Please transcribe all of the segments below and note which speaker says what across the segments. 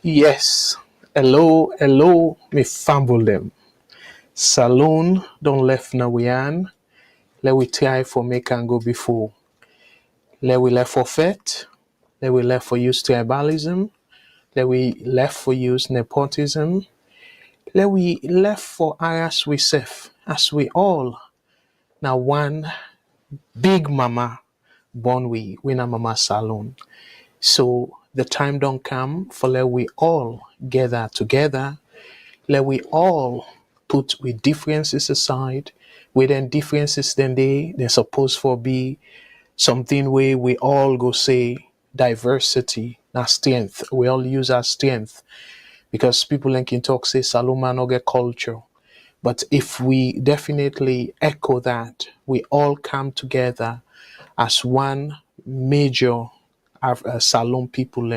Speaker 1: Yes. Hello, hello, me famble them. Saloon don't left na we an. Let we try for make and go before. Let we left for fet. Let we left for use tribalism. Let we left for use nepotism. Let we left for harass we self. As we all now one big mama born we na mama saloon. So the time don't come for let we all gather together. Let we all put we differences aside. With them differences then they supposed for be something where we all go say diversity, not strength. We all use our strength because people in can talk say Saloma no get culture. But if we definitely echo that, we all come together as one major Salon people,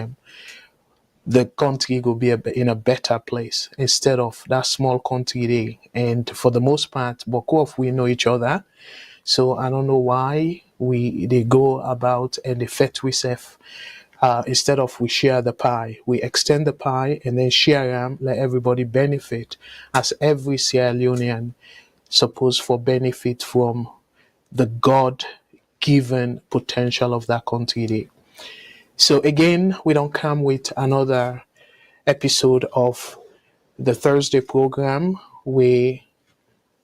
Speaker 1: the country will be in a better place instead of that small country there. And for the most part, both of we know each other. So I don't know why they go about and they fet we self. Instead of we share the pie, we extend the pie and then share them, let everybody benefit, as every Sierra Leonean supposed for benefit from the God given potential of that country there. So again, we don't come with another episode of the Thursday program where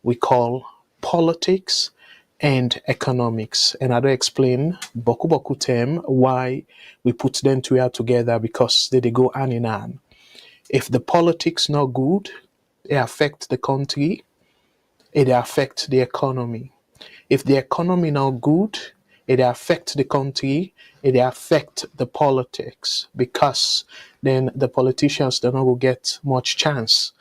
Speaker 1: we call politics and economics. And I don't explain boku boku term why we put them together because they go hand in hand. If the politics not good, it affect the country, it affect the economy. If the economy not good, it affect the country, it affect the politics because then the politicians don't go get much chance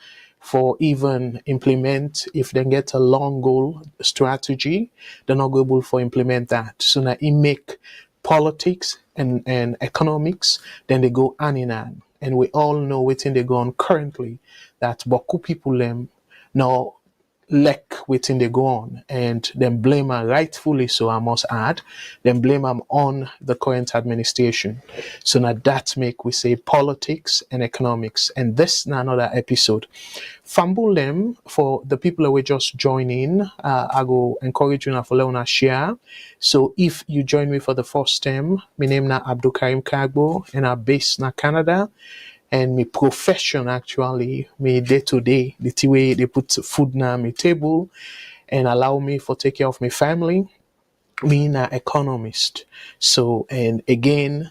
Speaker 1: for even implement if they get a long goal strategy, they're not able for implement that. So now it make politics and economics, then they go hand in hand. And we all know within they go on currently that Boku people now lack within they go on and then blame her rightfully so I must add, then blame them on the current administration. So now that make we say politics and economics. And this now another episode. Fumble them for the people that we just join in. I go encourage you now for let share. So if you join me for the first time, my name na Abdul Karim Kagbo and I'm based na Canada. And my profession actually, my day to day, the way they put food na my table and allow me for take care of my family, me an economist. So and again,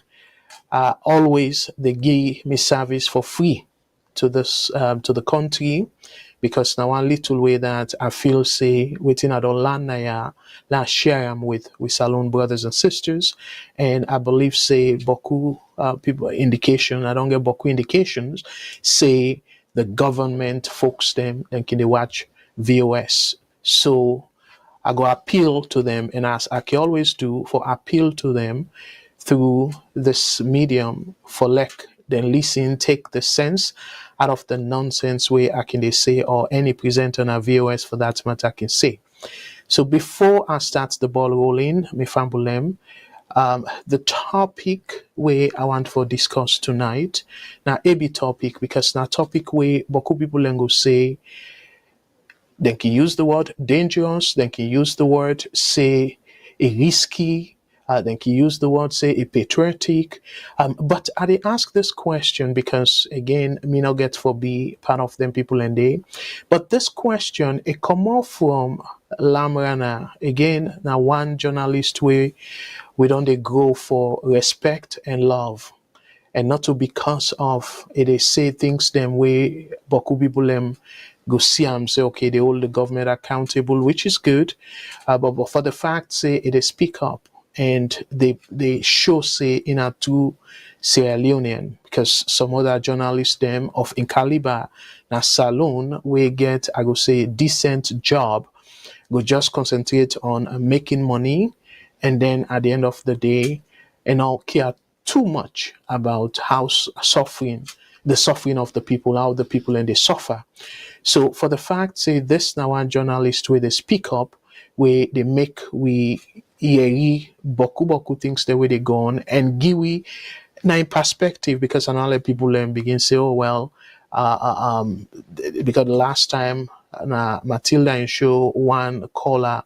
Speaker 1: always they give me service for free to this to the country because now one little way that I feel say within I don't land now last share them with Salon brothers and sisters, and I believe say Boku people indication I don't get Boku indications say the government folks them then can they watch VOS. So I go appeal to them and as I can always do for appeal to them through this medium for like then listen, take the sense out of the nonsense way I can they say or any presenter on a VOS for that matter I can say. So before I start the ball rolling, me fambulem, the topic where I want for discuss tonight, now a bit topic because now topic where boku people go say they can use the word dangerous, they can use the word say a risky, they can use the word say a patriotic. But I did ask this question because again, me not get for be part of them people and they. But this question it come off from Lamrana. Again, now one journalist way we don't they go for respect and love. And not to because of it they say things them way Boku people them go see and say okay they hold the government accountable which is good, but for the fact say it is speak up and they show say in a two Sierra Leonean because some other journalists them of in caliber na salon we get I go say decent job go just concentrate on making money and then at the end of the day and I'll care too much about how suffering the suffering of the people how the people and they suffer. So for the fact say this now one journalist where they speak up where they make we hear boku boku things the way they go on and give we now in perspective, because another people begin say, oh well, uh, uh, um, because the last time Matilda and show one caller,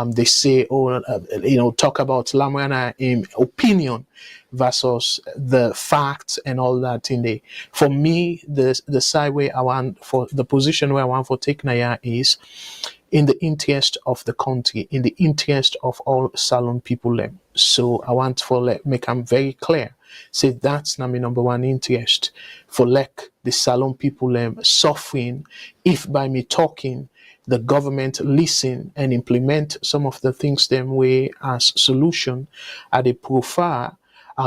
Speaker 1: they say, talk about Lamrana in opinion versus the facts and all that in the. For me, the side way I want for the position where I want for take Naya is in the interest of the country, in the interest of all Salon people. So I want for make them very clear. Say that's not my number one interest for the Salon people suffering if by me talking the government listen and implement some of the things them way as solution at a profile.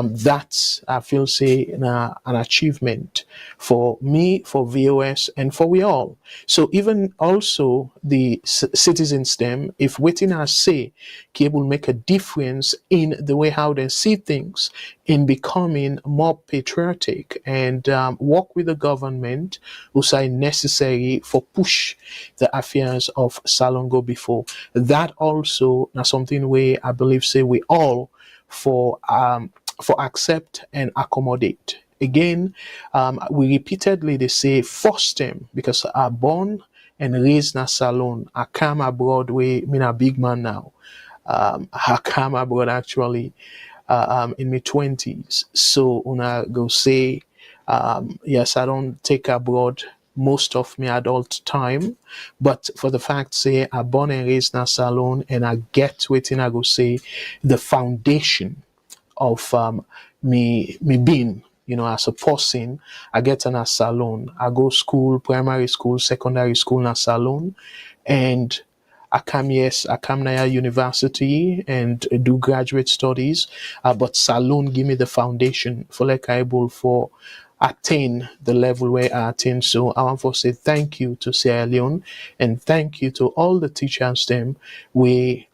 Speaker 1: That's I feel say an achievement for me, for VOS, and for we all. So even also the citizens them, if waiting I say, will make a difference in the way how they see things, in becoming more patriotic and work with the government, who say necessary for push the affairs of Salongo before. That also now something we I believe say we all for accept and accommodate. Again, we repeatedly they say force them because are born and raised in a salon. I come abroad way, mean a big man now. I come abroad actually in my 20s. So when I go say, yes, I don't take abroad most of my adult time, but for the fact say I born and raised in a salon and I get waiting I go say the foundation of me being, as a person. I get in a salon. I go school, primary school, secondary school in a salon, and I come now university and do graduate studies. But salon give me the foundation for able for attain the level where I attain. So I want to say thank you to Sierra Leone and thank you to all the teachers them we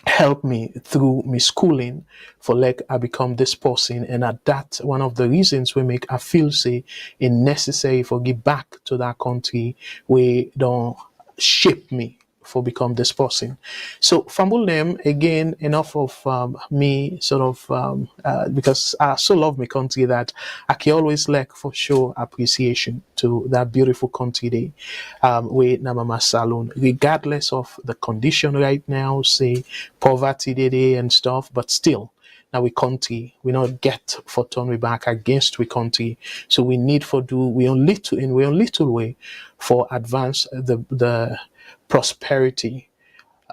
Speaker 1: help me through me schooling for I become this person, and at that one of the reasons we make I feel say it necessary for give back to that country we don't shape me for become this person. So fumble them again, enough of me sort of because I so love my country that I can always for show appreciation to that beautiful country day with Namama Salon, regardless of the condition right now, say poverty day and stuff, but still now we country we not get for turn we back against we country. So we need for do we on little in we on little way for advance the prosperity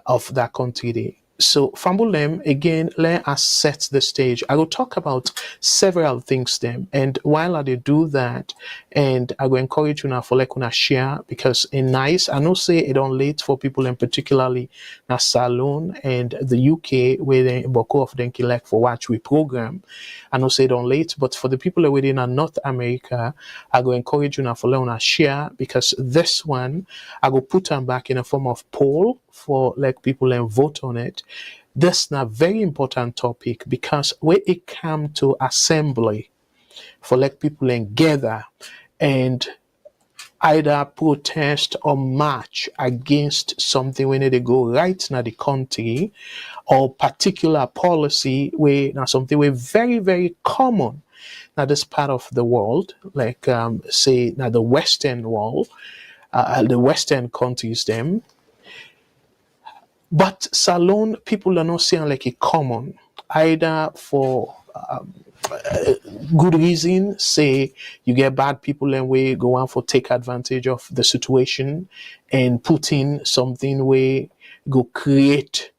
Speaker 1: of that country day. So Fambulem, again, let us set the stage. I will talk about several things then. And while I do that, and I will encourage you now for share, because in nice, I know say it on late for people and particularly na Salon and the UK where they Boko of them for watch we program. I know say it on late, but for the people within North America, I will encourage you now for share, because this one I will put them back in a form of poll for people and vote on it. That's a very important topic, because when it come to assembly for people and gather and either protest or march against something when they go right now the country, or particular policy where now something where very very common now this part of the world, say now the Western world, the Western countries them. But Salon people are not saying like a common, either for good reason, say you get bad people and we go on for take advantage of the situation and put in something where go create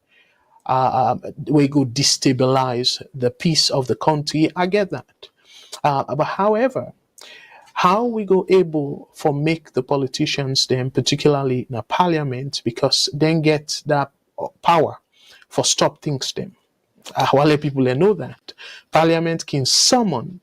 Speaker 1: we go destabilize the peace of the country. I get that. But however, how we go able for make the politicians then, particularly in the parliament, because then get that power for stop things them. While people they know that parliament can summon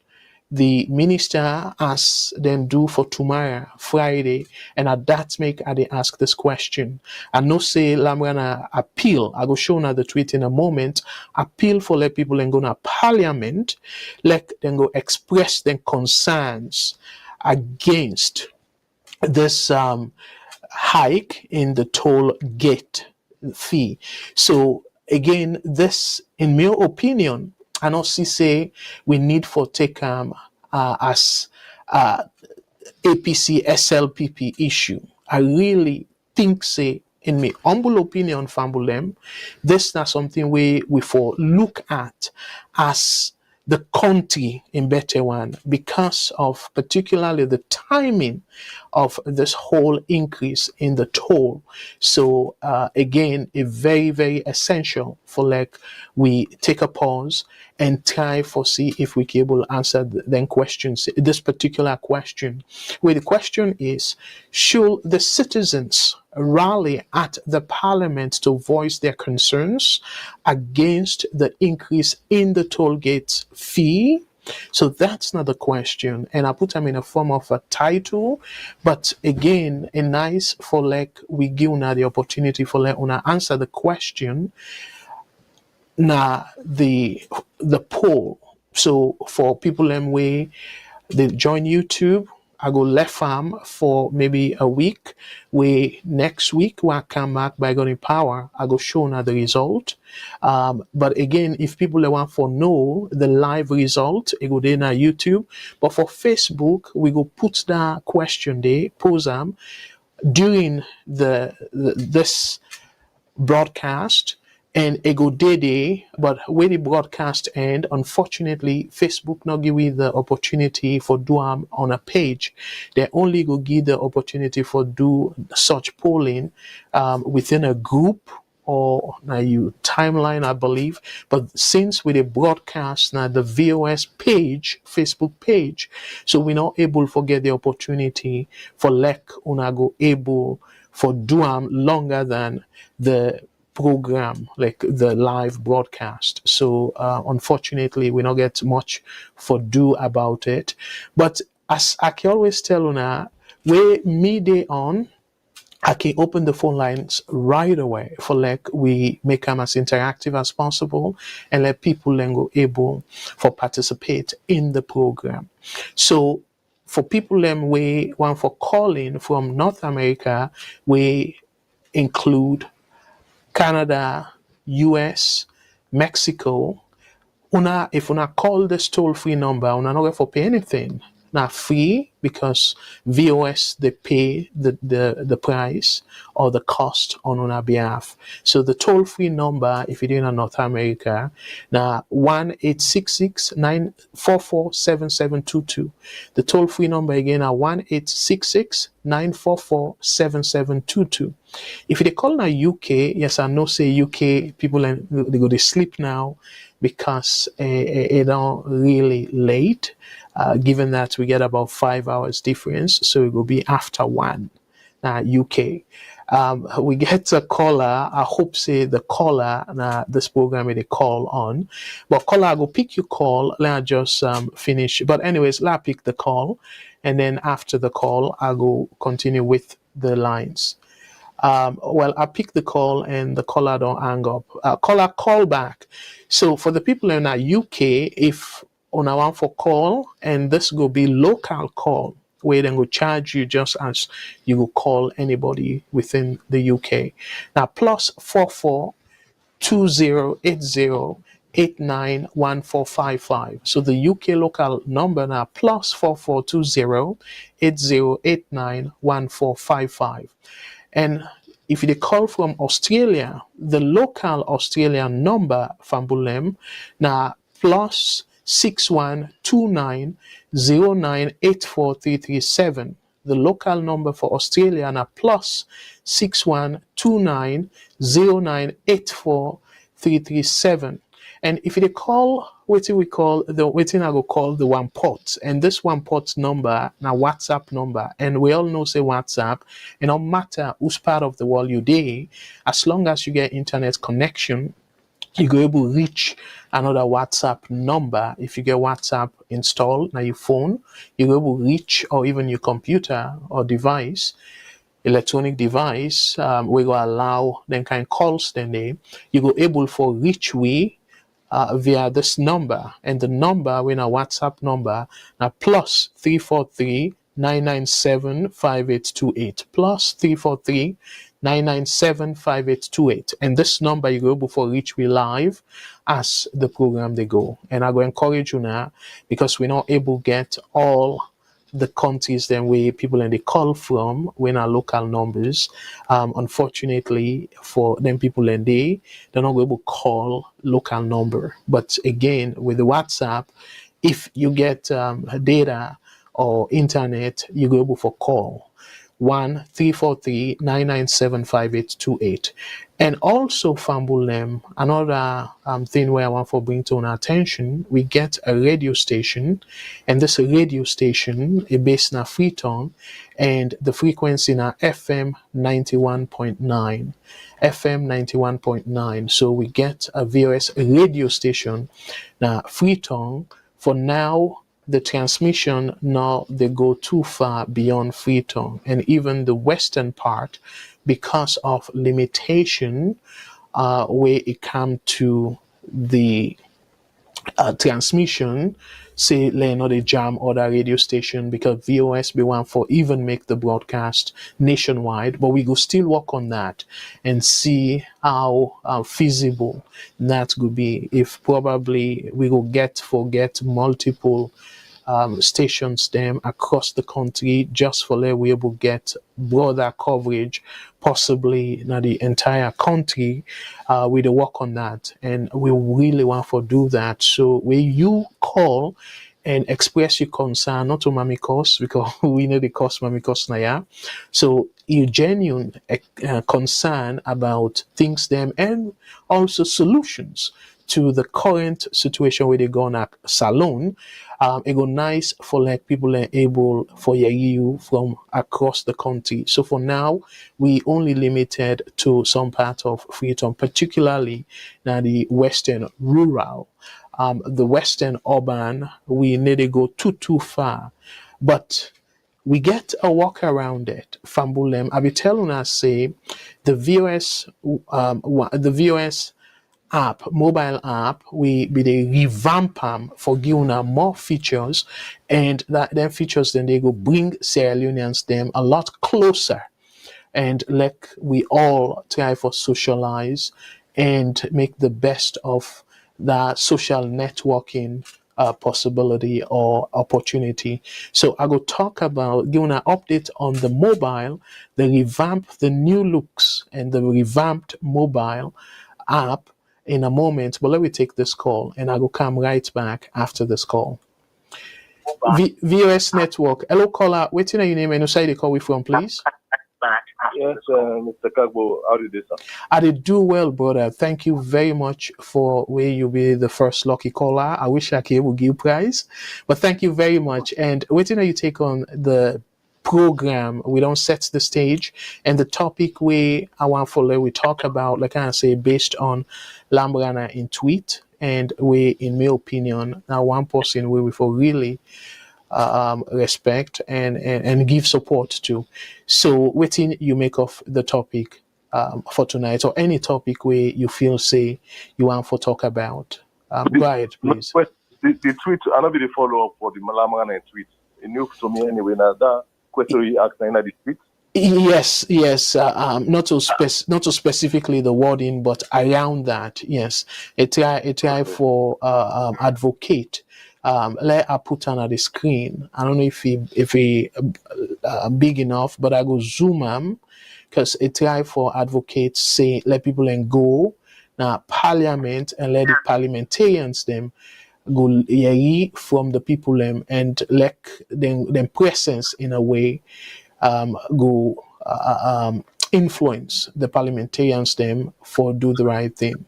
Speaker 1: the minister as then do for tomorrow, Friday, and at that make I they ask this question. I no say Lamrana appeal. I go show now the tweet in a moment. Appeal for let people and go to parliament, let them go express their concerns against this hike in the toll gate fee. So again, this, in my opinion, I not see say we need for take as APC SLPP issue. I really think say, in my humble opinion, Fambulem, this is not something we for look at as the country in better one because of particularly the timing of this whole increase in the toll. So again, a very, very essential for like we take a pause and try for see if we can able to answer then questions, this particular question, where the question is, should the citizens rally at the parliament to voice their concerns against the increase in the toll gate fee? So that's not the question. And I put them in a form of a title, but again, a nice for like we give una the opportunity for like una answer the question. Now the poll. So for people them way they join YouTube, I go left farm for maybe a week. We next week when I come back by going power, I go show now the result. But again, if people want for know the live result, it go there on YouTube. But for Facebook, we go put that question there, pose them during this broadcast, and it go day, but when the broadcast end, unfortunately, Facebook not give you the opportunity for do on a page. They only go give the opportunity for do such polling within a group or now you timeline, I believe. But since with a broadcast now the VOS page, Facebook page, so we're not able to get the opportunity for like una go able for do longer than the program, like the live broadcast. So unfortunately we not get much for do about it. But as I can always tell una, where midday on, I can open the phone lines right away for like we make them as interactive as possible and let people then go able for participate in the program. So for people them we want for calling from North America, we include Canada, US, Mexico. If una call this toll-free number, una not going for pay anything. Now free because VOS they pay the price or the cost on our behalf. So the toll-free number, if you're in North America, now 1-866-944-7722. The toll-free number again are 1-866-944-7722. If they call now UK, yes, I know say UK people they go to sleep now because it don't really late. Given that we get about 5 hours difference, so it will be after 1 UK. We get a caller. I hope say the caller this program they call on, but caller I go pick your call. Let I just finish. But anyways, let I pick the call, and then after the call I go continue with the lines. Well, I pick the call and the caller don't hang up. Caller call back. So for the people in UK, if on a one for call, and this will be local call, where then will charge you just as you will call anybody within the UK. Now +44 2080 891455. So the UK local number now +44 2080 891455. And if they call from Australia, the local Australian number from Bulem now +612909843337. The local number for Australia now +612909843337. And if they call what we call the waiting I go call the one port, and this one port number now WhatsApp number, and we all know say WhatsApp, it no matter whose part of the world you day, as long as you get internet connection, you go able to reach another WhatsApp number. If you get WhatsApp installed on your phone, you go able to reach, or even your computer or device, electronic device, we go allow them kind calls then they, you go able for reach we via this number, and the number when a WhatsApp number now +343 997 5828 +343 997-5828. And this number you go able for reach we live as the program they go. And I go encourage you now, because we're not able to get all the countries then where people and they call from when our local numbers. Unfortunately for them people and they're not able to call local number. But again, with the WhatsApp, if you get data or internet, you go able for call 1-343-997-5828. And also, Fambulem, another thing where I want to bring to our attention, we get a radio station, and this radio station is based in Freetown, and the frequency in FM 91.9. FM 91.9. So we get a VOS radio station now Freetown. For now, the transmission now they go too far beyond Freetown and even the western part because of limitation where it comes to the transmission. Say not a jam other radio station because VOS be one for even make the broadcast nationwide, but we go still work on that and see how feasible that could be. If probably we will get multiple stations them across the country just for let we able get broader coverage, possibly not the entire country. We do work on that, and we really want to do that. So when you call and express your concern, not to Mamikos, because we know the cost Mamikos na ya. So you genuine concern about things them and also solutions to the current situation where they go on a salon. It go nice for like people are able for you from across the country. So for now, we only limited to some part of Freetown, particularly now the western rural. The western urban, we need to go too far. But we get a walk around it. Fambulem, I be telling us say the VOS app, mobile app, we be the revamp them for giving them more features, and that them features then they go bring Sierra Leoneans them a lot closer, and like we all try for socialize and make the best of that social networking possibility or opportunity. So I go talk about giving an update on the mobile, the new looks and the revamped mobile app in a moment, but let me take this call and I will come right back after this call. VOS Network. Hello, caller. Waiting on your name and who side you call we from, please?
Speaker 2: Yes, Mr. Kagbo, how did you do, sir?
Speaker 1: I did do well, brother. Thank you very much for where you be the first lucky caller. I wish I could give you prize, but thank you very much. And waiting on you take on the program. We don't set the stage, and the topic we talk about, like I say, based on Lambrana in tweet, and we, in my opinion, now one person we for really respect and give support to. So, waiting you make of the topic for tonight, or any topic where you feel say you want to talk about. Go ahead, please.
Speaker 2: The tweet, I know the follow up for the Lambrana tweet. It new to me anyway. Now that question you asked in the tweet.
Speaker 1: Yes. Not to specifically the wording, but around that. Yes, a try for advocate. Let I put on the screen. I don't know if he big enough, but I go zoom him because a try for advocates say let people and go now Parliament and let the parliamentarians them go from the people and let them presence in a way go influence the parliamentarians them for do the right thing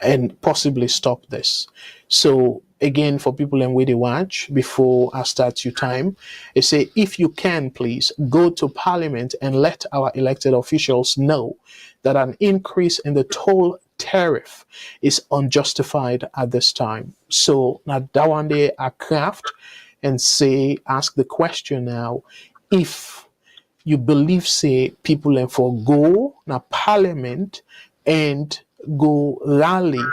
Speaker 1: and possibly stop this. So again, for people and where they watch before I start your time, they say if you can please go to Parliament and let our elected officials know that an increase in the toll tariff is unjustified at this time. So now that one day I craft and say ask the question now, if you believe say people and for go now Parliament and go rally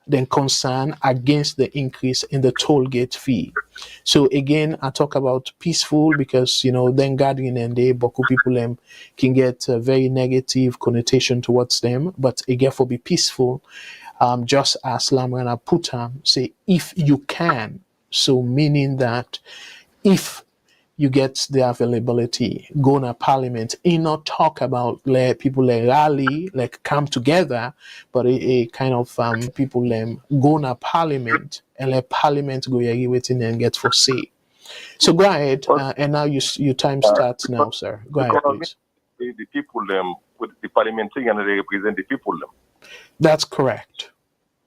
Speaker 1: then concern against the increase in the toll gate fee. So again, I talk about peaceful because then gathering and the Boku people can get a very negative connotation towards them. But again, for be peaceful, just as Lamrana Putam say, if you can, so meaning that if you get the availability, go to parliament, and not talk about let people rally, like come together, but a kind of people go to parliament and let parliament go here waiting and get for say. So go ahead, and now your time starts now, sir. Go ahead, please.
Speaker 2: The people with the parliamentarian, they represent the people.
Speaker 1: That's correct.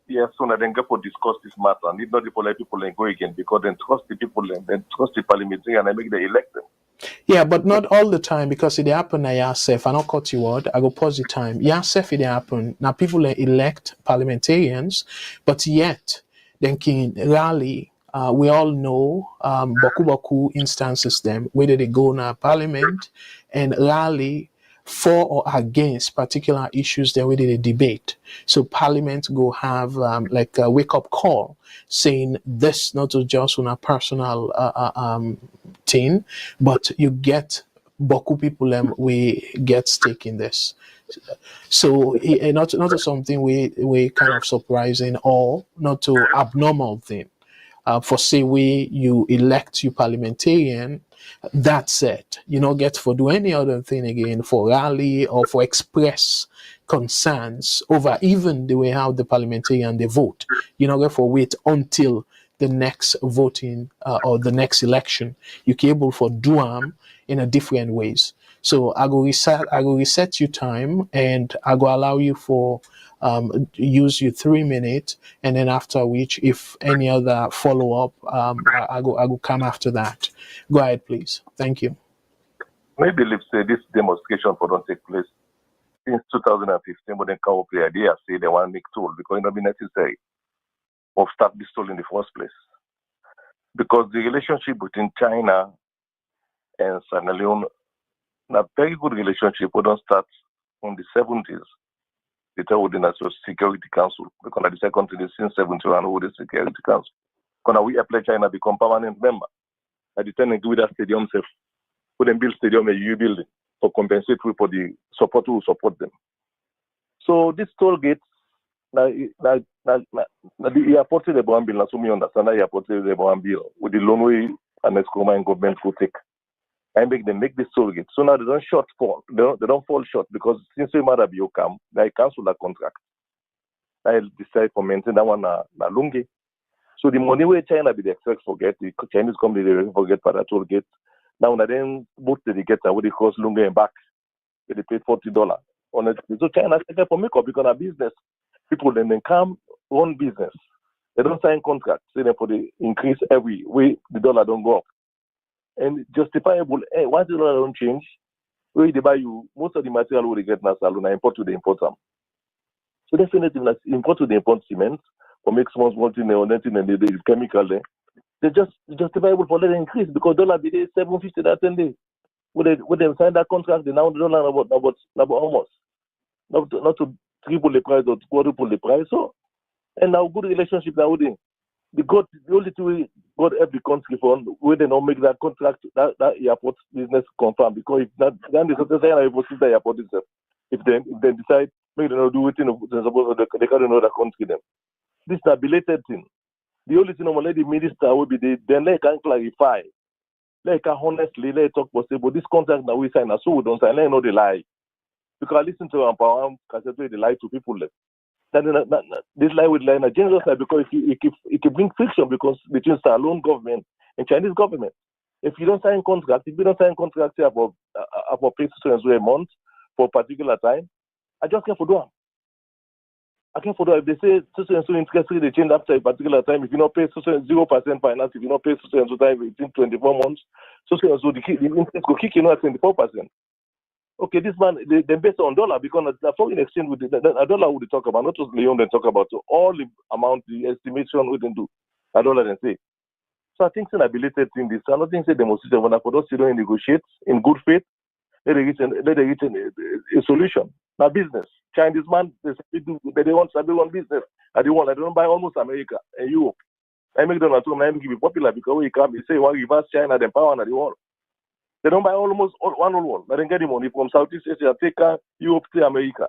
Speaker 2: Yes, so now then go for discuss this matter. Need not the people go again because then trust the people, then trust the parliamentarian and make the elect them.
Speaker 1: Yeah, but not all the time because it happen na yourself. I not cut you out. I go pause the time. Yourself it happen. Now people elect parliamentarians, but yet then can rally. We all know boku instances them whether they go na parliament and rally for or against particular issues then whether they debate. So parliament go have like a wake up call saying this not just on a personal thing, but you get Boku people we get stake in this. So not something we kind of surprising or not to abnormal thing. For say we you elect you parliamentarian, that's it. You don't get for do any other thing again for rally or for express concerns over even the way how the parliamentarian they vote. You don't get for wait until the next voting or the next election. You can able for do them in a different ways. So I go reset you time and I go allow you for use your 3 minutes, and then after which, if any other follow up, I go come after that. Go ahead, please. Thank you.
Speaker 2: Maybe let's say this demonstration for don't take place since 2015, but then come up with the idea say they want to make toll because it not be necessary of start this toll in the first place. Because the relationship between China and Sierra Leone, a very good relationship, we don't start on the 70s. The third National Security Council, because the second thing is since 71 with the Security Council. Because we apply China become permanent member. At the time they do that stadium safe. Put them build stadium and you build it for compensate for the support who support them. So this toll gates, the airport the Brown bill, so me understand the airport the Brown bill with the loan way and Escoma and government will take. And make this toll gate. So now they don't they don't fall short because since we made a biocam, they cancel that contract. I decide for maintain that one na lungi. So the money where China be the expect forget, the Chinese company they forget for that toll gate. Now then both the get what they cost lungi and back. They paid $40 on it. So China said for make up because of business. People then come run business. They don't sign contracts, say for the increase every way the dollar don't go up. And justifiable, once the dollar don't change, where they buy you, most of the material we get now, salon, import to the import them. So definitely, import to the import cement, or make small thing or nothing and the chemical there. They're just justifiable for letting increase because dollar be there 750 that 10 days. When they sign that contract, they now the dollar about almost not to triple the price or quadruple the price. So and now good relationship now with them. The only two God every country for where they don't make that contract that airport business confirm because if not then the airport itself. If they decide maybe they don't do it they can't know the country them. This is a belated thing. The only thing normally the minister will be then they can clarify. They can honestly let talk possible. This contract that we sign so we don't sign, they know the lie. Because I listen to Empower Cassette they lie to people left. This lie with lie in a general side because it can bring friction because between Salon government and Chinese government. If you don't sign contract, if you don't sign contract about pay a month for a particular time, I just can't do them. I can't do if they say so interested they change after a particular time. If you not pay 0% finance, if you not pay so time within 24 months, so the interest will kick at 24%. Okay, this man, they based on dollar because the foreign exchange with a dollar would talk about, not just Leon they talk about, so all the amount, the estimation we can do, a dollar they say. So I think it's an ability in this. I don't think it's a demonstration when I put us to negotiate in good faith, let they reach a solution. Now business. Chinese man, they want everyone business. at the world. They don't buy almost America and Europe. I make Donald Trump I make it popular because he come, he say one reverse China, then power at the world. They don't buy almost one on one. But then get the money from Southeast Asia, take Europe to America.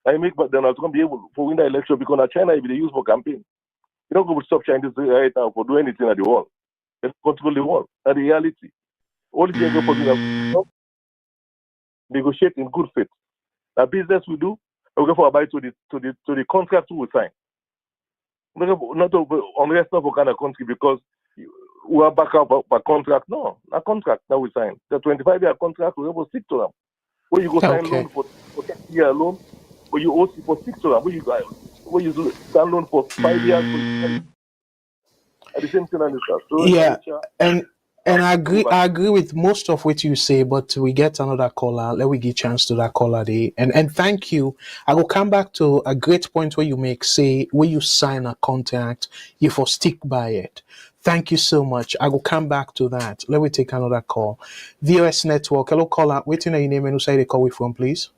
Speaker 2: I make Donald Trump be able to win the election because China will be used for campaign. You don't go to stop Chinese right now for doing anything at the world. They control the world. That's the reality. Only thing they do negotiate in good faith. The business we do, we go for a buy to the contract we sign. Not unless not for kind of country because we are back up by contract. No, a contract that we sign. The 25-year contract we have to stick to them. When you go sign loan for 10 year loan, when you owe for 6 to them, when you sign loan for 5 years, at the same time, so
Speaker 1: yeah, and I agree with most of what you say, but we get another caller. Let we give chance to that caller day. And thank you. I will come back to a great point where you make say when you sign a contract, you for stick by it. Thank you so much. I will come back to that. Let me take another call. VOS Network. Hello, caller. Waiting on your name and who say they call we from, please.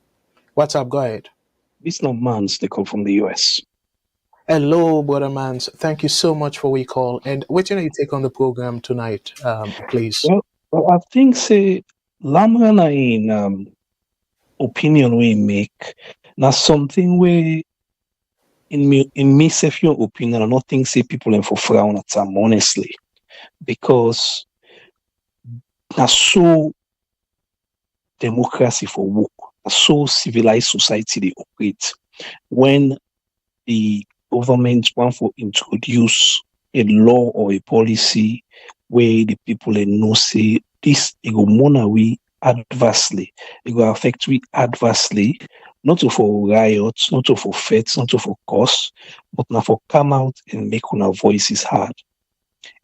Speaker 1: What's up? Go ahead.
Speaker 3: This not Mans, they call from the US.
Speaker 1: Hello, brother Mans. Thank you so much for we call. And what you take on the program tonight, please?
Speaker 3: Well, I think say Lamrana in opinion we make now something where in me self your opinion I don't think say people in for frown at them honestly because that's so democracy for work, that's so civilized society they operate when the government want to introduce a law or a policy where the people know say this it go mourn we adversely, it will affect we adversely, not for riots, not for fights, not for cause, but now for come out and make our voices heard.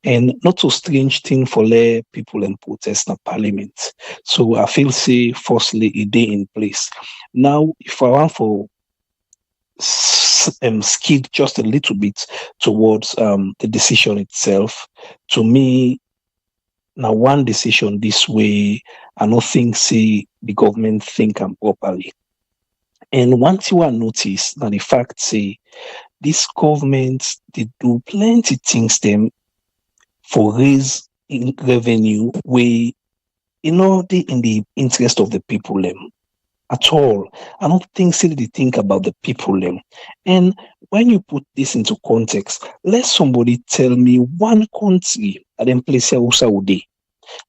Speaker 3: And not so strange thing for lay people and protest in parliament. So I feel say firstly a day in place. Now if I want for skid just a little bit towards the decision itself, to me now one decision this way I don't think say the government think I'm properly. And once you are noticed that the fact say this government they do plenty things them for raise in revenue way in the interest of the people them at all. I don't think say they think about the people them. And when you put this into context, let somebody tell me one country at them place Saudi.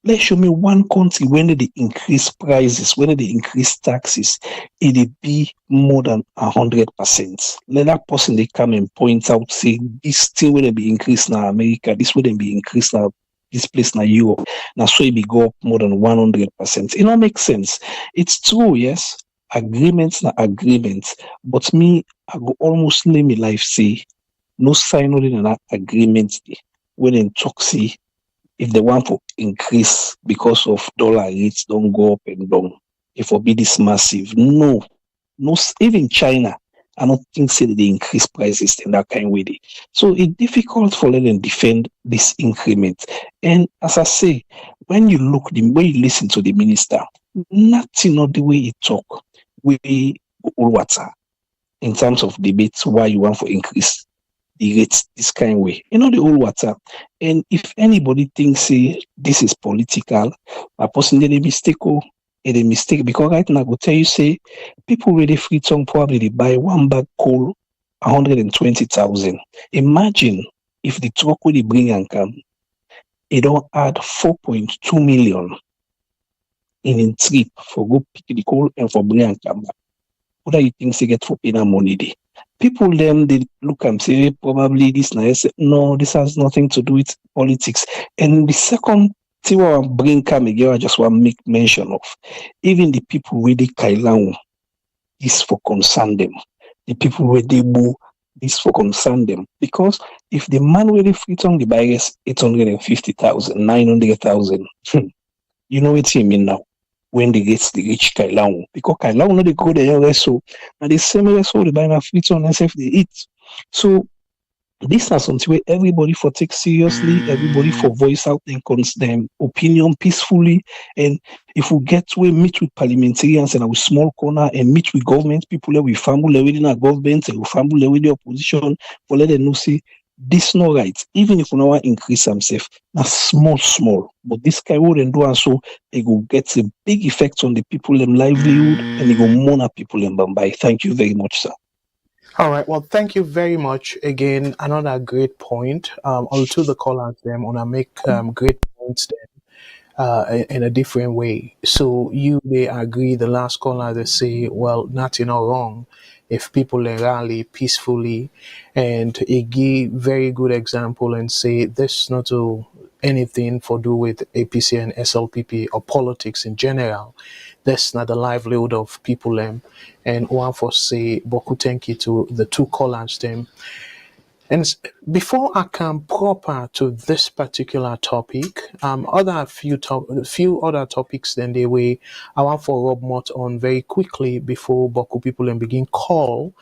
Speaker 3: Let's show me one country when they increase prices, when they increase taxes, it'll be more than 100%. Let that person they come and point out, say this thing will be increased now America, this will be increased now this place now Europe. Now so it be go up more than 100%. It don't make sense. It's true, yes. Agreements na agreements, but me I go almost let me life say no sign on that agreement when in talk see if they want to increase because of dollar rates don't go up and down, it will be this massive. No, even China, I don't think say they increase prices in that kind of way. So it's difficult for them to defend this increment. And as I say, when you listen to the minister, nothing of the way he talk, we all water in terms of debates why you want to increase the rates this kind of way. The whole water. And if anybody thinks say this is political, I personally a mistake because right now I go tell you say people really free tongue probably they buy one bag coal 120,000. Imagine if the truck will they bring and come, it don't add 4.2 million in trip for go pick the coal and for bring and come back. What do you think they get for paying money there? People then they look and say probably this nice. No, this has nothing to do with politics. And the second thing I bring come again, I just want to make mention of even the people where they kailan is for concern them. The people where they boo this for concern them. Because if the man where they free on the buyers 850,000, 900,000, you know what I mean now. When they get the rich Kailang, because Kailang no they go there so and the same way so they buy my free on and they eat. So This is something where everybody for take seriously, everybody for voice out them opinion peacefully. And if we get to meet with parliamentarians and our small corner and meet with government people, we family within our government and we family with the opposition for let them know see this no right. Even if we want to increase themselves, that's small. But this guy wouldn't do and so it will get a big effect on the people them livelihood and it will monitor people in Bambai. Thank you very much, sir.
Speaker 1: All right. Well, thank you very much again. Another great point. All to the callers, them, and I make great points in a different way. So you they agree the last caller they say, well, nothing not wrong if people rally peacefully and a give very good example and say this not to anything for do with APC and SLPP or politics in general. That's not the livelihood of people and one for say Boku thank you to the two callers them and before I come proper to this particular topic, other few other topics then the way I want for Rob Mott on very quickly before Boku people and begin call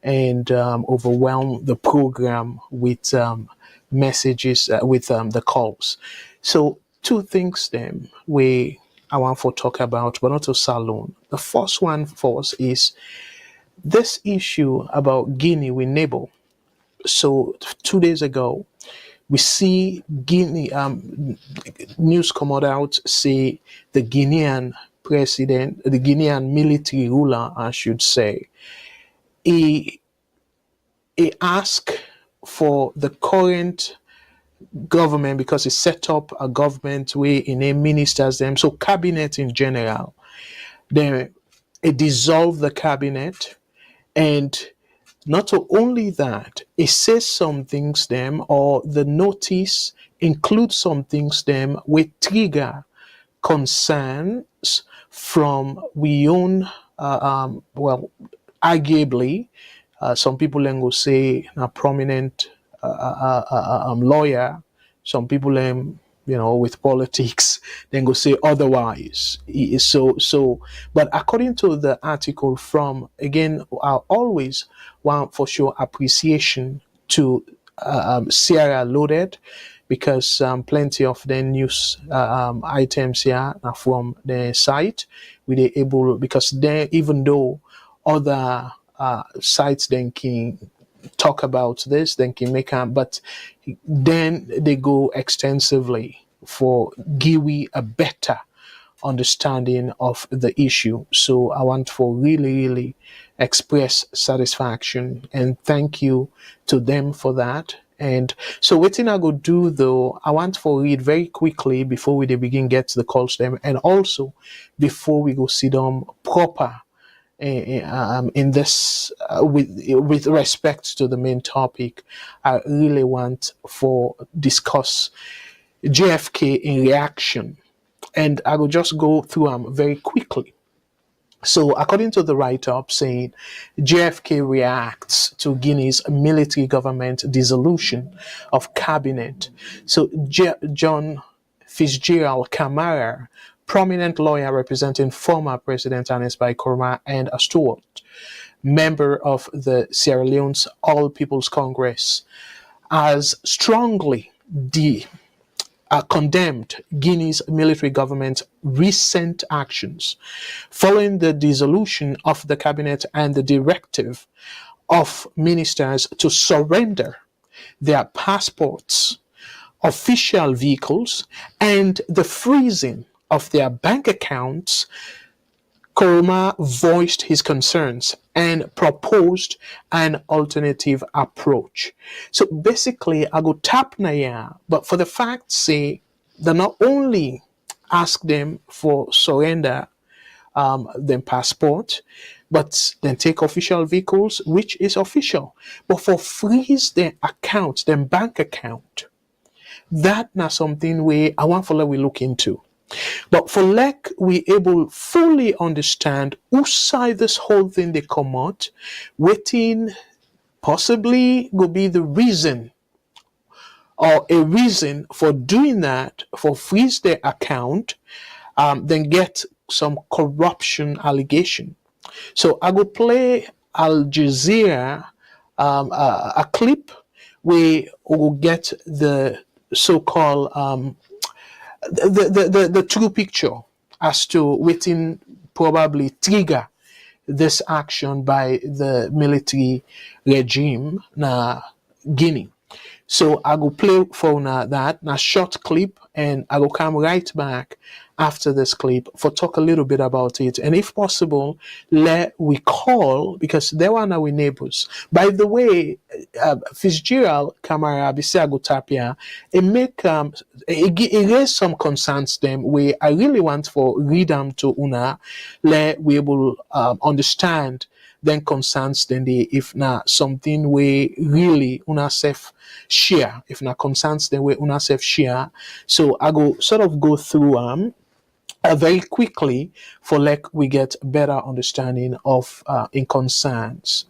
Speaker 1: and overwhelm the program with messages with the calls. So two things then we I want for talk about, but not to saloon. The first one for us is this issue about Guinea with neighbor. So 2 days ago, we see Guinea news come out say the Guinean president, the Guinean military ruler, I should say, he he asked for the current government because he set up a government where in a ministers them so cabinet in general. Then it dissolved the cabinet and not only that, it says some things them or the notice includes some things them with trigger concerns from we own well arguably some people then go say a prominent lawyer. Some people with politics then go say otherwise. So, but according to the article from again, I always want for sure appreciation to Sierra Loaded because plenty of the news items here are from the site. We they able because they even though other sites then can talk about this, then can make up, but then they go extensively for give a better understanding of the issue. So I want for really express satisfaction and thank you to them for that. And so what thing I go do though, I want for read very quickly before we they begin get to the calls them and also before we go sit down proper in this with respect to the main topic. I really want for discuss JFK in reaction and I will just go through them very quickly. So, according to the write-up, saying JFK reacts to Guinea's military government dissolution of cabinet. So, John Fitzgerald Camara, prominent lawyer representing former President Ernest Bai Koroma and a steward, member of the Sierra Leone's All People's Congress, has strongly condemned Guinea's military government's recent actions following the dissolution of the cabinet and the directive of ministers to surrender their passports, official vehicles, and the freezing of their bank accounts. Koroma voiced his concerns and proposed an alternative approach. So basically, I go tap na ya, but for the fact say they not only ask them for surrender them passport, but then take official vehicles, which is official. But for freeze their account, their bank account, that not something we I want for let we look into. But for like we able fully understand whose side this whole thing they come out, waiting possibly will be the reason or a reason for doing that, for freeze their account, then get some corruption allegation. So I will play Al Jazeera a clip we will get the so-called the true picture as to waiting probably trigger this action by the military regime na Guinea. So I go play for now that na short clip, and I will come right back after this clip for talk a little bit about it. And if possible, let we call, because they were our neighbors. By the way, Fitzgerald Kamara Bisiago Tapia, it make it raise some concerns them where I really want for read them to una let we able understand then concerns then the if not something we really una self share, if not concerns then we una self share. So I go sort of go through very quickly for like we get better understanding of in concerns.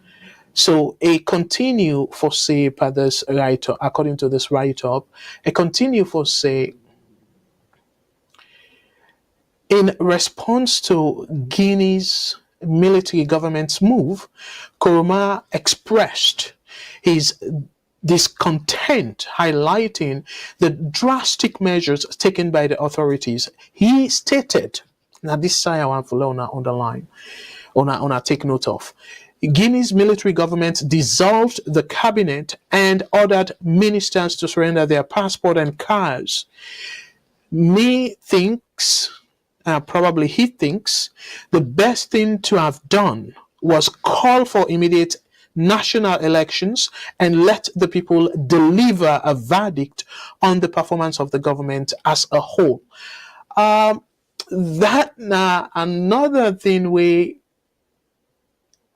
Speaker 1: So a continue for say per this write according to this write up, a continue for say in response to Guinea's military government's move, Koroma expressed his discontent, highlighting the drastic measures taken by the authorities. He stated, now this side I want to underline, on take note of. Guinea's military government dissolved the cabinet and ordered ministers to surrender their passport and cars. Probably he thinks, the best thing to have done was call for immediate national elections and let the people deliver a verdict on the performance of the government as a whole. That another thing we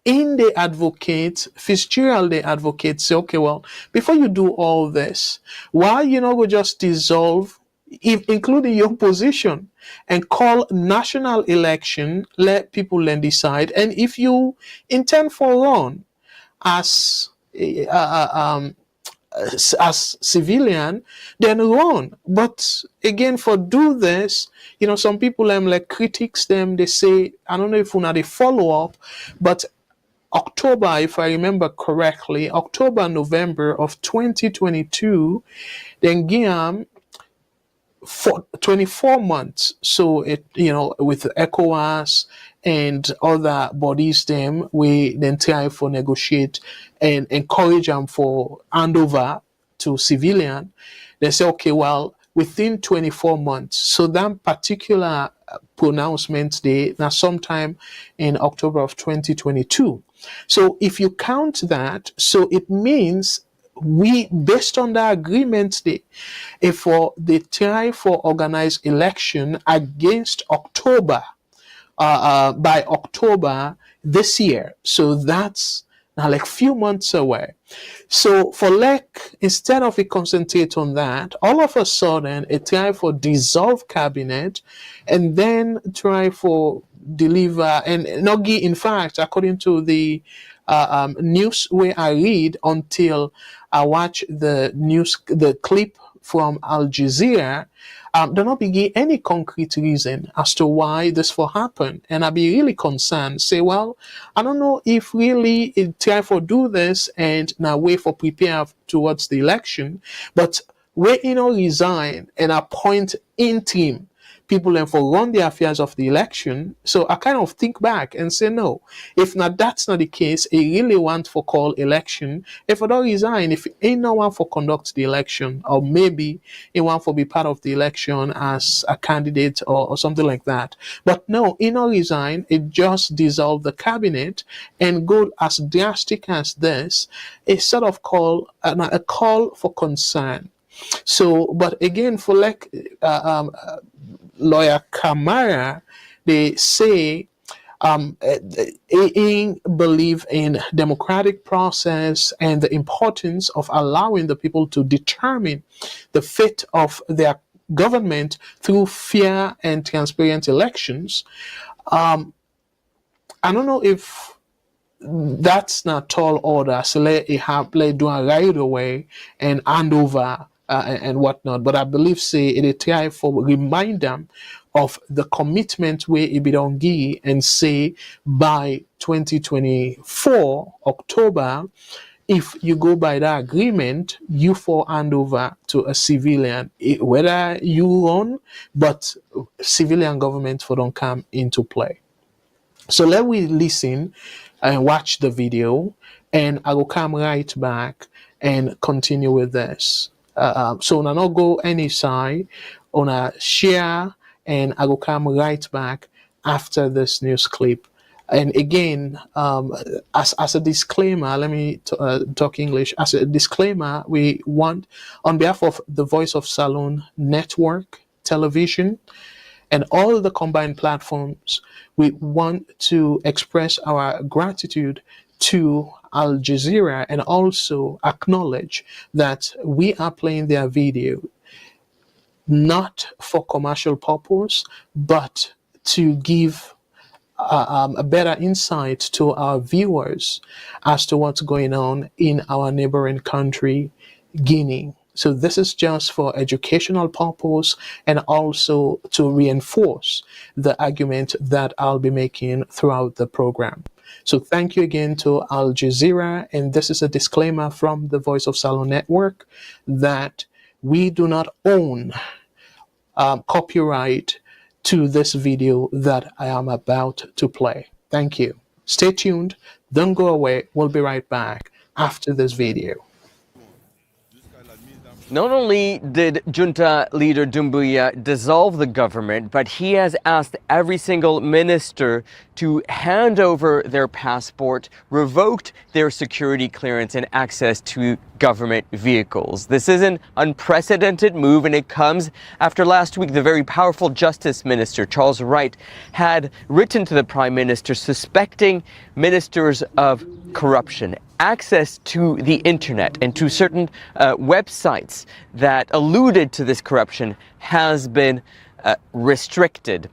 Speaker 1: in the advocate, Fitzgerald the advocate say, okay, well, before you do all this, why you know we just dissolve, including your position, and call national election, let people then decide, and if you intend for run as as civilian, then run. But again, for do this, some people like critics them, they say, I don't know if they follow up, but October, if I remember correctly, October, November of 2022, then Guiam for 24 months. So it, with ECOWAS and other bodies, them we then try for negotiate and encourage them for handover to civilian. They say, okay, well, within 24 months. So that particular pronouncement day, now sometime in October of 2022. So if you count that, so it means we, based on the agreement day, if for the try for organized election against October, by October this year. So that's now like few months away. So for like, instead of it concentrate on that, all of a sudden it try for dissolve cabinet and then try for deliver and Nogi, in fact, according to the news where I read until I watch the news, the clip from Al Jazeera, do not begin any concrete reason as to why this will happen. And I'll be really concerned. Say, well, I don't know if really it try for do this and now wait for prepare towards the election, but where resign and appoint interim people and for run the affairs of the election. So I kind of think back and say, no, if not that's not the case, I really want for call election. If I don't resign, if ain't no one for conduct the election, or maybe he want for be part of the election as a candidate or something like that. But no, he not resign, it just dissolve the cabinet and go as drastic as this, a sort of call, a call for concern. So, but again, for like lawyer Kamara, they say he believe in democratic process and the importance of allowing the people to determine the fate of their government through fair and transparent elections. I don't know if that's not tall order, so let do a right away and hand over and whatnot. But I believe say it try for remind them of the commitment where it be done give and say by 2024 October if you go by that agreement, you fall hand over to a civilian, whether you run, but civilian government for don't come into play. So let we listen and watch the video, and I will come right back and continue with this. So now not go any side, on a share, and I will come right back after this news clip. And again, as a disclaimer, let me talk English. As a disclaimer, we want, on behalf of the Voice of Saloon Network Television, and all the combined platforms, we want to express our gratitude to Al Jazeera and also acknowledge that we are playing their video not for commercial purpose, but to give a better insight to our viewers as to what's going on in our neighboring country, Guinea. So this is just for educational purpose and also to reinforce the argument that I'll be making throughout the program. So thank you again to Al Jazeera, and this is a disclaimer from the Voice of Salon Network that we do not own copyright to this video that I am about to play. Thank you. Stay tuned. Don't go away. We'll be right back after this video.
Speaker 4: Not only did junta leader Doumbouya dissolve the government, but he has asked every single minister to hand over their passport, revoked their security clearance and access to government vehicles. This is an unprecedented move, and it comes after last week the very powerful Justice Minister, Charles Wright, had written to the Prime Minister suspecting ministers of corruption, access to the internet and to certain websites that alluded to this corruption has been restricted.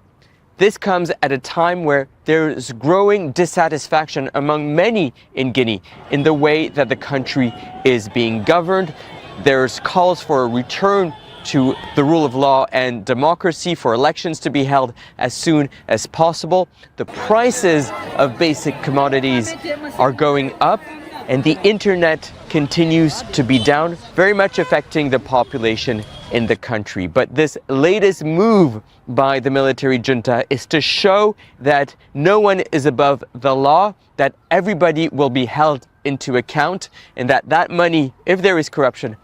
Speaker 4: This comes at a time where there is growing dissatisfaction among many in Guinea in the way that the country is being governed. There's calls for a return to the rule of law and democracy, for elections to be held as soon as possible. The prices of basic commodities are going up, and the internet continues to be down, very much affecting the population in the country. But this latest move by the military junta is to show that no one is above the law, that everybody will be held into account, and that that money, if there is corruption,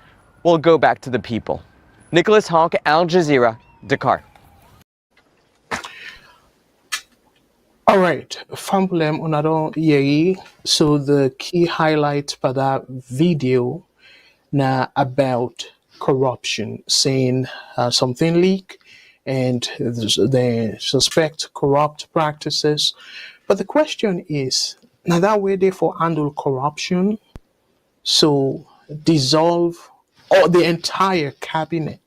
Speaker 4: will go back to the people. Nicholas Hawk, Al Jazeera, Dakar.
Speaker 1: All right, Famblem Unadon Yeri. So the key highlight for that video now about corruption, saying something leak and they suspect corrupt practices. But the question is, now that way they for handle corruption, so dissolve or the entire cabinet,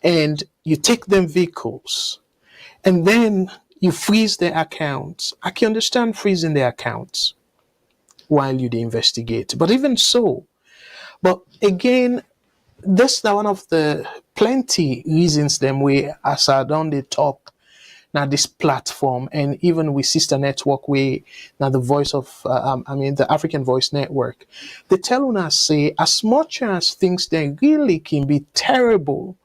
Speaker 1: and you take them vehicles, and then you freeze their accounts. I can understand freezing their accounts while you investigate, but even so, but again, this is one of the plenty reasons them way as I don't they talk now this platform, and even with sister network way now the voice of the African Voice Network, they tell us say as much as things they really can be terrible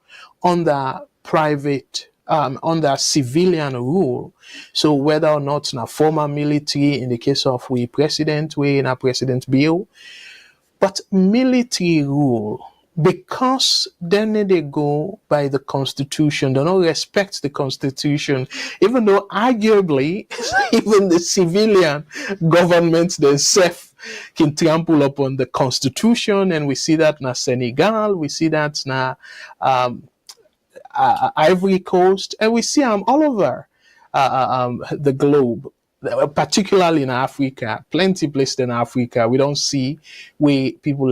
Speaker 1: under private under civilian rule, so whether or not na former military in the case of we president way in a president bill, but military rule, because then they go by the constitution, they don't respect the constitution, even though arguably even the civilian governments themselves can trample upon the constitution, and we see that na Senegal, we see that na Ivory Coast, and we see them all over the globe, particularly in Africa. Plenty places in Africa we don't see where people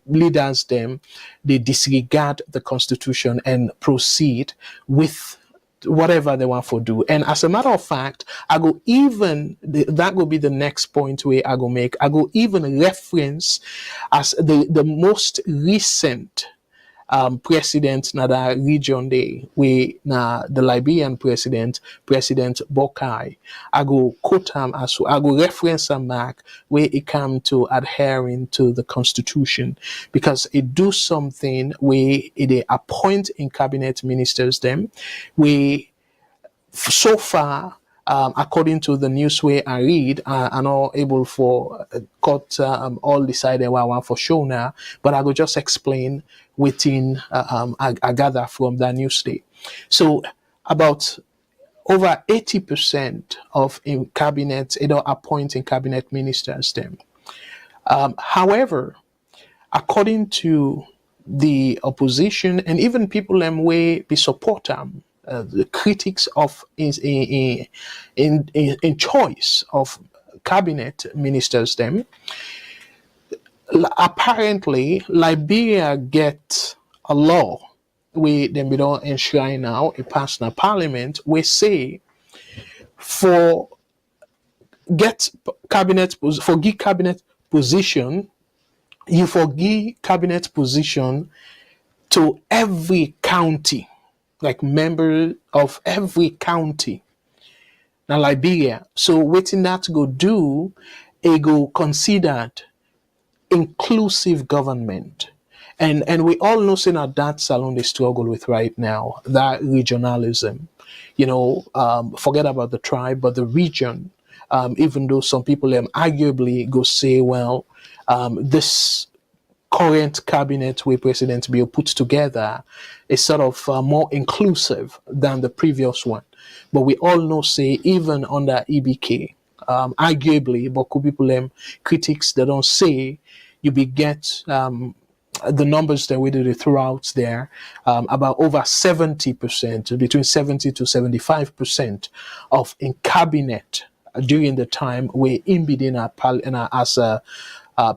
Speaker 1: leaders them they disregard the constitution and proceed with whatever they want to do. And as a matter of fact, I go even that will be the next point where I go make. I go even reference as the most recent president na that region day, we na the Liberian president, President Bokai. I go quote him as I go reference him back where it come to adhering to the constitution, because it do something where it appoint in cabinet ministers them, we so far, according to the news way I read, I'm not able for cut all decided what I want for sure now, but I will just explain within I gather from that news day. So about over 80% of in cabinet, appointing cabinet ministers them. However, according to the opposition and even people them way be support them, the critics of in choice of cabinet ministers them, apparently Liberia get a law we then we don't enshrine now it passed in parliament we say for get cabinet for give cabinet position, you forgive cabinet position to every county, like member of every county. Now Liberia. So waiting that go do, it go considered inclusive government. And we all know saying that salon they struggle with right now, that regionalism. Forget about the tribe, but the region. Even though some people arguably go say, well, this current cabinet where President Bill put together is sort of more inclusive than the previous one. But we all know, say, even under EBK, arguably, but could people critics that don't say you be get the numbers that we did it throughout there, about over 70%, between 70 to 75% of in cabinet during the time we in as a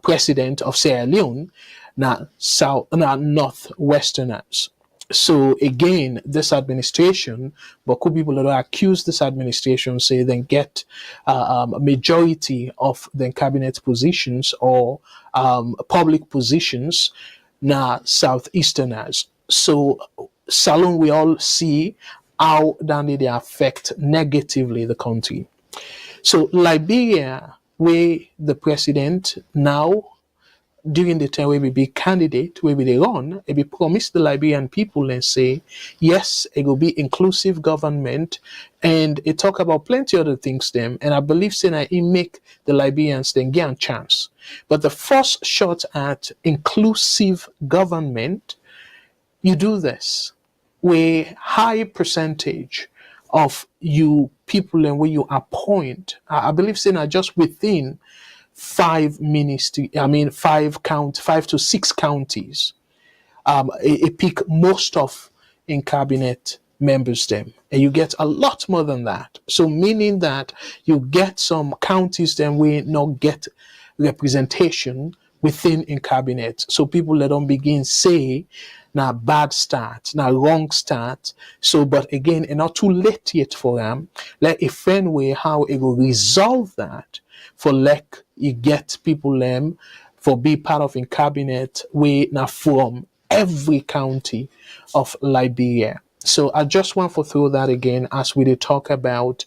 Speaker 1: president of Sierra Leone, now northwesterners. So again, this administration, but could people that accuse this administration say then get a majority of the cabinet positions or public positions now southeasterners. So Salon we all see how then they affect negatively the country. So Liberia, where the president now during the time where we be candidate, where we they run, it be promise the Liberian people and say, yes, it will be inclusive government, and it talk about plenty other things them. And I believe saying that it make the Liberians then get a chance. But the first shot at inclusive government, you do this where high percentage of you people and where you appoint, I believe saying that just within 5 to 6 counties, it pick most of in cabinet members them, and you get a lot more than that. So meaning that you get some counties then we not get representation within in cabinet. So people that don't begin say now bad start, now wrong start. So but again, it's not too late yet for them. Let a friend way how it will resolve that for like you get people them for be part of in cabinet we now from every county of Liberia. So I just want to throw that again as we did talk about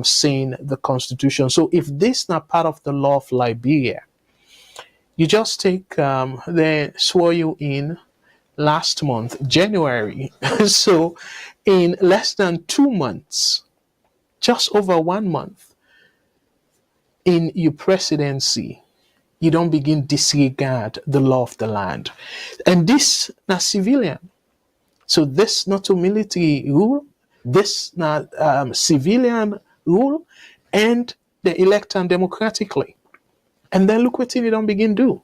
Speaker 1: saying the constitution. So if this not part of the law of Liberia, you just take they swore you in last month, January. So in less than 2 months, just over 1 month in your presidency, you don't begin disregard the law of the land. And this not civilian. So this not a military rule, this not civilian rule, and they elect them democratically. And then look what they don't begin do.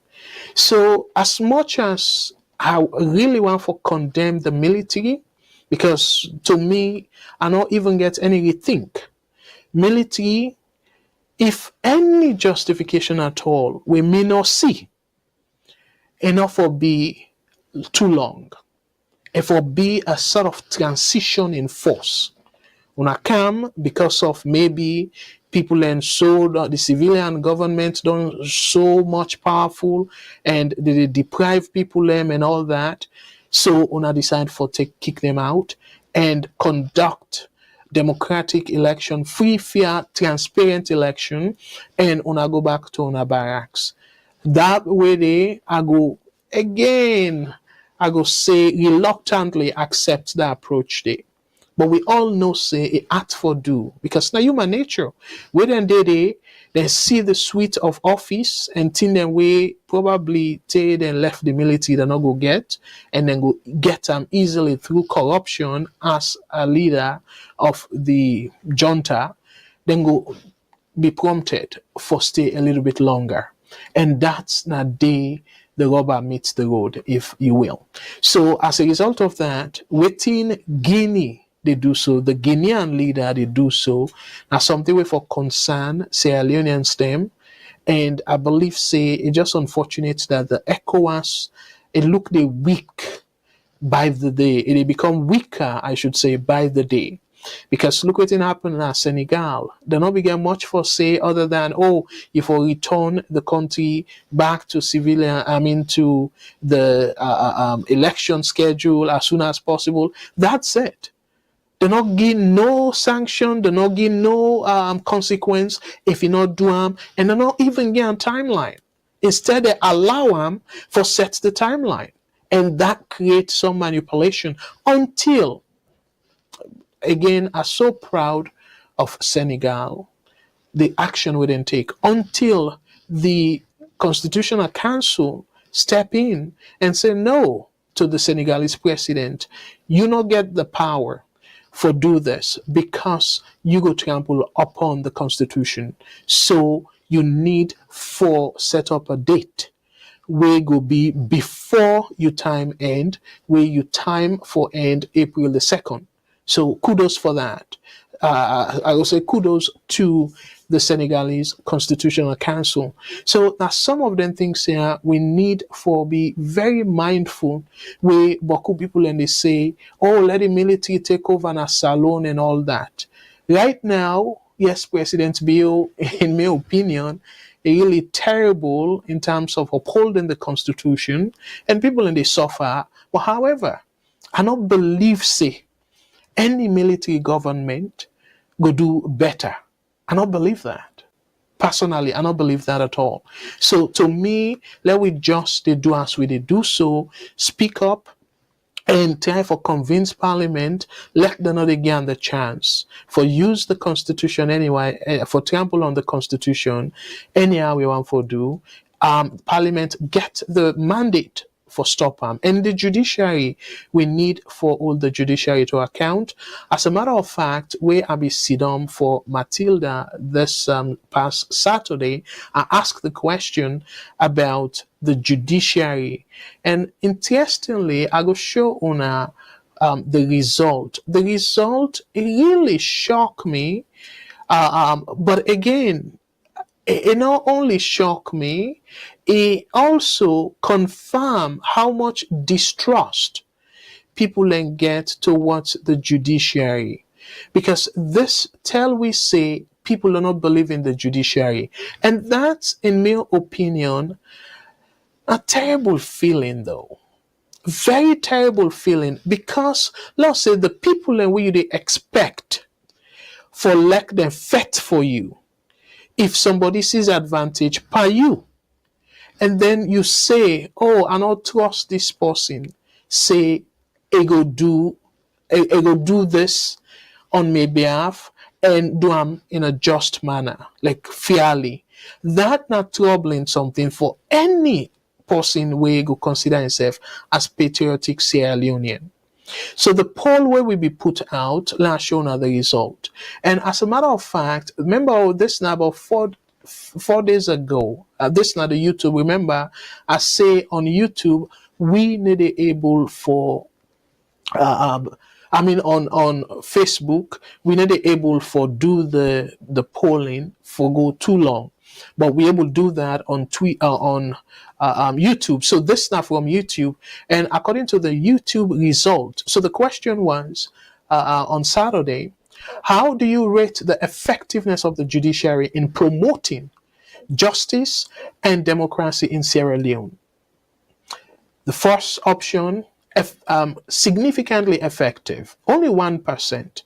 Speaker 1: So as much as I really want to condemn the military, because to me, I don't even get any rethink. Military, if any justification at all, we may not see enough will be too long. It will be a sort of transition in force Una come because of maybe people and so the civilian government don't so much powerful and they deprive people them and all that. So una decide for take kick them out and conduct democratic election, free, fair, transparent election, and una go back to una barracks. That way they I go again, I go say reluctantly accept the approach there. But we all know say it act for do because now human nature. When they see the sweet of office and think them way probably take and left the military they not go get and then go get them easily through corruption as a leader of the junta, then go be prompted for stay a little bit longer. And that's not day the rubber meets the road, if you will. So as a result of that, within Guinea, they do so. The Guinean leader, they do so. Now something we for concern Sierra Leoneans them. And I believe say it's just unfortunate that the ECOWAS, it look they weak by the day. It become weaker, I should say, by the day. Because look what happened in Senegal. They not begin much for say other than if we return the country back to civilian, to the election schedule as soon as possible. That's it. They not give no sanction. They not give no consequence if you not do them, and they not even give a timeline. Instead, they allow them for set the timeline, and that creates some manipulation until again are so proud of Senegal, the action we didn't take until the Constitutional Council step in and say no to the Senegalese president. You not get the power for do this because you go trample upon the Constitution. So you need for set up a date where go be before your time end, where your time for end April the 2nd. So kudos for that. I will say kudos to the Senegalese Constitutional Council. So now some of them things here we need for be very mindful where Boku people and they say, oh, let the military take over na salon and all that. Right now, yes, President Bill, in my opinion, really terrible in terms of upholding the Constitution and people and they suffer. But however, I don't believe say any military government go do better. I don't believe that. Personally, I don't believe that at all. So to me, let we just they do as we they do so, speak up and try for convince Parliament, let them not again the chance for use the Constitution anyway, for trample on the Constitution, anyhow we want for do. Parliament get the mandate for stop them. And the judiciary, we need for all the judiciary to account. As a matter of fact, we have been sit for Matilda this past Saturday. I asked the question about the judiciary. And interestingly, I go show on the result. The result it really shocked me. But again, it not only shocked me, it also confirmed how much distrust people then get towards the judiciary. Because this tell we say people do not believe in the judiciary. And that's, in my opinion, a terrible feeling though. Very terrible feeling because let's say the people and we they expect for let them fight for you. If somebody sees advantage by you, and then you say, "Oh, I don't trust this person," say, "I go do this on my behalf and do them in a just manner, like fairly." That not troubling something for any person where go consider himself as patriotic Sierra Leonean. So the poll where we be put out last show now the result. And as a matter of fact, remember this now about 4 days ago, this now the YouTube, remember I say on YouTube, we need it able for, on Facebook, we need it able for do the polling for go too long. But we able to do that on YouTube. So this now from YouTube, and according to the YouTube result. So the question was on Saturday, How do you rate the effectiveness of the judiciary in promoting justice and democracy in Sierra Leone? The first option, significantly effective. Only 1%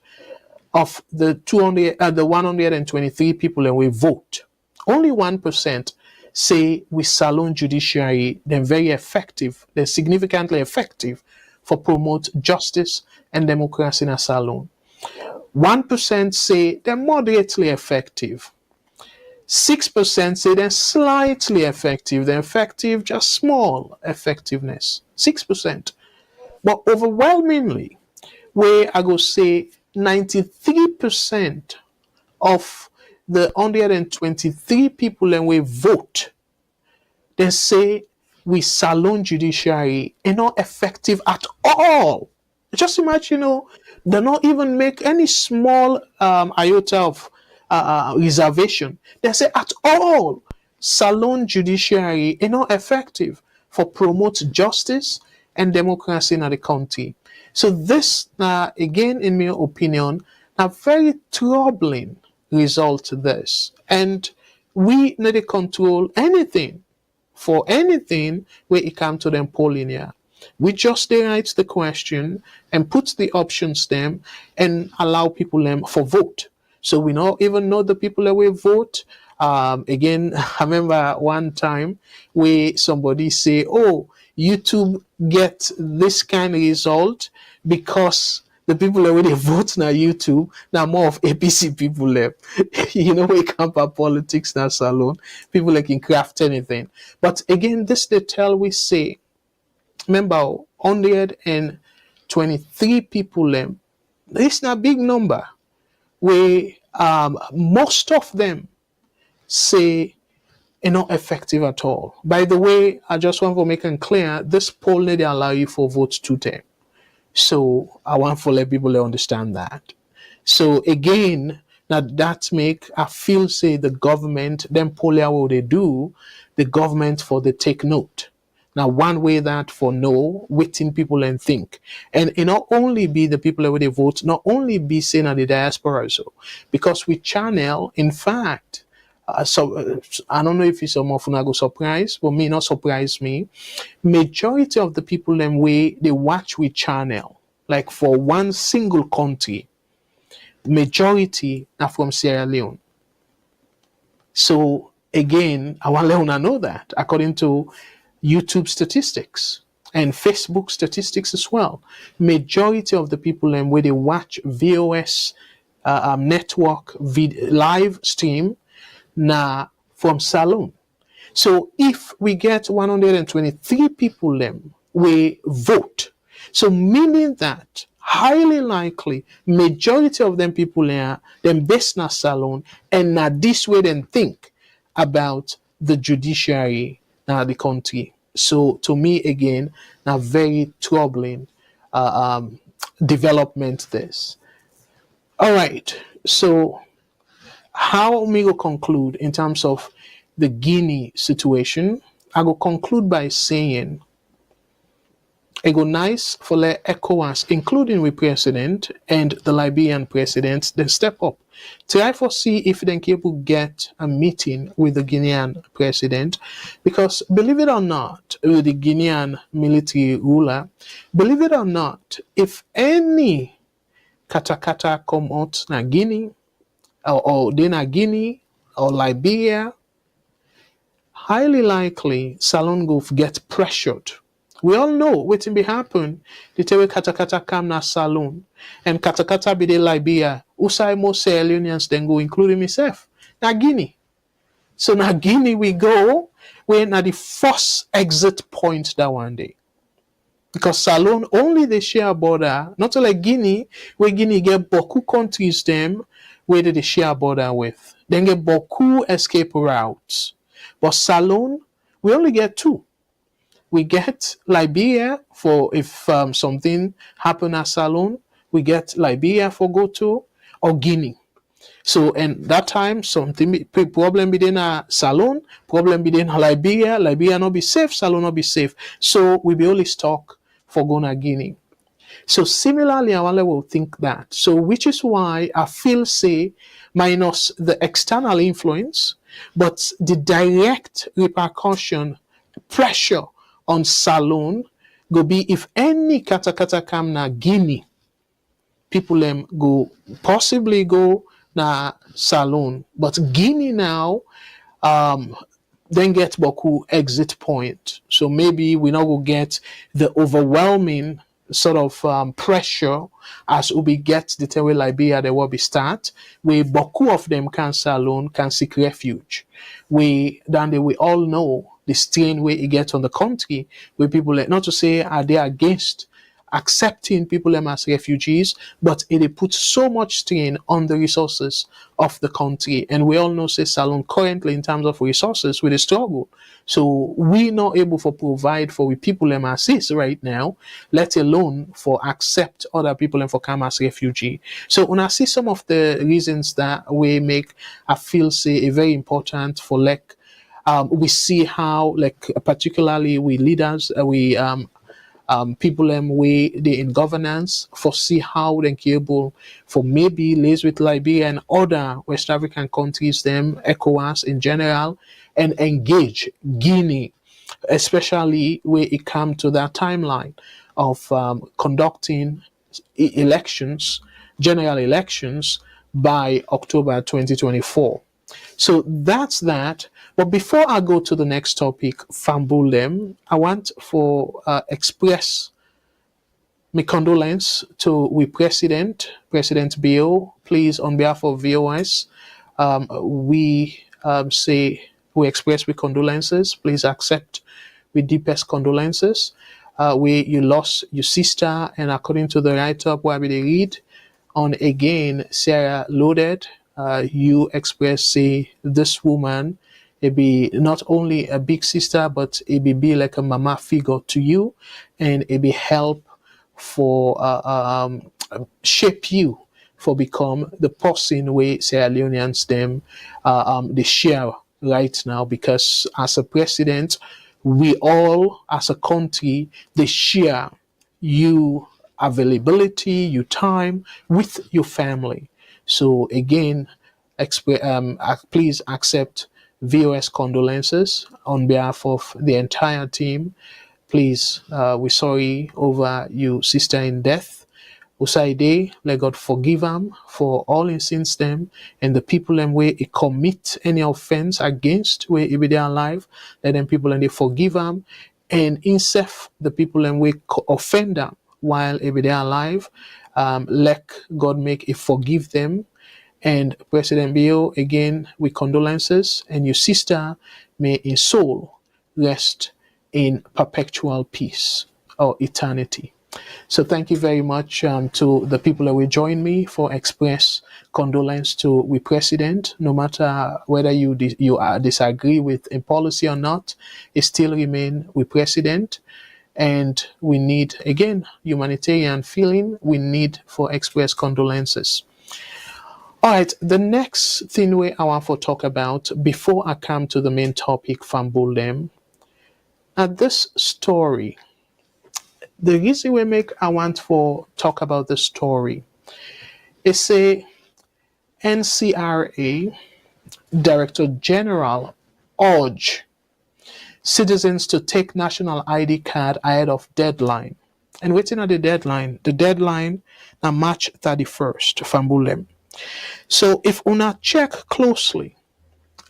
Speaker 1: of the 123 people that we vote, only 1% say we Salone judiciary, they're very effective, they're significantly effective for promote justice and democracy in a Salone. 1% say they're moderately effective. 6% say they're slightly effective. They're effective, just small effectiveness. 6%. But overwhelmingly, where I go say 93% of the 123 people and we vote, they say we Salone judiciary are not effective at all. Just imagine, they not even make any small iota of reservation. They say at all, Salone judiciary are not effective for promote justice and democracy in the country. So this, again, in my opinion, a very troubling result to this. And we need to control anything for anything where it comes to them polling here. We just write the question and put the options them and allow people them for vote. So we don't even know the people that will vote. Again, I remember one time where somebody say, "Oh, YouTube get this kind of result because the people that really vote na YouTube now more of APC people left." We come for politics now Salone. People like can craft anything. But again, this they tell we say, remember 123 people them. It's not a big number. Where most of them say not effective at all. By the way, I just want to make it clear, this poll need allow you for votes 2 times. So I want to let people understand that. So again, that make I feel say the government, them poll what they do, the government for the take note. Now, one way that for know, waiting people and think. And it not only be the people that they vote, not only be saying at the diaspora also, because we channel, in fact, so I don't know if it's some of go surprise, but may not surprise me. Majority of the people them way they watch we channel, like for one single country, majority are from Sierra Leone. So again, I want to know that according to YouTube statistics and Facebook statistics as well. Majority of the people where they watch VOS network live stream now from Salone. So if we get 123 people we vote, so meaning that highly likely majority of them people them based na Salone and now this way then think about the judiciary the country. So to me again, a very troubling development this. All right. So how me go conclude in terms of the Guinea situation? I go conclude by saying it go nice for the ECOWAS, including the president and the Liberian president, they step up. Try for see if they can get a meeting with the Guinean president, because believe it or not, with the Guinean military ruler, believe it or not, if any katakata come out na Guinea, or they na Guinea or Liberia, highly likely Salone go get pressured. We all know what will be happen. The tell katakata come na Salone and katakata be the Liberia. Usai mo Sierra Leoneans then go, including myself. Na Guinea. So na Guinea we go. We're na the first exit point that one day. Because Salone only they share border, not like Guinea, where Guinea get beaucoup countries them where they share border with. Then get beaucoup escape routes. But Salone, we only get 2. We get Liberia for if something happen at Salone. We get Liberia for go to, or Guinea. So and that time something problem within a Salone, problem within Liberia not be safe, Salone not be safe. So we be only stuck for going to Guinea. So similarly, Awale will think that. So which is why I feel say minus the external influence, but the direct repercussion, pressure on Salone go be if any kata come na Guinea, people them go possibly go na Salone. But Guinea now um then get Boku exit point. So maybe we now will get the overwhelming sort of pressure as we get the time where Liberia they will be start, where Boku of them can alone can seek refuge. We all know the strain where it gets on the country, where people not to say are they against accepting people as refugees, but it puts so much strain on the resources of the country. And we all know, say, Salon currently in terms of resources with a struggle. So we not able to provide for the people as is right now, let alone for accept other people and for come as refugee. So when I see some of the reasons that we make, I feel say a very important for like we see how like particularly we leaders we people way they in governance foresee how they able for maybe liaise with Liberia and other West African countries, them ECOWAS in general, and engage Guinea, especially where it come to that timeline of conducting elections, general elections by October 2024. So that's that. But before I go to the next topic, Fambulem, I want for express my condolence to we President Bill. Please, on behalf of VOS, we say we express with condolences. Please accept with deepest condolences. We you lost your sister, and according to the write-up where we read on again Sierra Loaded, you express say this woman it be not only a big sister, but it be like a mama figure to you, and it be help for shape you for become the person way Sierra Leoneans them they share right now, because as a president we all as a country they share you availability, you time with your family. So again, please accept VOS condolences on behalf of the entire team. Please, we're sorry over you sister in death. Usaide, let God forgive them for all his sins them, and the people them where he commit any offense against where he be there alive, let them people and they forgive them, and insef the people them where offend them while he be there alive, let God make it forgive them. And President Bill, again, with condolences, and your sister may in soul rest in perpetual peace or eternity. So thank you very much to the people that will join me for express condolence to we president. No matter whether you disagree with a policy or not, it still remain we president, and we need again humanitarian feeling. We need for express condolences. All right, the next thing I want to talk about before I come to the main topic from Buldem, at this story, the reason I want to talk about the story is a NCRA Director General urge citizens to take national ID card ahead of deadline. And waiting at the deadline. The deadline na March 31st from Bulem. So if una check closely,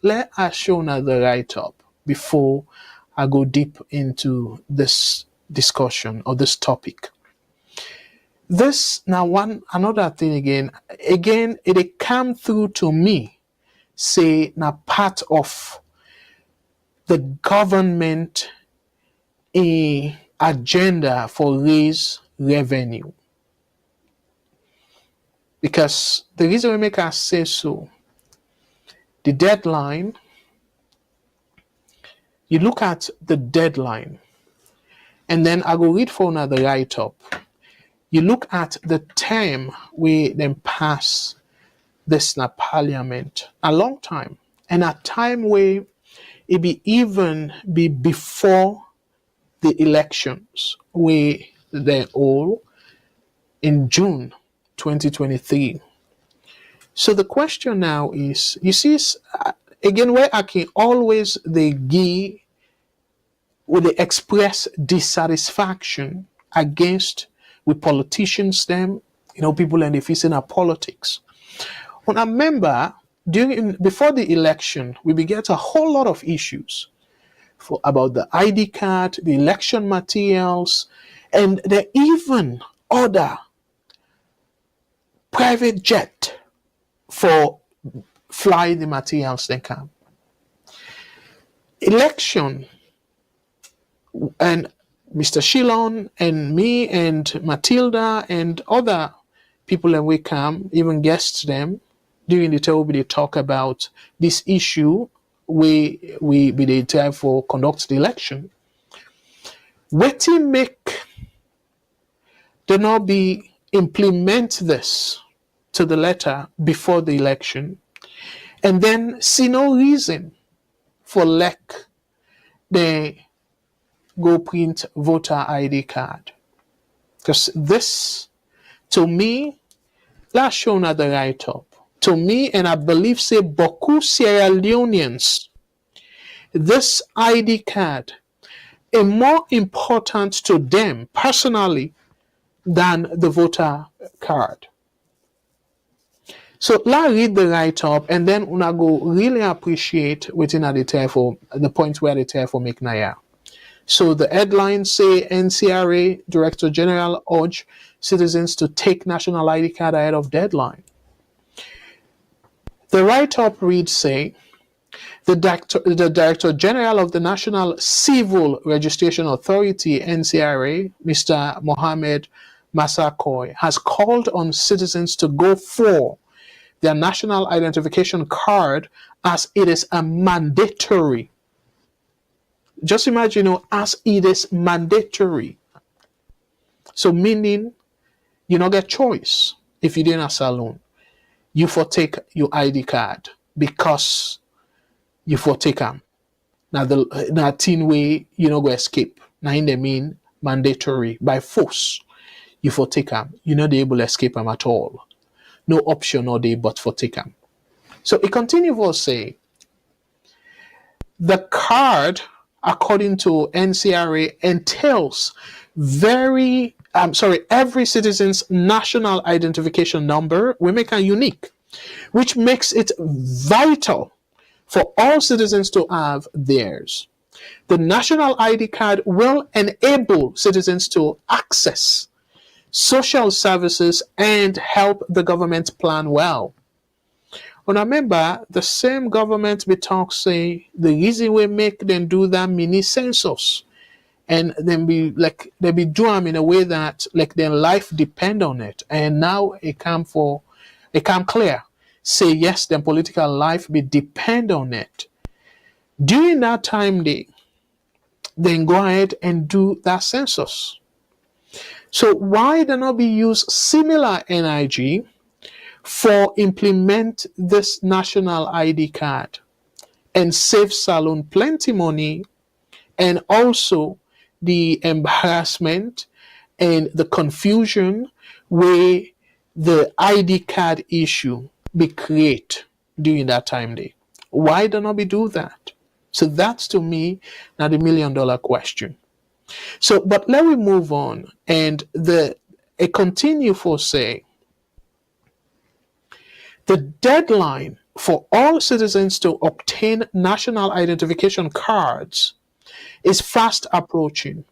Speaker 1: let us show una the write-up before I go deep into this discussion or this topic. This now one another thing again it come through to me say now part of the government agenda for raise revenue, because the reason we make us say so, the deadline, you look at the deadline, and then I go read for another write-up. You look at the time we then pass this na parliament, a long time, and a time where it be even be before the elections where they all in June 2023. So the question now is, you see, again, where I can always they give with the express dissatisfaction against with politicians them, people and they facing our politics. When I remember before the election, we began a whole lot of issues about the ID card, the election materials, and they even order private jet for fly the materials they come. Election, and Mr. Shillon and me and Matilda and other people that we come, even guests them, during the table they talk about this issue we be the time for conduct the election. Wetin make there not be implement this to the letter before the election, and then see no reason for they go print voter ID card. Because this, to me, last shown at the write-up, to me, and I believe say beaucoup Sierra Leoneans, this ID card is more important to them personally than the voter card. So let's read the write-up, and then una go really appreciate within at the point where the therefore make naya. So the headlines say NCRA Director General urge citizens to take national ID card ahead of deadline. The write-up reads say, the Director General of the National Civil Registration Authority, NCRA, Mr. Mohamed Massakoy, has called on citizens to go for their national identification card as it is a mandatory. Just imagine, as it is mandatory. So meaning you not get choice if you didn't a saloon. You for take your ID card because you for take them. Now the teen way you not go escape. Now in the mean mandatory by force. You for take them. You not able to escape them at all. No option or day but for take them. So it continues to say the card, according to NCRA, entails every citizen's national identification number. We make it unique, which makes it vital for all citizens to have theirs. The national ID card will enable citizens to access social services and help the government plan well. And remember, the same government we talk say the reason we make them do that mini census, and then they be do them in a way that their life depend on it. And now it come clear. Say yes, their political life be depend on it. During that time they then go ahead and do that census. So why do not be use similar NIG for implement this national ID card and save Salon plenty money, and also the embarrassment and the confusion where the ID card issue be create during that time day? Why do not be do that? So that's to me now the $1 million question. So, but let me move on, and it continue for say the deadline for all citizens to obtain national identification cards is fast approaching.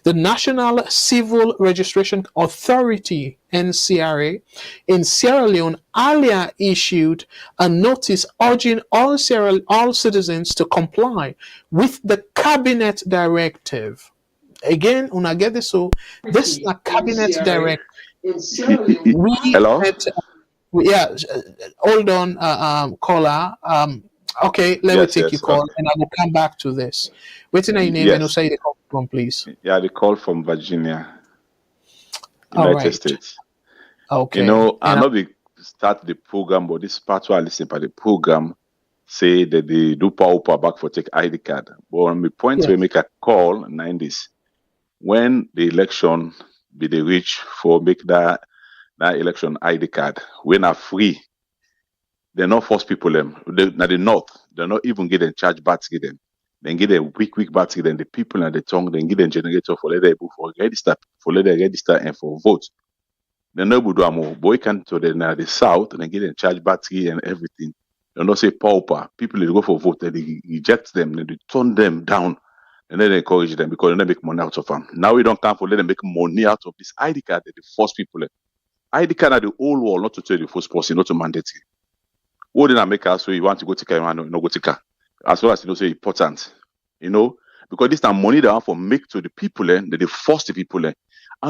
Speaker 1: The National Civil Registration Authority, NCRA, in Sierra Leone earlier issued a notice urging all citizens to comply with the cabinet directive. Again, when I get this, so this is a cabinet directive.
Speaker 2: Hello?
Speaker 1: Hold on, caller. Okay, let me take your call,
Speaker 2: okay.
Speaker 1: and I will come back to this. What's your name and say the call from, please?
Speaker 5: Yeah, the call from Virginia,
Speaker 1: All
Speaker 5: United
Speaker 1: right.
Speaker 5: States.
Speaker 1: Okay.
Speaker 5: I know we start the program, but this part where I listen by the program say that they do power back for take ID card. But on the point
Speaker 1: Yes.
Speaker 5: we make a call, 90s, when the election be the reach for make that Now election ID card. We're not free. They're not force people them. Now the north, they're not even getting charge bats get them. Then get a week bats get them. The people and the tongue, then get a generator for let able for register, and for vote. They're not able to do more. Boy can to the south and then get a charge battery and everything. They don't say pauper. People they go for vote, they reject them, then they turn them down, and then they encourage them because they don't make money out of them. Now we don't come for let them make money out of this ID card that they force people. ID card are the whole world, not to tell the first person, not to mandate it. What did I make us so you want to go take care and not go take care? As well as you know, say important, because this time money they want for make to the people, that they force the people. I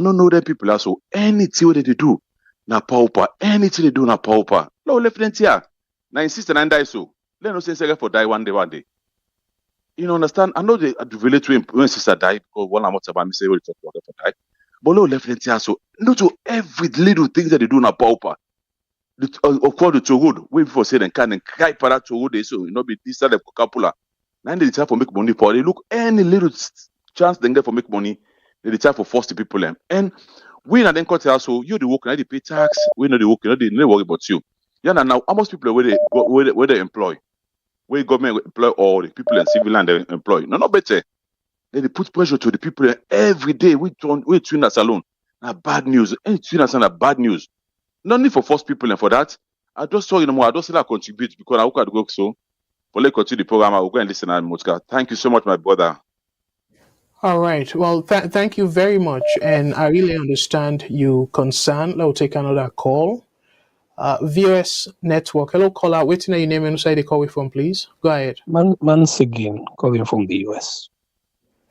Speaker 5: don't know that people are so anything what they do, na pauper, anything they do na pauper. No left them here. Now insist and die so. Let no say for die one day. You know, understand? I know they relate to him when sister died because one I'm about me say we talk about for die. But no left them here so not to every little thing that they do na pauper. Of course, the road, way before say they can cry for that road, so be this side of Capula. Now they try for make money for they look any little chance they get for make money, they try for force the people them. And we not then cut so you the work, they pay tax, we know the work, they worry about you. Yeah, now almost people where they employ, where government employ all the people and civil land they employ. No, not better. They put pressure to the people every day. We tune us alone. Now bad news. Any tune us on bad news. No need for force people and for that. I just saw more. I just still contribute because I could go so. But let's continue the program. I will go and listen and Motka. Thank you so much, my brother.
Speaker 1: All right. Well, thank you very much. And I really understand you concern. I'll take another call. VOS Network. Hello, caller. Waiting at your name and say the call from, please. Go ahead.
Speaker 3: Once again, calling from the US.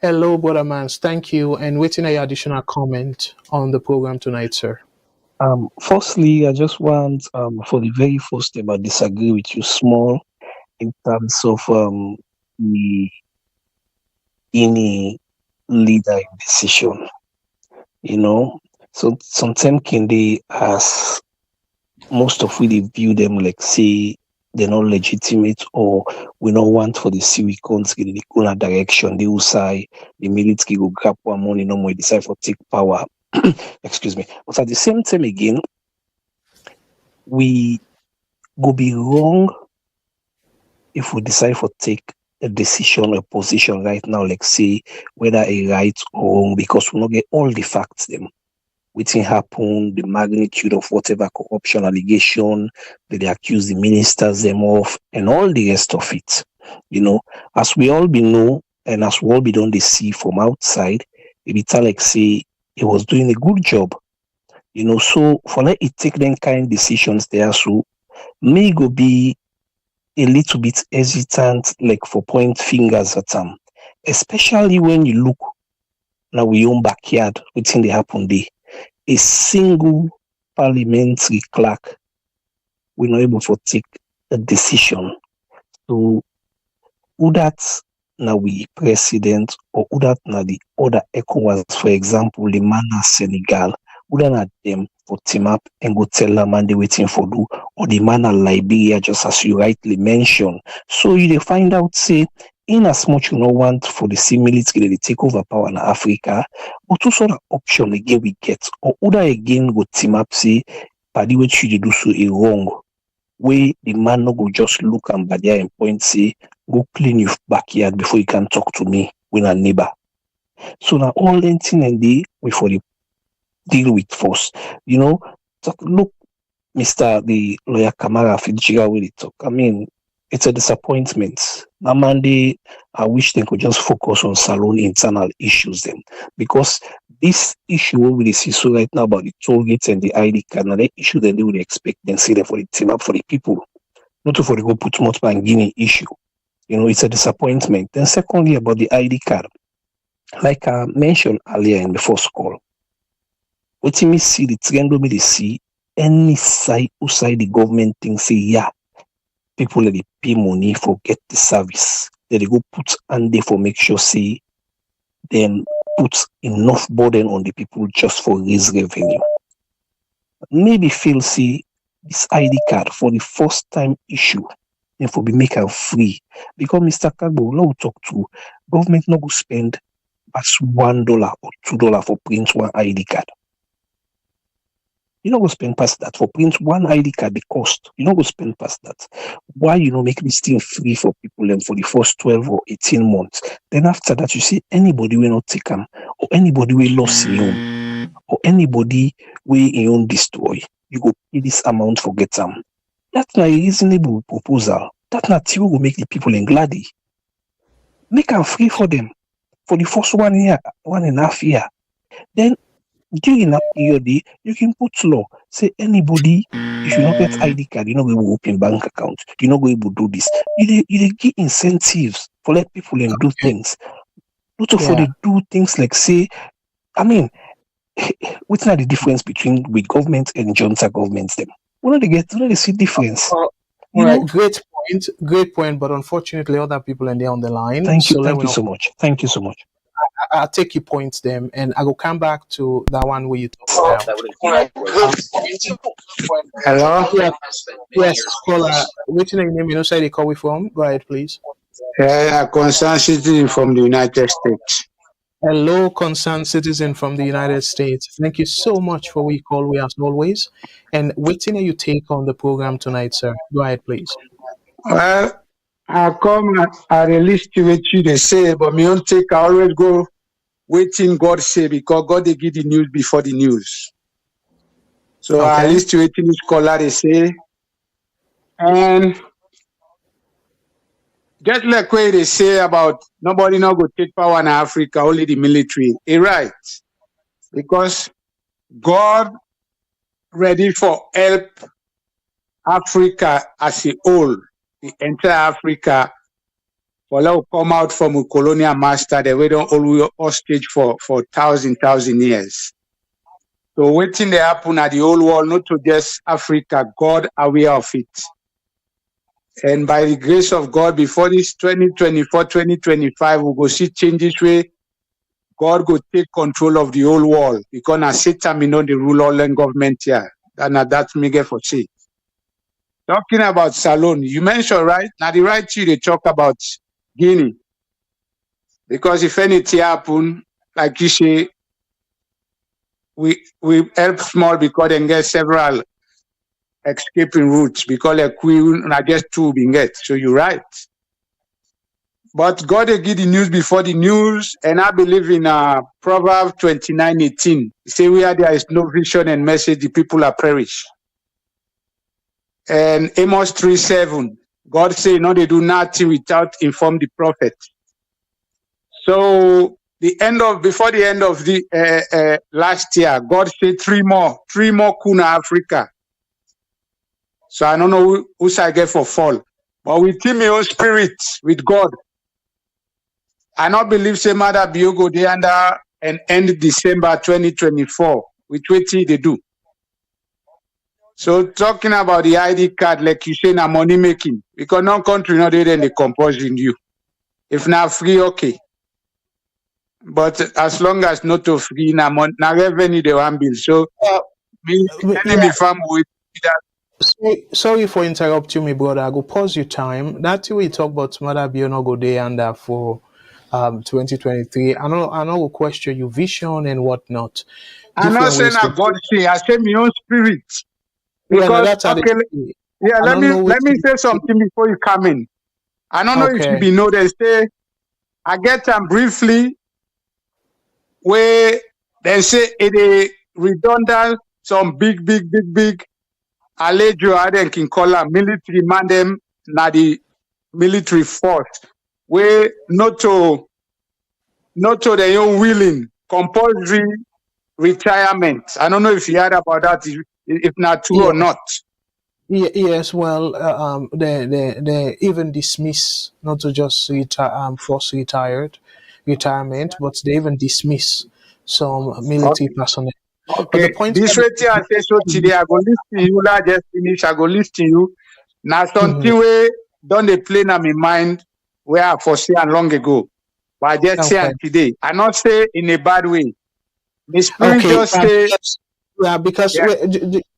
Speaker 1: Hello, Brother Mans. Thank you. And waiting at your additional comment on the program tonight, sir.
Speaker 3: Firstly, I just want, for the very first time, I disagree with you small in terms of the any leader in decision. So sometimes can they, as most of we view them like say they're not legitimate or we don't want for the civic country in the own direction. They will say the military will grab one money no more decide for take power. Excuse me. But at the same time again, we go be wrong if we decide for take a decision or position right now, like say whether a right or wrong, because we not get all the facts them. What's happened, the magnitude of whatever corruption allegation that they accuse the ministers them of, and all the rest of it. As we all be know, and as we all be done they see from outside, it be like say he was doing a good job. So for let it take them kind decisions there, so may go be a little bit hesitant, like for point fingers at them, especially when you look now we own backyard, what's in the happen there. A single parliamentary clerk will not able to take a decision. So who that now we president or who that now the other ECOWAS, for example, the man of Senegal, who that not them for team up and go tell them and they waiting for do, or the man of Liberia, just as you rightly mentioned. So you find out say in as much you don't want for the same military to take over power in Africa, but two sort of option again we get, or other again go team up say, party what should you do so a wrong way the man no go just look and by there and point say, go clean your backyard before you can talk to me with a neighbor. So now all the thing and they we for the deal with force. Look, Mr. the lawyer Kamara Fitzgerald will talk. I mean, it's a disappointment. Namandi, I wish they could just focus on Salone internal issues then. Because this issue we see so right now about the toll gates and the ID card, now the issue that they would expect then say them for the team up for the people. Not for the go put much and Guinea issue. It's a disappointment. Then secondly about the ID card. Like I mentioned earlier in the first call, what you see the trend we they see any side outside the government thing say yeah. People that they pay money for get the service. That they go put and they for make sure say then put enough burden on the people just for raise revenue. Maybe feel see this ID card for the first time issue and for be make her free. Because Mr. Kagbo now talk to government not go spend as $1 or $2 for print one ID card. You not go spend past that. For print one ID card, the cost. You not go spend past that. Why you know make this thing free for people and for the first 12 or 18 months? Then after that, you see anybody will not take them, or anybody will lost in own, or anybody will in own destroy. You go pay this amount for get them. That's not a reasonable proposal. That's not you will make the people in gladdy. Make them free for them for the first 1 year, 1.5 year. Then during that period, you can put law. Say anybody, if you not get ID card, you're not going to open bank account. You're not going to do this. You give incentives for let people and do things. Not for they do things like say, I mean, what's not the difference between with government and junta governments? Them. When do they see difference?
Speaker 1: Right, great point. But unfortunately, other people are there on the line.
Speaker 3: Thank you so much. Thank you so much.
Speaker 1: I'll take your points then, and I will come back to that one where you talk about.
Speaker 6: Hello?
Speaker 1: Yes, caller. Which name you know say they call we from? Go ahead, please.
Speaker 6: Concerned citizen from the United States.
Speaker 1: Hello, concerned citizen from the United States. Thank you so much for we call we as always. And waiting you take on the program tonight, sir. Go ahead, please.
Speaker 6: Well, I come I release to what you they say, but me don't take I always go waiting God say because God they give the news before the news. So I listen to what this caller they say. And just like what they say about nobody not go take power in Africa, only the military. Right. Because God ready for help Africa as a whole, the entire Africa, for now come out from a colonial master that we don't always hostage for thousand years. So waiting to happen at the whole world, not to just Africa, God aware of it. And by the grace of God, before this 2024, 2025, we'll go see changes where God will take control of the whole world. Because now Satan may know the rule all and government here. And that's me get for say. Talking about Salone, you mentioned right now the right you they talk about Guinea. Because if anything happen, like you say, we help small because they get several escaping routes because like we not just two being get. So you're right. But God will give the news before the news, and I believe in Proverbs 29:18. Say where there is no vision and message, the people are perish. And Amos 3:7, God say no, they do nothing without inform the prophet. So before the end of the last year, God said three more kuna Africa. So I don't know who I get for fall, but within my own spirit with God, I not believe say Mother Biogo they under and end December 2024 with what they do. So talking about the ID card, like you say, na money making because no country not then they compose in you. If not free, okay. But as long as not to free, na revenue they want bill. So enemy farm with that.
Speaker 1: Sorry for interrupting me, brother. I go pause your time. That's why we talk about Mother Biono go day under for 2023. I know will question your vision and whatnot.
Speaker 6: I'm not saying that God say, I say my own spirit. Because let me say something before you come in. I don't know if you be know they say I get them briefly where they say it is redundant, some big Alejo Aden can call them military man them na the military force where not to their own willing compulsory retirement. I don't know if you heard about that, if not true or not.
Speaker 1: Yes, well, they even dismiss not to just force retirement, but they even dismiss some military personnel.
Speaker 6: Okay. But the point this way I say so today, I go listen you, just finish, I go listen you. Now something way don't they play in my mind where I foresee long ago. But I just say today. I not say in a bad way. The spirit just say
Speaker 1: because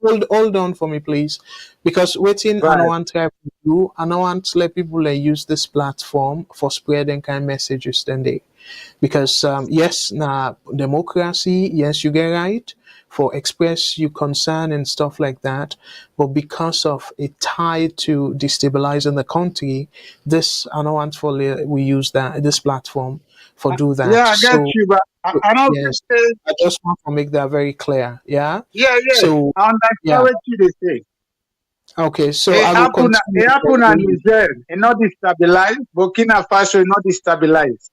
Speaker 1: hold on for me, please. Because waiting I don't want to do, I don't want to let people use this platform for spreading kind of messages then they. Because yes, now democracy, yes, you get right, for express your concern and stuff like that. But because of a tie to destabilizing the country, this I know unfortunately we use this platform for do that.
Speaker 6: Yeah, I get
Speaker 1: So
Speaker 6: you, but I don't
Speaker 1: yes,
Speaker 6: say,
Speaker 1: I just want to make that very clear. Yeah.
Speaker 6: yeah,
Speaker 1: So
Speaker 6: I understand
Speaker 1: yeah.
Speaker 6: what you say.
Speaker 1: Okay. So I will continue.
Speaker 6: It happen and Niger, it not destabilized. Burkina Faso, it not destabilized.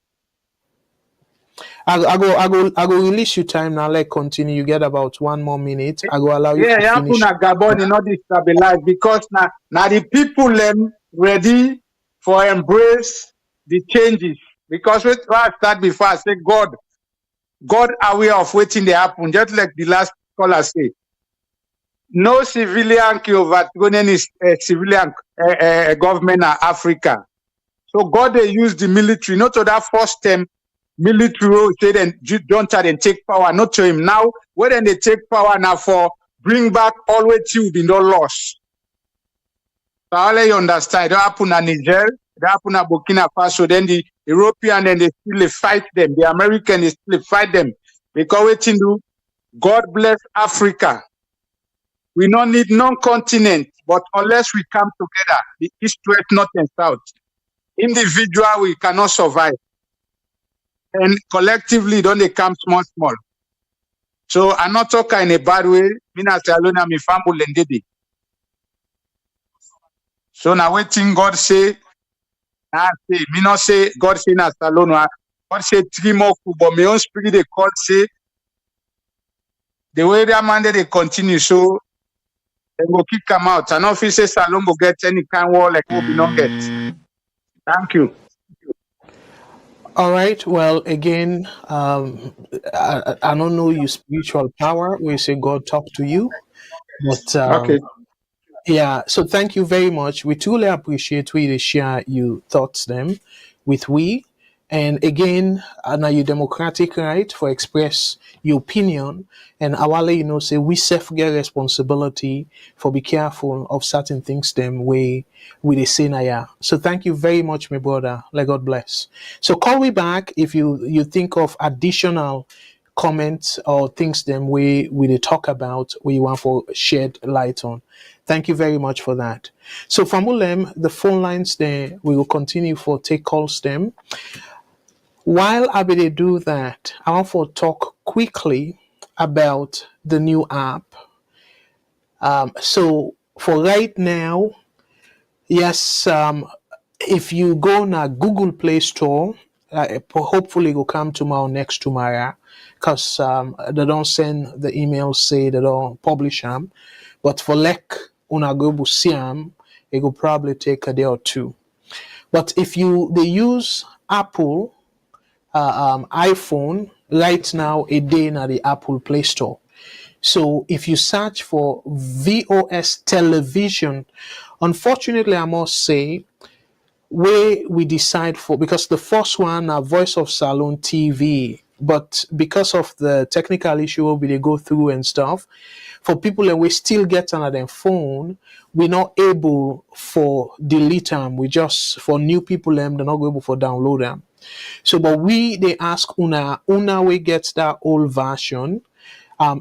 Speaker 1: I go release you time now. Like continue. You get about 1 more minute. I go allow you
Speaker 6: Yeah,
Speaker 1: to
Speaker 6: it happen
Speaker 1: finish.
Speaker 6: at Gabon, it not destabilized because now the people them ready for embrace the changes. Because what I start before, I say God aware of waiting they happen, just like the last caller said. No civilian can overthrow any civilian government in Africa. So God they use the military, not to that first term military role, say then don't try and take power, not to him. Now, when they take power now for bring back always you be no loss. So I'll let you understand. It happen in Niger, it happen in Burkina Faso, then the European then they still fight them, the American they still fight them. Because waiting do God bless Africa. We don't need non-continent, but unless we come together, the east, west, north, and south, individual we cannot survive. And collectively, don't they come small. So I'm not talking in a bad way. Mina alone, I'm family and so now waiting God say, I say, me not say God say na alone. God say 3 more, but my own spirit they call say the way that man they continue. So they will kick come out. And if he say Salon will get any kind of war like we will not get. Thank you.
Speaker 1: All right. Well, again, I don't know your spiritual power. We say God talk to you, but
Speaker 6: Okay.
Speaker 1: yeah. So thank you very much. We truly appreciate we to share your thoughts them with we. And again, now your democratic right for express your opinion. And I will let you know, say we self get responsibility for be careful of certain things them way we the say na yeah. So thank you very much, my brother. Let God bless. So call me back if you think of additional comments or things them we they talk about we want for shed light on. Thank you very much for that. So Famulem, the phone lines there, we will continue for take calls them. While I will do that, I want to talk quickly about the new app. So for right now, yes, if you go na Google Play Store, hopefully it will come tomorrow next tomorrow, because they don't send the emails say they don't publish them. But for like una go to see them, it will probably take a day or two. But if they use Apple iPhone right now a day in the Apple Play Store. So if you search for VOS television, unfortunately I must say where we decide for because the first one Voice of Salon TV, but because of the technical issue we go through and stuff, for people that we still get another phone, we're not able for delete them. We just for new people them they're not able for download them. So, but they ask una we get that old version.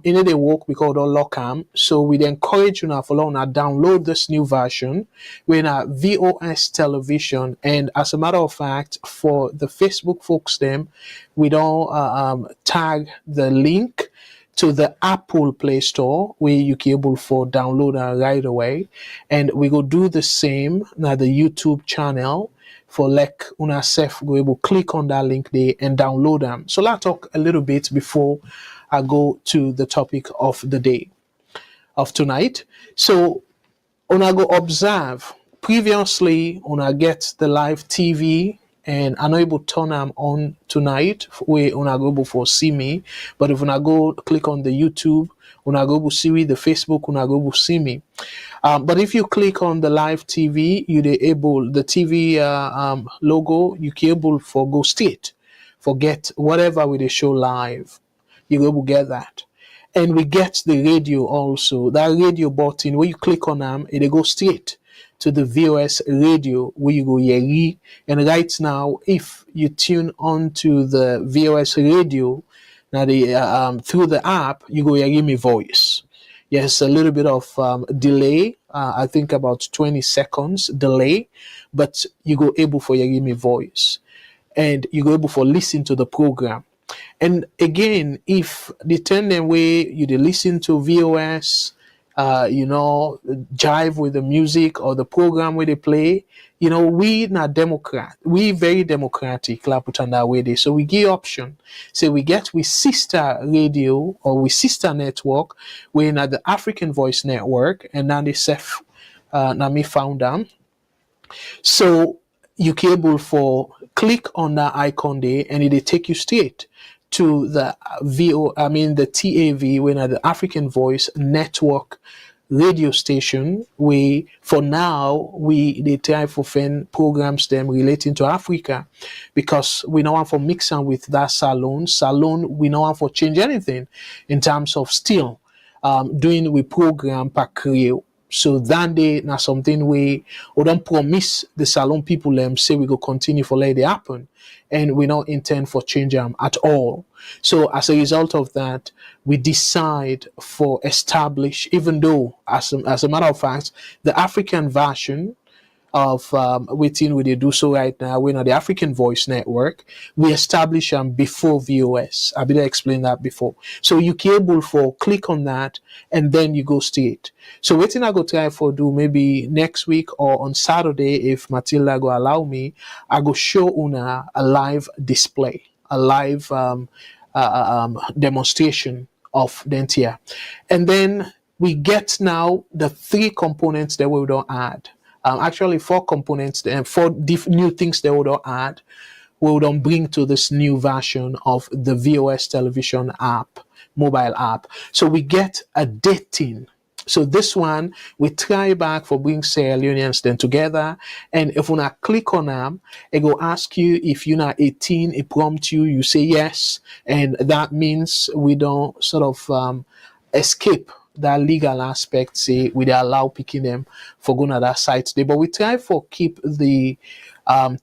Speaker 1: In they work because don't lock them. So we encourage una follow una download this new version with a VOS television. And as a matter of fact, for the Facebook folks them, we don't tag the link to the Apple Play Store where you can able for download right away. And we go do the same now the YouTube channel for like una self go able click on that link there and download them. So let's talk a little bit before I go to the topic of the day of tonight. So una go observe previously una get the live TV and I know able turn them on tonight where una go able for see me. But if una go click on the YouTube, una go able see me, the Facebook, una go able see me. But if you click on the live TV, the TV logo, you can able for go straight, forget whatever we they show live, you able get that. And we get the radio also. That radio button where you click on them, it go straight to the VOS radio where you go yeri. And right now, if you tune on to the VOS radio, Now the through the app, you go hear me voice. Yes, a little bit of delay. I think about 20 seconds delay, but you go able for hear me voice, and you go able for listen to the program. And again, if the turn them way you dey listen to VOS, jive with the music or the program where they play, we not Democrat, we very democratic, la put on that way there. So we give option. So we get with sister radio or with sister network, we're not the African Voice Network, and now they self now me found them. So you able for click on that icon there and it'll take you straight to the the TAV, when at the African Voice Network radio station. We for now we they try for find programs them relating to Africa, because we don't want for mixing with that salon we don't want for change anything in terms of still doing we program per career. So that day now something we don't promise the salon people say we go continue for let it happen, and we don't intend for change them at all. So as a result of that, we decide for establish, even though as a matter of fact, the African version of waiting we they do so right now, we're on the African Voice Network. We establish them before VOS. I better explain that before. So you able for click on that and then you go straight. So waiting I go try for do maybe next week or on Saturday, if Matilda go allow me, I go show una a live display, a live demonstration of Dentia. And then we get now the three components that we don't add. Actually, four components and four new things they would add, we would bring to this new version of the VOS television app, mobile app. So we get a dating. So this one, we try back for bring Sierra Leoneans then together. And if you not click on them, it will ask you if you're not 18, it prompt you, you say yes. And that means we don't sort of escape that legal aspect, say we allow picking them for going to that site there. But we try for keep the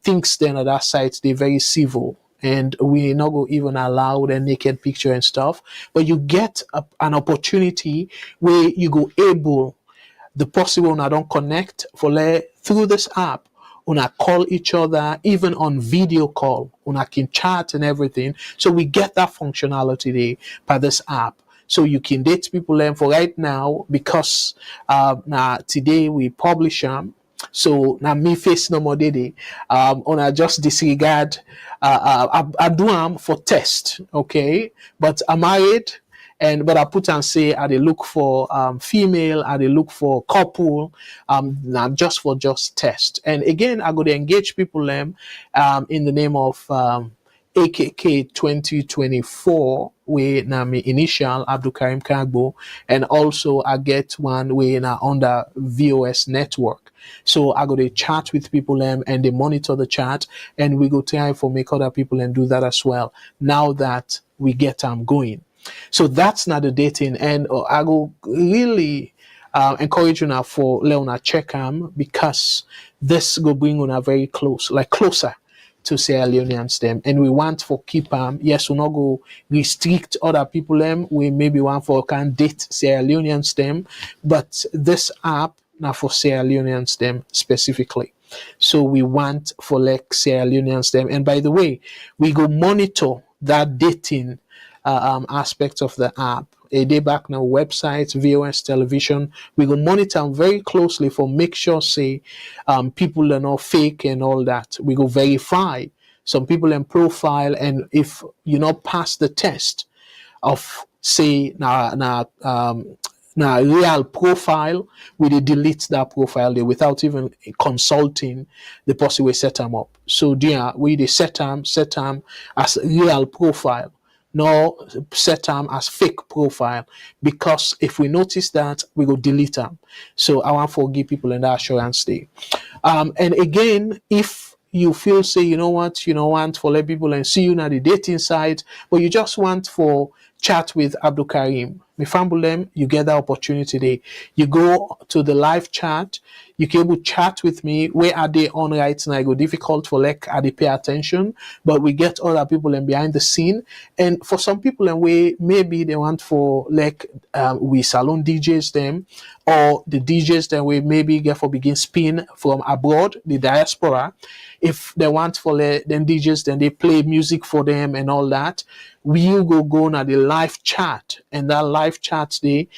Speaker 1: things then at that site they very civil, and we not go even allow the naked picture and stuff. But you get an opportunity where you go able the possible when I don't connect for through this app. Una call each other, even on video call. Una can chat and everything. So we get that functionality there by this app. So you can date people. And for right now, because now today we publish them. So now me face no more day. I just disregard. I do them for test, okay. But I'm married, but I put and say I they look for female, I they look for couple, not just for test. And again, I go to engage people in the name of AKK 2024, where na me initial Abdul Karim Kagbo, and also I get one where na under VOS network. So I go to chat with people and they monitor the chat, and we go try for make other people and do that as well. Now that we get going. So that's not the dating, and I go really encourage you now for Leona check because this go bring on a very closer to Sierra Leoneans them, and we want for keep yes, we not go restrict other people them. We maybe want for can date Sierra Leoneans them, but this app now for Sierra Leoneans them specifically. So we want for Sierra Leoneans them, and by the way, we go monitor that dating aspect of the app. A day back now, websites, VOS television, we go monitor them very closely for make sure say people are not fake and all that. We go verify some people in profile, and if you not pass the test of say real profile, we delete that profile there without even consulting the person we set them up. So we they set them as real profile, no set them as fake profile, because if we notice that, we go delete them. So I want to give people in that assurance day. And again, if you feel say you know what, you don't want for let people and see you on the dating site, but you just want for chat with Abdul Karim. me fumble them, you get that opportunity there. You go to the live chat, you can able chat with me. Where are they on right now? It go difficult for like I they pay attention, but we get other people and behind the scene. And for some people and we maybe they want for like we salon DJs them, or the DJs that we maybe get for begin spin from abroad, the diaspora. If they want for them DJs, then they play music for them and all that. We go na the live chat, and that live chat day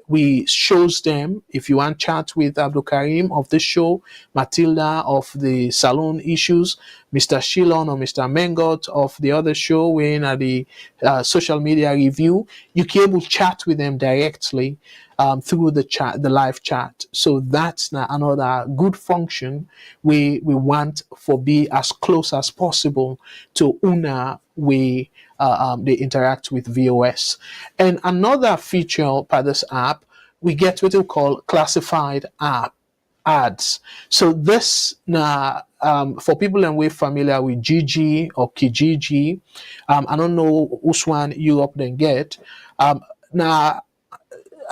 Speaker 1: we shows them. If you want chat with Abdul Karim of the show, Matilda of the salon issues, Mr. Shilon or Mr. Mengot of the other show, when at the social media review, you can able chat with them directly through the chat, the live chat. So that's another good function we want for be as close as possible to una they interact with VOS. And another feature by this app, we get what we call classified ads. So this for people and we're familiar with GG or Kijiji, I don't know which one Europe then get. Now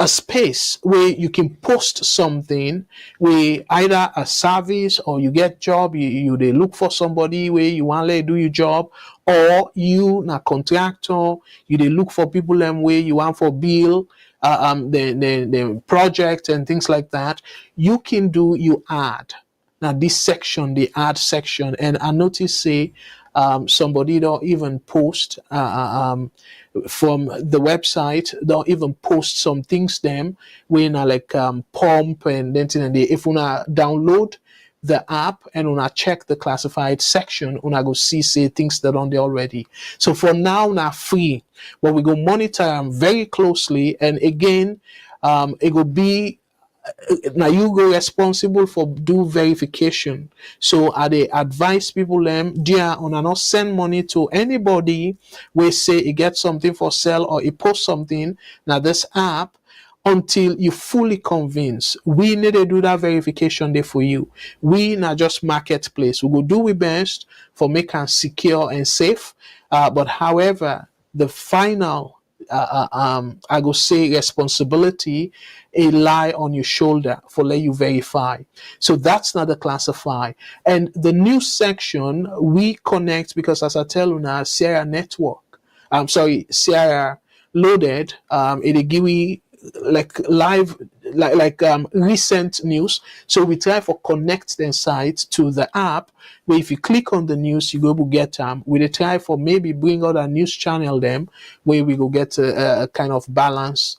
Speaker 1: a space where you can post something where either a service or you get job, you they look for somebody where you want to do your job, or you na contractor, you they look for people and where you want for bill the project and things like that. You can do you ad. Now this section, the ad section, and I notice say somebody don't even post from the website, don't even post some things them when like pump and then if una download the app and una check the classified section, una go see say things that on there already. So for now free, but we go monitor them very closely, and again it will be now you go responsible for do verification. So I they advise people them dear on not send money to anybody where say it get something for sale or it post something now this app until you fully convinced. We need to do that verification there for you. We not just marketplace. We go do we best for make us secure and safe. But however, the final I go say responsibility a lie on your shoulder for let you verify. So that's not the classify. And the news section we connect because as I tell you now, Sierra network. Sierra loaded. It give we like live recent news. So we try for connect the site to the app where if you click on the news you go to get we try for maybe bring out a news channel them where we go get a kind of balance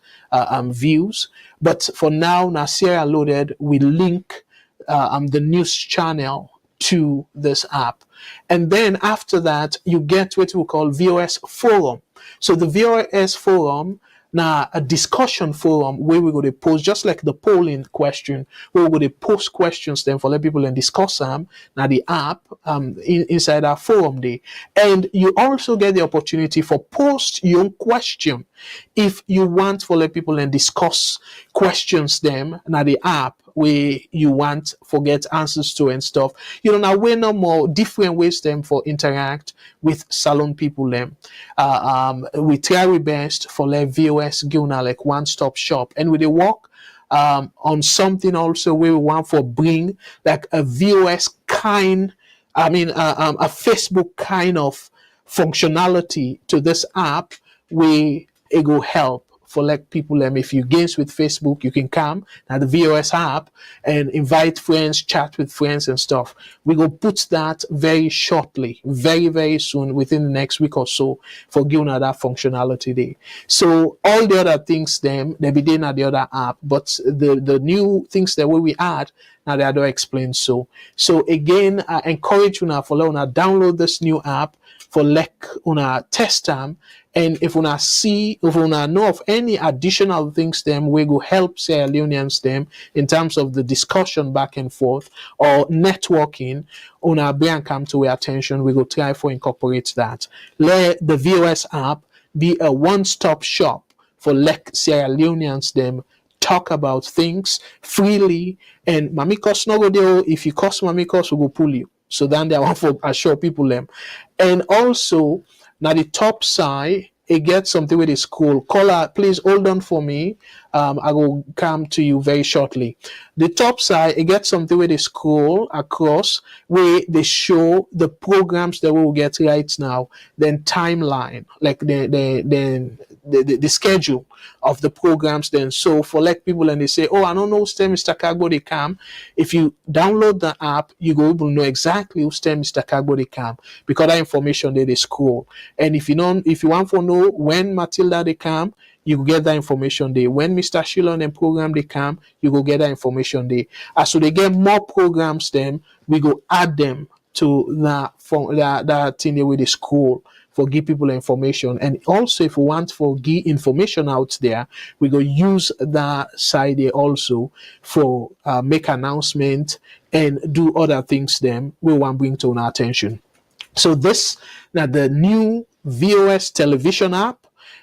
Speaker 1: views. But for now Sierra loaded we link the news channel to this app, and then after that you get what we call VOS forum. So the VOS forum now a discussion forum where we go to post just like the polling question where we go to post questions then for let people and discuss them now the app inside our forum day. And you also get the opportunity for post your own question if you want for let people and discuss questions them now the app where you want for get answers to and stuff. Now we're no more different ways them for interact with salon people them. We try our best for let VOS give now like one-stop shop, and we work on something also where we want for bring like a VOS kind, a Facebook kind of functionality to this app where it will help for like people if you games with Facebook you can come now the VOS app and invite friends, chat with friends and stuff. We go put that very shortly, very soon within the next week or so for giving that functionality there. So all the other things them they be doing at the other app, but the new things that we add now they don't explain so again I encourage you now for una download this new app for like una test them. And if una know of any additional things them we go help Sierra Leoneans them in terms of the discussion back and forth or networking, una bring come to our attention, we go try for incorporate that. Let the VOS app be a one-stop shop for like Sierra Leoneans them talk about things freely, and Mamikos no go there. If you cost Mamikos, we go pull you. So then they want to assure people them. And also now the top side it gets something with the school. Caller, please hold on for me. I will come to you very shortly. The top side, it gets something with the school across where they show the programs that we will get right now, then timeline, like the schedule of the programs. Then so for like people and they say, oh, I don't know STEM Mr. Kagbo they come. If you download the app, you go able to know exactly who STEM Mr. Kagbo they come because that information they school. And if you want to know when Matilda they come, you will get that information there. When Mr. Shilon and program they come, you will get that information there. As so they get more programs, then we go add them to that thing there with the school for give people information. And also if we want for give information out there, we go use that side there also for make announcement and do other things then we want bring to our attention. So this now the new VOS television app,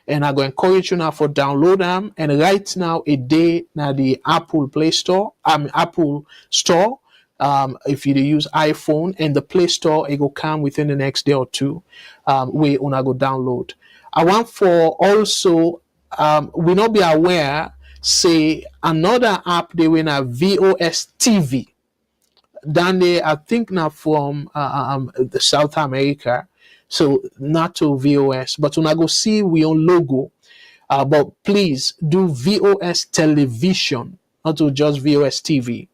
Speaker 1: and I go encourage you now for download them. And right now a day now the Apple Play Store, Apple Store. If you use iPhone and the Play Store, it will come within the next day or two. We una go download. I want for also we not be aware say another app they win a VOS TV. Down there, I think now from the South America, so not to VOS, but when I go see we own logo, but please do VOS television, not to just VOS TV,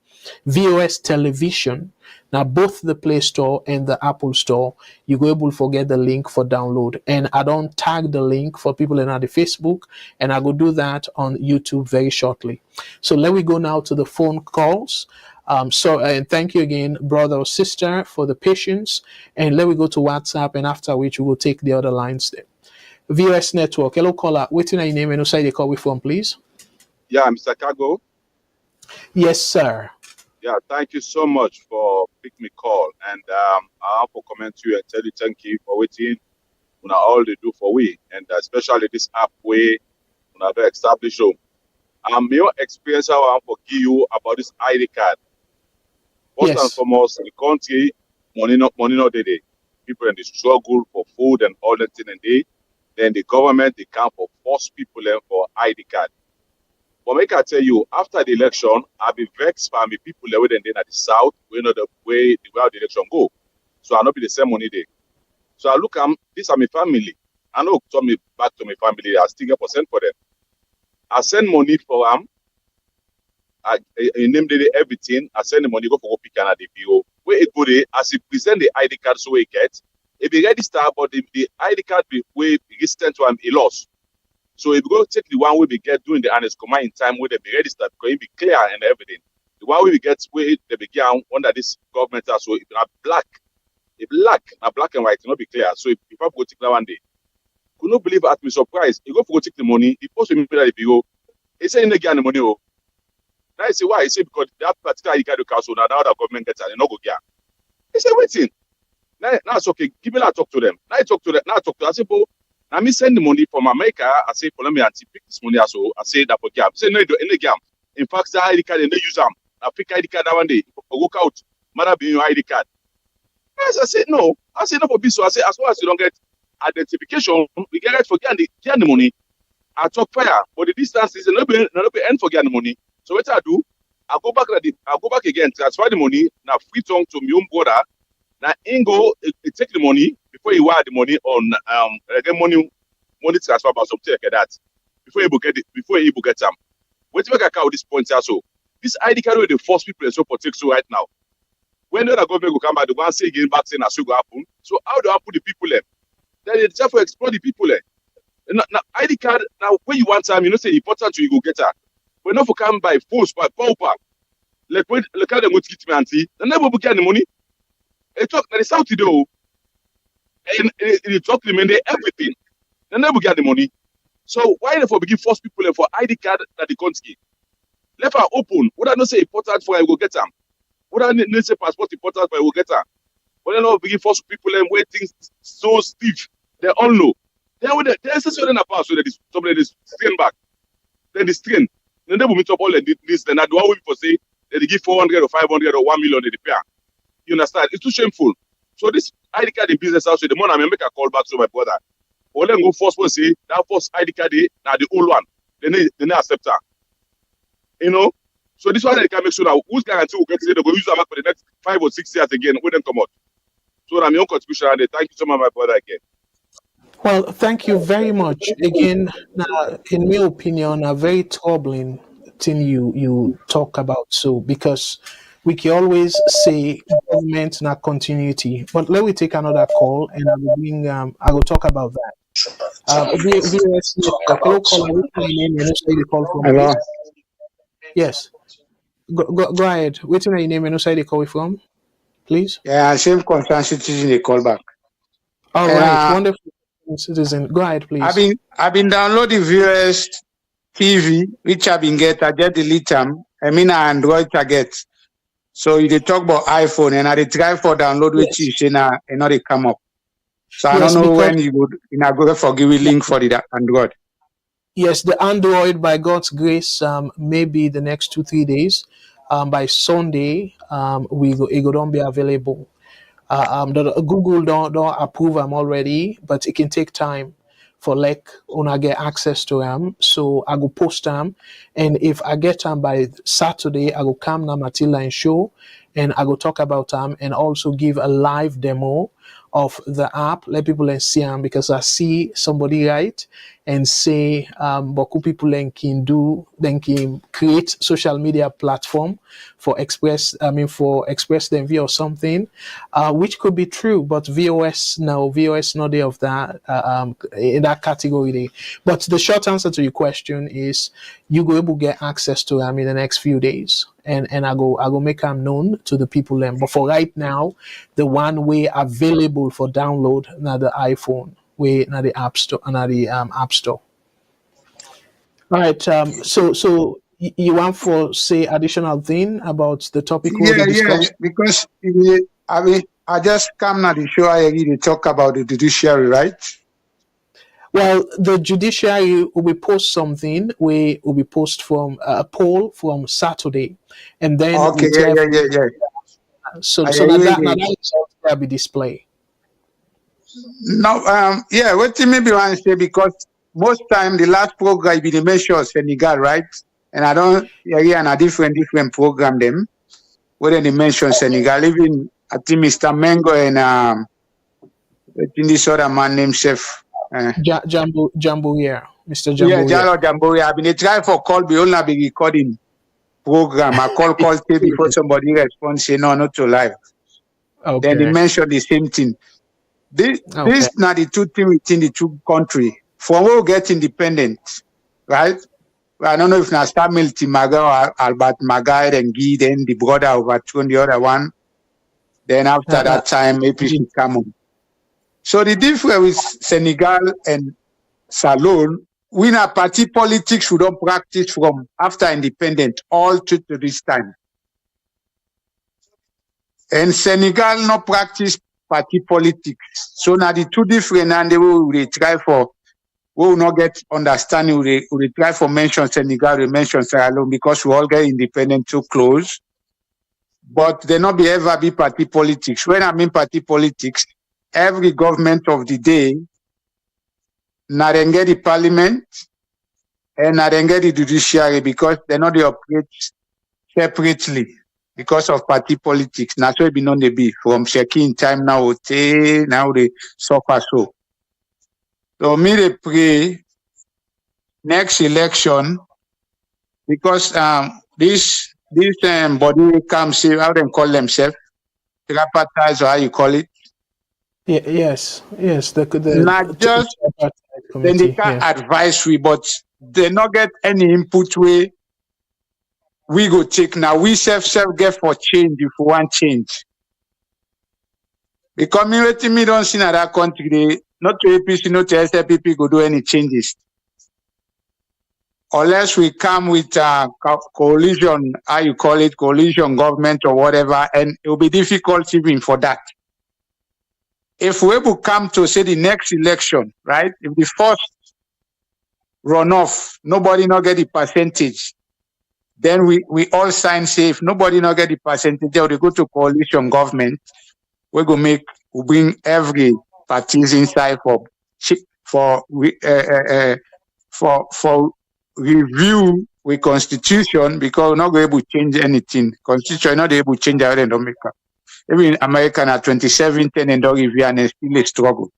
Speaker 1: VOS television. Now both the Play Store and the Apple Store, you go able to get the link for download. And I don't tag the link for people in the Facebook, and I will do that on YouTube very shortly. So let me go now to the phone calls. And thank you again, brother or sister, for the patience. And let me go to WhatsApp, and after which we will take the other lines there. VOS Network. Hello, caller. What's your name and who side you call me from, please?
Speaker 7: Yeah, Mr. Kago.
Speaker 1: Yes, sir.
Speaker 7: Yeah, thank you so much for picking me call. And I have to comment to you and tell you thank you for waiting on all they do for we. And especially this app way on a very established home. Your experience how I want to give you about this ID card. First and foremost, the country, money not day. People in the struggle for food and all that thing and day. Then the government, they come for force people for ID card. But make I tell you, after the election, I'll be vexed by me people that were at the south, we know the way the election go. So I'll not be the same money there. So I look this are my family. I know turn me back to my family, I still get % for them. I send money for them. I name everything. I send the money go for pick and the PO. Where it go there, as he present the ID card so he get, it be registered, but the ID card be way resistant to him a loss. So if we go take the one we get doing the honest command in time where they be registered, because it be clear and everything. The one we get where they begin under this government, so if not black, black and white, it not be clear. So if I go take that one day, could not believe at me surprised. You go for go take the money, he post me that the PO. He say in the the money. Oh, now I say why? He say because that particular ID card the council now the other government gets and they not go get. He say waiting. Now it's okay. Give me that talk to them. Now I talk to them. Now I talk to them. I say, now me send the money from America. I say, for me auntie pick this money. So I say that for gap. Say no, in the gap. In fact, the ID card they use them. I pick ID card that one day. For work out, mother be your ID card. I say no. I say no for this. So I say as long as you don't get identification, we get it for getting the money. I talk fire, but the distance is not be end for getting the money. So what I do, I go back again, transfer the money. Now free tongue to my own brother. Now Ingo take the money before you wire the money on get money transfer by something like that. Before you get them. Wait till I count this point also. This ID card will the force people so protect so right now. When the government will come back, the one say again back saying that's what will happen. So how do I put the people there? Then they just for explore the people there. Now ID card now when you want time, you know say important to you go get her. But not for come by force by pauper. Like when look at them with me auntie, they never will get the money. They talk that is how to do. And they talk to them everything. They never get the money. So why they for begin force people for ID card that they can't give? Left her open. Would I not say important for I will get them? Would I not say passport important for I will get them? But then begin force people and where things so stiff. They all know. Then when there's a certain pass so that somebody is strain back. Then the strain. Then they will meet up all this. Then I do what for say that they give 400 or 500 or 1 million in the pair. You understand? It's too shameful. So this ID card in business house, the money I make a call back to my brother. Or then go first one say that first ID card now the old one. They need accept that. You know? So this one they can make sure that who's guarantee will get to say they go use them for the next 5 or 6 years again when they come out. So that's my own contribution and thank you so much, my brother again.
Speaker 1: Well, thank you very much again. In my opinion, a very troubling thing you talk about. So because we can always say government not continuity, but let me take another call and I will talk about that. VOS network. Hello, caller. What's your name? You know, say the call from,
Speaker 6: Hello.
Speaker 1: please. Yes. Go ahead. What's your name? You know, say the call from, please.
Speaker 6: Yeah, same concerned citizen they call back.
Speaker 1: All
Speaker 6: And,
Speaker 1: right. Wonderful citizen. Go ahead, please.
Speaker 6: I've been downloading VOS TV, which I've been get. I just delete them. I mean, Android I get. So you they talk about iPhone, and I try for download which you say now, and now they come up. So I
Speaker 1: Yes,
Speaker 6: don't know
Speaker 1: because-
Speaker 6: when you would go for give a link for the Android.
Speaker 1: Yes, the Android, by God's grace, maybe the next 2-3 days. By Sunday, it don't be available. Google don't approve them already, but it can take time for like when I get access to them. So I go post them, and if I get them by Saturday, I go come na Matilda and show, and I go talk about them, and also give a live demo of the app. Let people see them because I see somebody write and say, Boku people then can create social media platform for express them via or something, which could be true, but VOS not there of that in that category there. But the short answer to your question is you go able to get access to them in the next few days, and I go make them known to the people then. But for right now, the one way available for download now the iPhone way now the App Store and the App Store. All right. So you want for say additional thing about the topic we'll be discussing?
Speaker 6: Because I just come now to show I really talk about the judiciary, right?
Speaker 1: Well, the judiciary will post something. We will be post from a poll from Saturday, and then
Speaker 6: Okay, yeah.
Speaker 1: So
Speaker 6: I
Speaker 1: now
Speaker 6: agree.
Speaker 1: that result will be displayed.
Speaker 6: No, what you maybe want to say, because most time the last program be the measure Senegal, right? And I don't and a different program them where they mention Senegal. Even I think Mr. Mengo and I think this other man named Chef
Speaker 1: Jambo here, Mr. Jambo.
Speaker 6: Yeah, Jambo. I've been trying for call be only be recording program. I call before somebody responds say no, not to live.
Speaker 1: Okay.
Speaker 6: Then they mention the same thing. This now the two things within the two country. For we get independent, right? I don't know if now Samuel Timaga or Albert Magai and Guy, then the brother overthrown the other one. Then after that time, APC come on. So the difference with Senegal and Salone, we in a party politics we don't practice from after independent all to this time. And Senegal no practice party politics. So now the two different and they will try for we will not get understanding. We try for mention Senegal, we mention Sierra Leone because we all get independent too close. But there not be ever be party politics. When I mean party politics, every government of the day not get the parliament and not get the judiciary because they not they operate separately because of party politics. Now so it be known they be from checking time now they suffer so. So me they pray next election because this body comes say how they call themselves tripartite or how you call it.
Speaker 1: Yes.
Speaker 6: Not just then they can advise we, but they not get any input way we go take now. We self get for change if we want change. The community me don't see in that country, they not to APC, not to SLPP go do any changes. Unless we come with a coalition, how you call it, coalition government or whatever, and it will be difficult even for that. If we will come to say the next election, right? If the first runoff, nobody not get the percentage, then we all sign safe. Nobody not get the percentage, they go to coalition government. We bring every parties inside for review with constitution, because we're not going to change anything. Constitution not able to change out in America. Even in America at 2017 and don't review and still a struggle.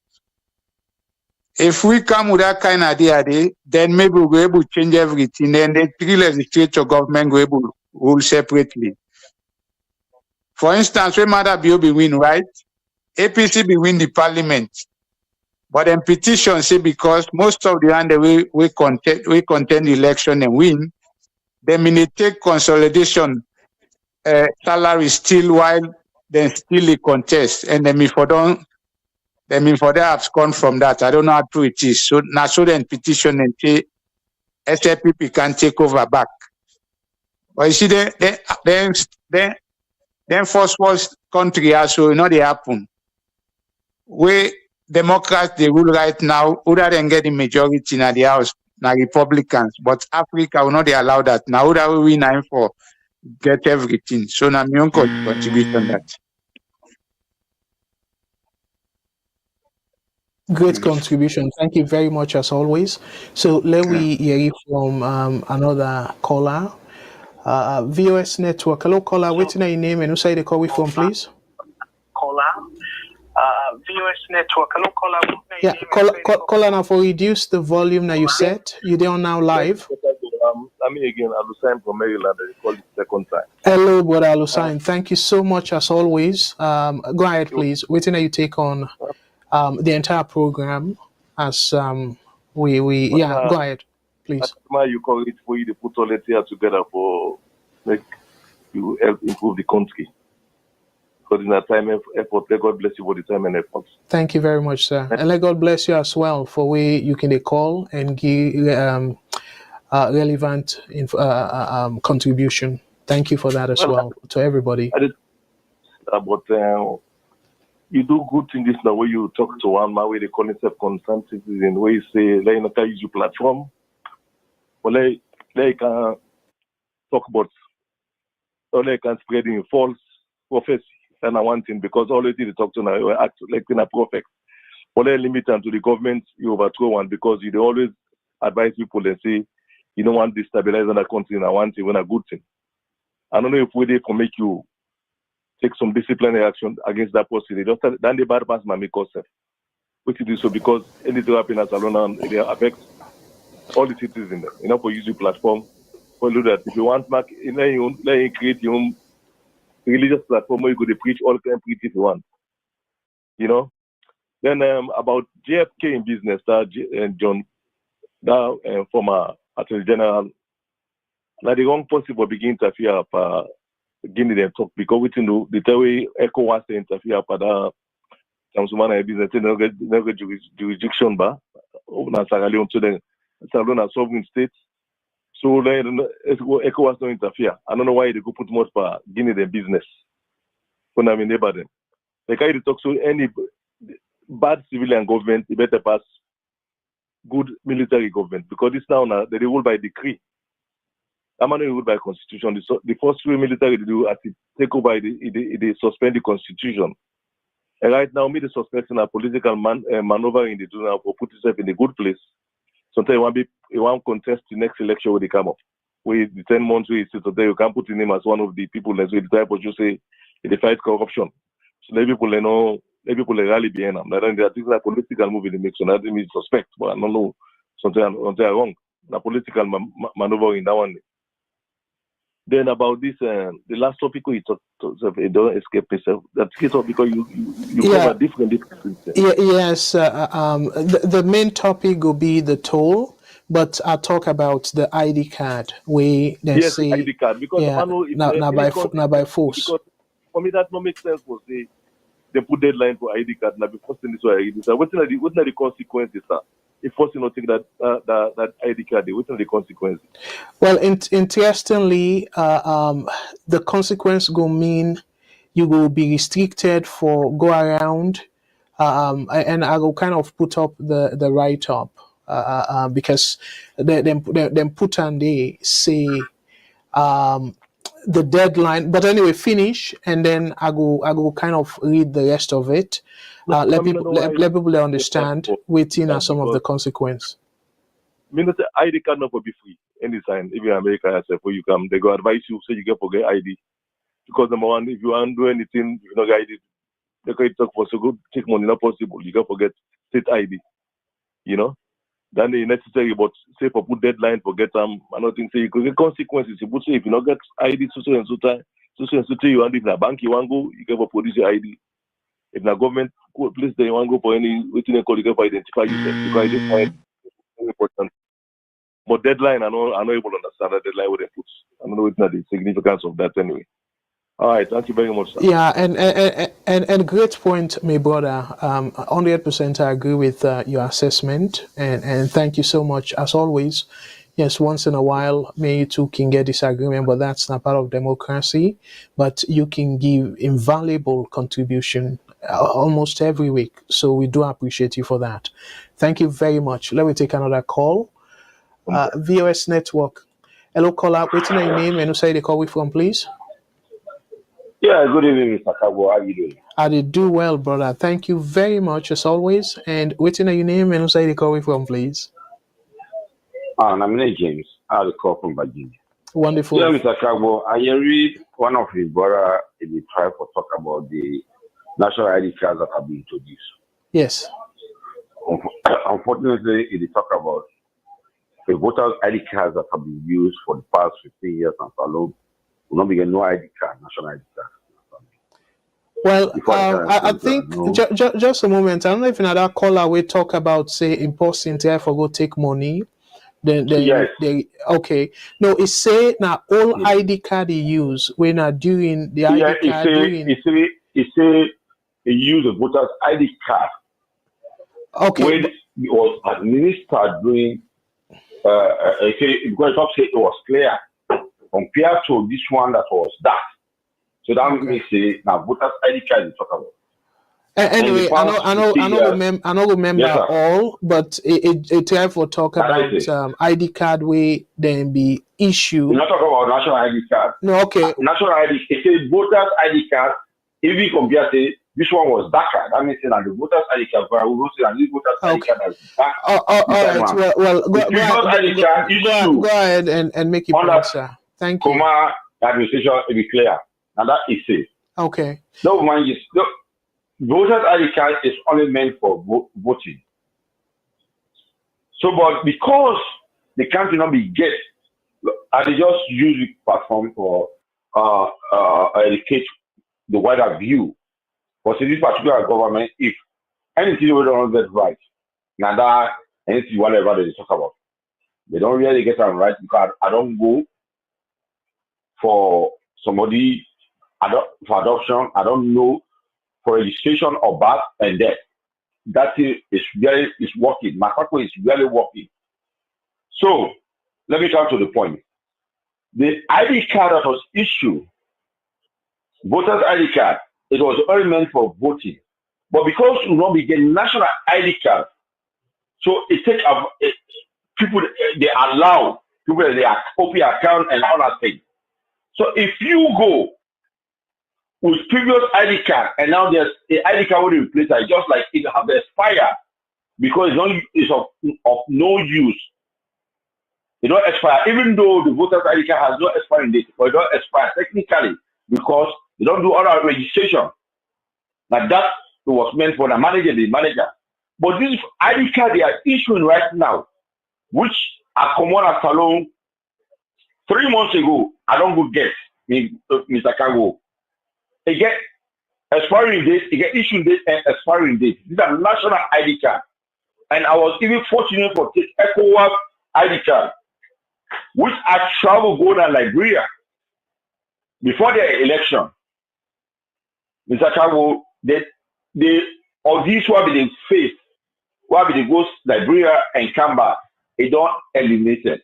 Speaker 6: If we come with that kind of idea, then maybe we'll be able to change everything. Then the three legislature government will be able to rule separately. For instance, when Mother Bill be win, right? APC be win the parliament. But then petition say because most of the hand we contend the election and win, then may take consolidation salary still while then still a contest. And then for that abscond from that. I don't know how true it is. So now so then petition and say SLPP can take over back. But you see then first world country also you know they happen. Where Democrats they rule right now, other than get the majority in the house, now Republicans. But Africa will not allow that. Now that we win nine for get everything. So now my own contribution that.
Speaker 1: Great contribution. Thank you very much as always. So let we hear from another caller. VOS Network. Hello caller, what's your name and who say the call we from, please?
Speaker 8: Caller. VOS Network. Hello caller.
Speaker 1: Yeah, caller now for reduce the volume now you set. You there now live.
Speaker 2: I'm again Alusain from Maryland. I call it second time.
Speaker 1: Hello, brother Alusain. Thank you so much as always. Go ahead, please. Waiting that you take on the entire program as go ahead, please.
Speaker 2: You call it for you to put all that here together for make you help improve the country. Because in that time effort, let God bless you for the time and effort.
Speaker 1: Thank you very much, sir. And let God bless you as well for where you can call and give relevant contribution. Thank you for that as well to everybody.
Speaker 2: You do good in this now where you talk to one man where they call himself concerned citizen, where you say, let you not use your platform, or let you can talk about, or let you can spread in false prophecy. And I want thing because already they talk to now, act like in a prophet. Or let limit them to the government, you overthrow one because you always advise people and say, you don't want to destabilize another country and I want it when a good thing. I don't know if we can make you take some disciplinary action against that person. They just then they bypass my make yourself. Which is so because anything happen as alone it affects all the citizens. You know, for use your platform. For do that. If you want let you create your own religious platform where you could preach all kind of preach if you want. You know? Then about JFK in business, John former Attorney General, now the wrong possible begin to interfere for Guinea them talk because we know the way ECOWAS interfere for that Tamsumana business no jurisdiction ba na Sierra Leone to the Sierra Leone sovereign states. So ECOWAS don't interfere. I don't know why they go put more for Guinea them business. When I'm in neighbor them. They can't talk so any bad civilian government, they better pass good military government because this now they rule by decree. I'm not ruled by constitution. The first three military they do at the take over, they suspend the constitution. And right now, me the suspecting a political maneuver in the do now for put itself in a good place. Sometimes you want contest the next election where they come up. Where the 10 months we sit there, you can put him as one of the people that's the type of you say they fight corruption. So the people know. Maybe people rally behind them. That is a political move in the mix. So that means suspect, but I don't know something wrong. The political maneuver in that one. Then about this, the last topic we talked about, don't escape yourself. That's because you cover different things.
Speaker 1: Yes, the main topic will be the toll, but I'll talk about the ID card. Say
Speaker 2: the ID card because
Speaker 1: now by force.
Speaker 2: Because for me that no make sense for say. They put deadline for ID card now before sending this ID. So what are the consequences, sir? If first you not take that ID card, what are the consequences?
Speaker 1: Well, interestingly, the consequence will mean you will be restricted for go around, and I will kind of put up the write up because them put and they say the deadline. But anyway, finish, and then I go kind of read the rest of it. Let people understand waiting are some of the consequence.
Speaker 2: I mean, the ID card not be free. Any sign, if you're America yourself, where you come, they go advise you so you can forget ID. Because number one, if you want to do anything, you know, ID, they can talk for so good, take money not possible. You can forget state ID. You know, then the necessary, but say for put deadline, forget them. I don't think say you could get consequences. You put say if you not get ID, so and so time, so and so time you want in a bank, you want to go, you can produce your ID. If the government place there, you want to go for any waiting call, you can identify yourself. Because identify is important. But deadline, I'm not able to understand that deadline what they put. I don't know what's the significance of that anyway. All right, thank you very much, sir.
Speaker 1: Yeah, and great point, my brother. 100% I agree with your assessment, and thank you so much as always. Yes, once in a while, maybe you two can get disagreement, but that's not part of democracy. But you can give invaluable contribution almost every week, so we do appreciate you for that. Thank you very much. Let me take another call. VOS Network. Hello, caller. Waiting on your name and who say the call we from, please.
Speaker 9: Yeah, good evening, Mr. Kabo. How are you doing?
Speaker 1: I did do well, brother. Thank you very much as always. And waiting on your name and who say the call we from, please.
Speaker 9: I'm named James. I call from Virginia.
Speaker 1: Wonderful.
Speaker 9: Yeah, Mr. Kabo. I read one of his brother in the tribe for talk about the national ID cards that have been introduced.
Speaker 1: Yes.
Speaker 9: Unfortunately, he talk about the voters' ID cards that have been used for the past 15 years and so long will not be getting no ID card, national ID card.
Speaker 1: Well, I think just a moment. I don't know if another caller will talk about say imposing there for go take money. Then
Speaker 9: yes.
Speaker 1: Okay. No, it say now all ID card he use when are doing the ID card.
Speaker 9: It say he use the voters' ID card.
Speaker 1: Okay.
Speaker 9: When it was administered during because it was clear compared to this one that was dark. So that makes it now voters' ID card is talk about.
Speaker 1: Anyway, I don't remember all, but it therefore talk about ID card way then be issued.
Speaker 9: We're not talking about national ID card.
Speaker 1: No, okay.
Speaker 9: National ID, it says voters' ID card. If we compare, say this one was darker. That means that the voters' ID card, we will say that this voters' ID card is dark.
Speaker 1: All right. Well, go ahead and make it point, sir. Thank you.
Speaker 9: Coma administration to be clear, and that is safe.
Speaker 1: Okay.
Speaker 9: No mind is voters' ID card is only meant for voting. So, but because the country not be get, and they just use the platform for educate the wider view. But in this particular government, if anything we don't get right, now that anything whatever they talk about, they don't really get them right because I don't go for somebody for adoption. I don't know for registration or birth and death. That is working. My is really working. So let me come to the point. The ID card that was issued, voters' ID card, it was only meant for voting. But because we not be getting national ID card, so it takes people, they allow people that they are copy account and all that thing. So if you go with previous ID card and now there's a ID card will replace it, just like it have expired because it's of no use. It don't expire, even though the voter's ID card has no expiring date, but it don't expire technically because they don't do other registration. Like that was meant for the manager. But this ID card they are issuing right now, which are common as alone 3 months ago, I don't go get Mr. Kago. They get expiring date, they get issuing date and expiring date. These are national ID card. And I was even fortunate for take ECOWAS ID card, which I travel go to Liberia before the election. Mr. Kago, they or this will be the face, will be the ghost Liberia and Kamba, they don't eliminate it.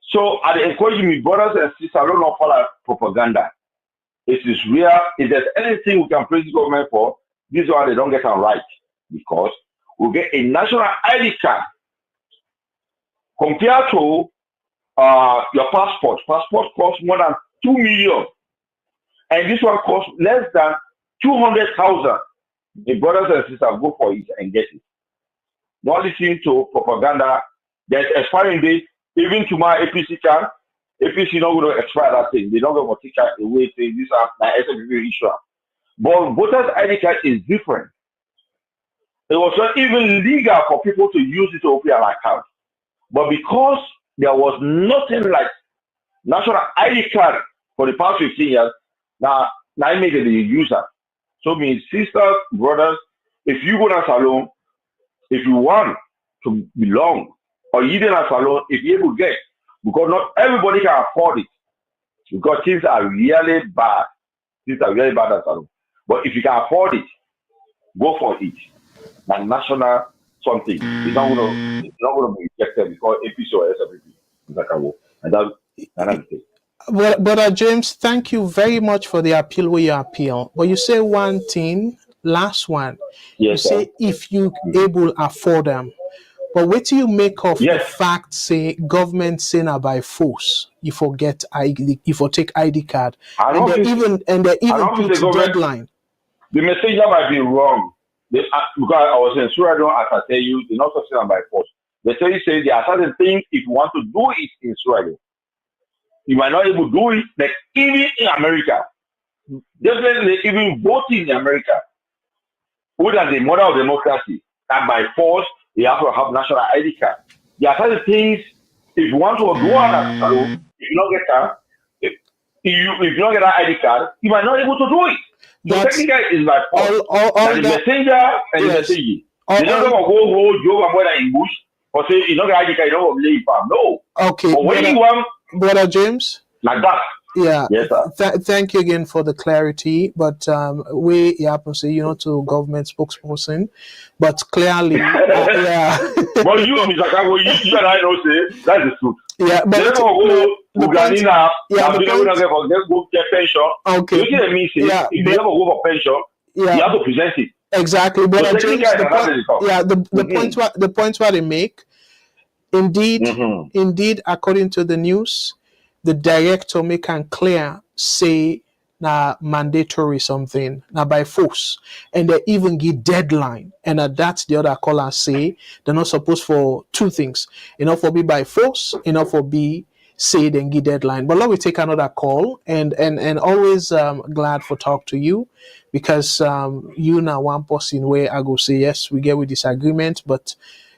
Speaker 9: So I encourage me, brothers and sisters, I don't know follow propaganda. It is real. If there's anything we can praise the government for, this is why they don't get it right. Because we get a national ID card compared to your passport. Passport costs more than 2 million. And this one costs less than 200,000. The brothers and sisters go for it and get it. Not listening to propaganda. There's expiring date. Even to my APC card, APC not going to expire that thing. They're not going to take it away. Say this are my SMPP issue. But voters ID card is different. It was not even legal for people to use it to open an account. But because there was nothing like national ID card for the past 15 years, now I make it the user. So means sisters, brothers, if you go to a salon, if you want to belong, or you didn't a salon, if you able to get, because not everybody can afford it. Because things are really bad. Things are really bad at salon. But if you can afford it, go for it. Now national something. It's not gonna be rejected because APC or SFP. And that's the thing.
Speaker 1: Brother James, thank you very much for the appeal where you appeal. But you say one thing, last one.
Speaker 9: Yes,
Speaker 1: you say
Speaker 9: sir.
Speaker 1: if you able afford them. But what do you make of
Speaker 9: Yes.
Speaker 1: the fact say government saying by force you forget ID, you for take ID card, and they even put deadline.
Speaker 9: The messenger might be wrong. Because I was in Sierra Leone, as I tell you, they're not saying by force. They say there are certain things if you want to do it in Sierra Leone, you might not able to do it. Like even in America, definitely even voting in America, who is the mother of democracy, and by force you have to have national ID card. There are certain things if you want to do an salon, if you don't get that, if you don't get that ID card, you might not able to do it. So technically, it's by force. The messenger and the message. They're not going to go hold Joe and Brother in bush or say you don't get ID card, you don't believe him. No.
Speaker 1: Okay.
Speaker 9: But when you want,
Speaker 1: Brother James.
Speaker 9: like that.
Speaker 1: Yeah.
Speaker 9: Yes, sir.
Speaker 1: Thank you again for the clarity. But we happen to say to government spokesperson, but clearly, yeah.
Speaker 9: But you, Mr. Kago, you and I know say that's the truth.
Speaker 1: Yeah, but
Speaker 9: they don't go Uganina. Go get pension.
Speaker 1: Okay.
Speaker 9: You see what I mean? Say if they never go for pension, you have to present it.
Speaker 1: Exactly, but
Speaker 9: so
Speaker 1: James, the point what they make. Indeed, according to the news, the director make and clear say na mandatory something na by force, and they even give deadline, and that's the other caller say they're not supposed for two things, for be by force, for be say then give deadline. But let me take another call, and always glad for talk to you, because you now one person where I go say yes we get with disagreement, but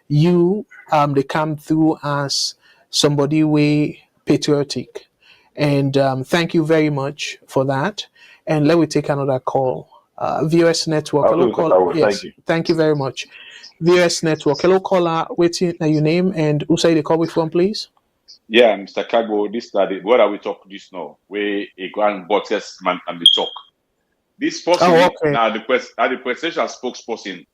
Speaker 1: you they come through as somebody way patriotic, and thank you very much for that. And let me take another call. VOS Network, hello caller. Yes, thank you very much. VOS Network, hello caller. Waiting your name and who say the call with from, please.
Speaker 5: Yeah, Mr. Kago, this is what are we talk this now? Where a grand bosses man and the talk. This person now the presidential spokesperson.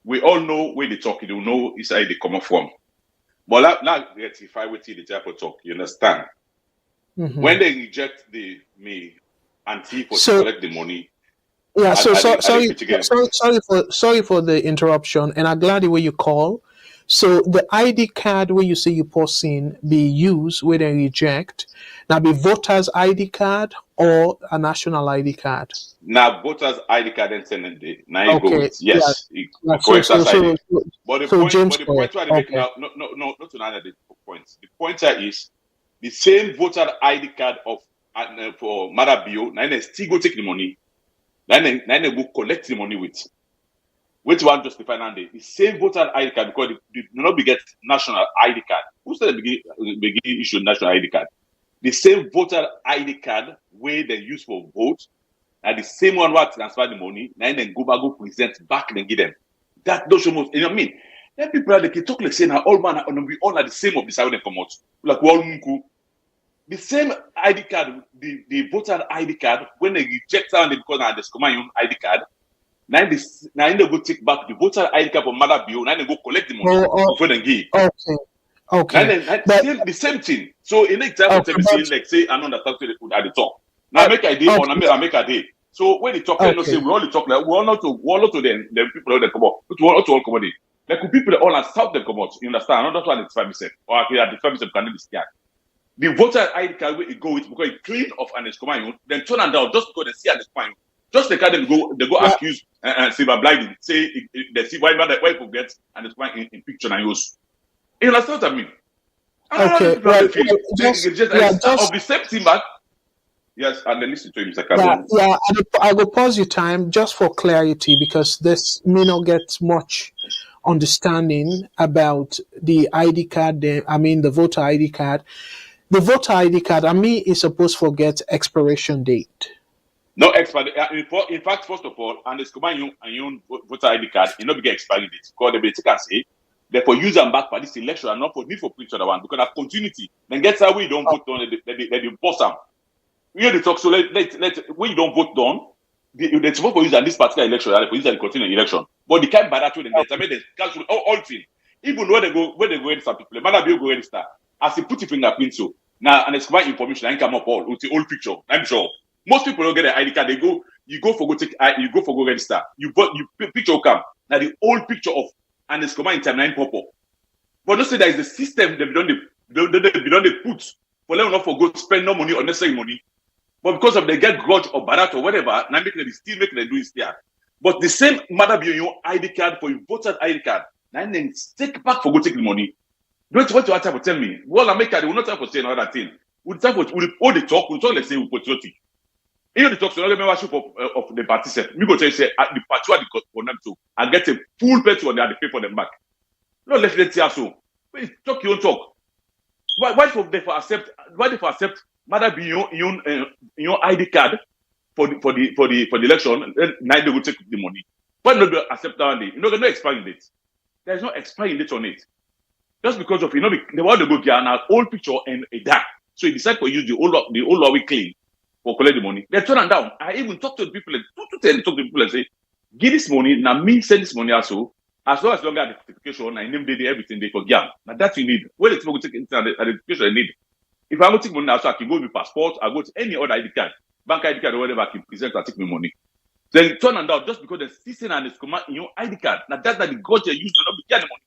Speaker 5: We all know where they talk. You know it's how they come from. But now rectify with the type of talk. You understand? Mm-hmm. When they reject me and for to collect the money.
Speaker 1: Yeah. Sorry for the interruption, and I'm glad the way you call. So the ID card where you say you person be used where they reject, now be voters ID card or a national ID card.
Speaker 5: Now voters ID card and send it. Now
Speaker 1: okay.
Speaker 5: Go with, yes.
Speaker 1: Yeah.
Speaker 5: But the point why they make now not to another points. The pointer is the same voter ID card of for Marabio. Now they still go take the money. Then they go collect the money with. Which one justify now the same voter ID card because they do not get national ID card. Who said they begin issue national ID card? The same voter ID card where they use for vote, and the same one where transfer the money, and then go present back and give them. That don't show most. You know what I mean? Then people they talk like saying all man we all are the same of the side when they come out. Like the same ID card, the voter ID card, when they reject someone because they discover your own ID card. Now they go take back the voter ID card from Mother Bio. Now they go collect the money before they give.
Speaker 1: Okay.
Speaker 5: The same thing. So in the example, like say I know that at the talk. Now make a day or I make a day. So when they talk, they say we only talk like we all not to them people that come out. But we all to all come out. Like people all and stop them come out. You understand? Not that's why it's 5%. Or if you are the 5% can be scared.
Speaker 7: The voter ID card will go with because it clean of an Escobar, then turn and down just because they see an Escobar. Just the card they go accuse silver blinding, say they see why people get an Escobar in picture and use. You understand what I mean?
Speaker 1: Okay, well, just
Speaker 7: of the same thing back. Yes, and then listen to him, Mr. Carbon.
Speaker 1: Yeah, I will pause your time just for clarity because this may not get much understanding about the ID card. The voter ID card. The voter ID card, is supposed to get expiration date.
Speaker 7: No expire. In fact, first of all, and Escobar and your voter ID card, you know, get expiring date because the take and say therefore use them back for this election and not for need for each other one because of continuity. Then get how we don't vote on they force them. We hear the talk, so let when you don't vote down, they're supposed to use this particular election, for use the continuing election. But they can't buy that to them. I mean, they cancel all things. Even when they go register people, man, they go register. As they put your fingerprint, so now and it's quite information. I come up all with the old picture. I'm sure most people don't get an ID card. You go for go register. You picture come now the old picture of and it's come in timeline purple. But don't say there is a system they don't put for them not for go spend no money or unnecessary money. But because of they get grudge or barat or whatever, now make them still make them do it there. But the same matter be your ID card for your voter ID card. Now then take back for go take the money. Don't what you have to tell me. Well, America they will not have to say another thing. We'll talk all the talk. We'll talk. Let's say we patriotic. You know the talk. So not membership of the party set. We go tell you say the party are for them to and get a full petrol and they have to pay for them back. No, let's hear so. Wait, talk your own talk. Why for they for accept? Why they for accept? Matter be your ID card for the election. Now they will take the money. Why not accept that day? There's no expiring date. There's no expiring date on it. Just because of they want to go get an old picture and a dark. So you decide to use the old law we clean for collect the money. They turn and down. I even talk to the people and talk to people and say, give this money, now me send this money also. As long as the identification, I name they everything they for gam. Now that you need. When it's going to take identification I need. If I go take money now, so I can go with passport, I go to any other ID card, bank ID card or whatever I can present and take my money. Then turn and down just because the system and it's command in your ID card. Now that's the gotcha use to not be getting money.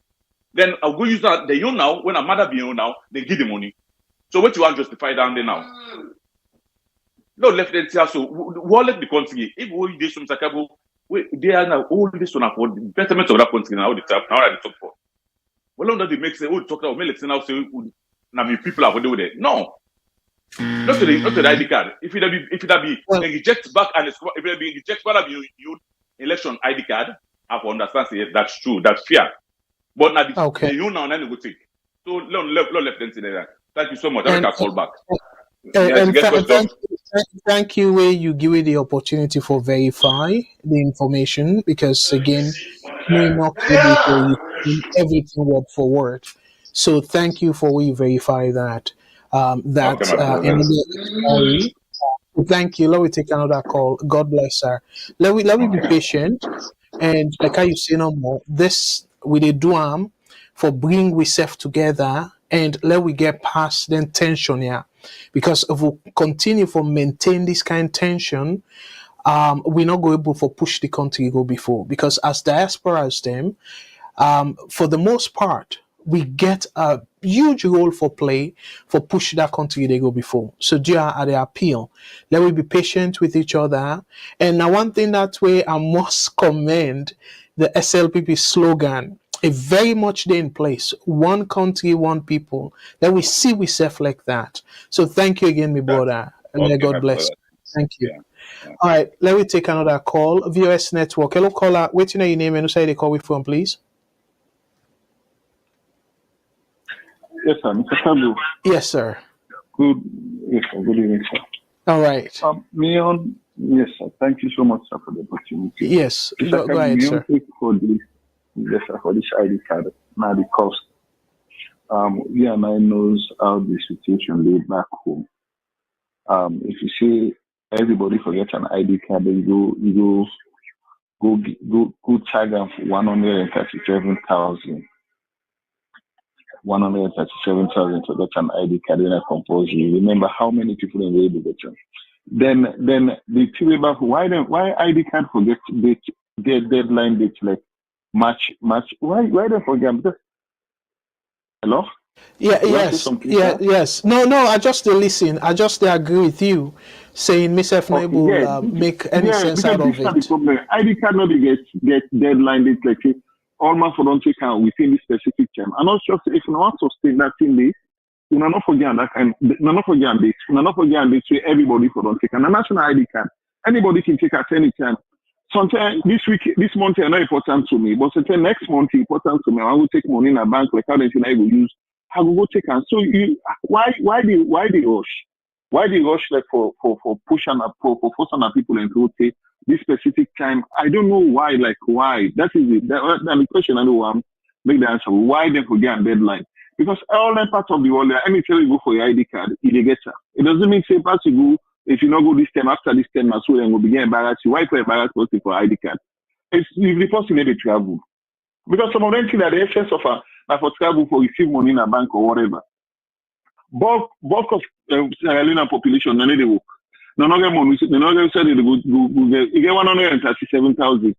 Speaker 7: Then I'll go use that. They now, when a mother be now, they give the money. So what you want to justify down there now? No left them here. So what let the country? If we do some sakabo, they are now all this one for the betterment of that country now. The top now they talk for. Well, don't they make say oh talk about me let's now say now people are going there. No, not to the ID card. If it be they reject back and if it be reject one of you election ID card, I have understand say yes, that's true, that's fair. But now you now go take. So left them there. Thank you so much. I can call back.
Speaker 1: Thank you where you give me the opportunity for verify the information because again may not be able to everything word for word. So thank you for we verify that. Thank you. Let me take another call. God bless her. Let me be patient. And like how you say no more, this we did do for bring we self together and let we get past the tension here. Because if we continue to maintain this kind of tension, we're not going able to push the country go before. Because as diasporas them, for the most part, we get a huge role for play for push that country they go before. So dear at the appeal, let we be patient with each other. And now one thing that way I must commend the SLPP slogan. It very much there in place. One country, one people. Then we see we self like that. So thank you again, my brother. And God bless. Thank you. Yeah. All right, let me take another call. VOS Network. Hello, caller. Wait till your name and who say they call we from, please.
Speaker 10: Yes, sir. Mr. Kabu.
Speaker 1: Yes, sir.
Speaker 10: Good evening, sir.
Speaker 1: All right.
Speaker 10: Yes, sir. Thank you so much, sir, for the opportunity.
Speaker 1: Yes, go ahead, sir.
Speaker 10: For this ID card, now because we and I knows how the situation laid back home. If you say everybody forgets an ID card, then you go tag them for 137,000. 137,000 to get an ID card in a compulsory. Remember how many people in the education. Then the thing about why ID card forget their deadline dates like March. Why they forget? Because, hello?
Speaker 1: Yeah,
Speaker 10: You want to say
Speaker 1: yes,
Speaker 10: something,
Speaker 1: yeah,
Speaker 10: sir?
Speaker 1: yes. No, no, I just listen. I just agree with you, saying Miss F
Speaker 10: Okay,
Speaker 1: will
Speaker 10: yeah,
Speaker 1: make any
Speaker 10: yeah,
Speaker 1: sense
Speaker 10: because
Speaker 1: out
Speaker 10: this
Speaker 1: of
Speaker 10: is not the
Speaker 1: it.
Speaker 10: problem. ID card not get deadline. It's like say, almost for don't take out within this specific time. I'm not sure if you want to stay that in this, you not forget that kind. You not forget this. You not forget this way. Everybody for don't take a national ID card. Anybody can take at any time. Sometimes this week, this month are not important to me, but sometimes next month is important to me. I will take money in a bank like how they I will use. I will go take and so you why the rush? Why the rush like for push and for force on people and to say this specific time? I don't know why. Like why? That is it. That's the question I don't want. Make the answer. Why they forget deadline? Because all that part of the world, any tell you go for your ID card, it gets it doesn't mean say pass you go. If you not go this time after this time, as well, then will begin embarrass you. Why for embarrass person for ID card? It's if the person never travel because some of them think that the essence of for travel for receive money in a bank or whatever. Bulk of Sierra Leone population, none of they work. None of them money. None of them said they go get. You get 137,000.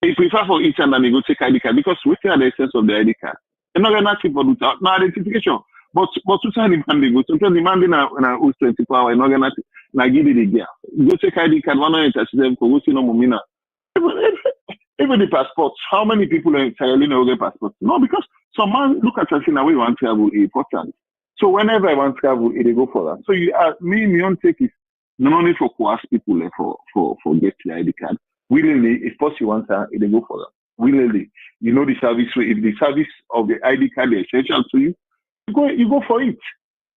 Speaker 10: They prefer for each and then they go take ID card because we are the essence of the ID card. They're not going to ask for no identification. But to sign demand they go. Sometimes demand in a 24 hours, not going to give it again. Go take ID card 137 for go see no momina. Even the passports, how many people in Sierra Leone will get passports? No, because some man look at us in a way want travel is important. So whenever I want travel, they go for that. So you me don't take it not only for coerce people for get the ID card. Willingly, if possible want they go for that. Willingly. You know the service if the service of the ID card is essential to you, you go for it.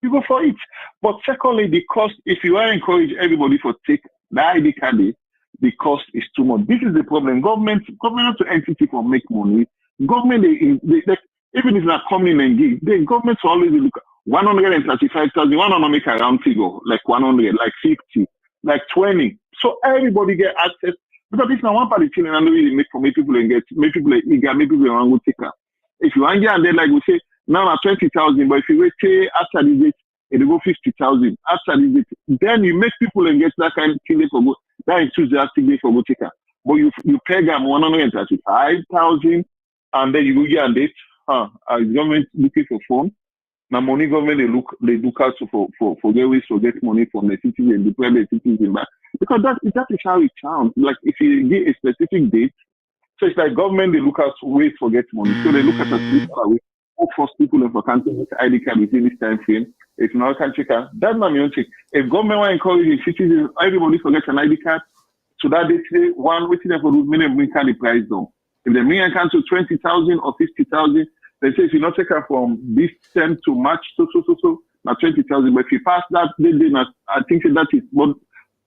Speaker 10: You go for it. But secondly, the cost, if you are encourage everybody for take the ID card, the cost is too much. This is the problem. Government to entity for make money. Government, they even if not coming and give, the government will always look 135,000, want to make a round figure, like 100, like 50, like 20. So everybody get access. Because if now one party chilling and really make people and make people eager, make people want to take her. If you want to get and then like we say, now at 20,000, but if you wait after this date, it'll go 50,000. After this date, then you make people and get that kind of thing for go. That is enthusiastic day for go take her. But you pay them 135,000 and then you go get a date. Is government looking for phone? Now money government they look out for get ways to get money from the citizen, the private citizen back. Because that is how it sounds. Like if you get a specific date, so it's like government they look out ways to get money. So they look at us force people in for country with ID card within this time frame. If not can check out, that's not my own thing. If government want encouraging citizens, everybody forgets an ID card, so that they say one waiting for those minimum we can the price down. If the million can to 20,000 or 50,000, they say if you not take her from this term to March, so now 20,000. But if you pass that, then I think that is but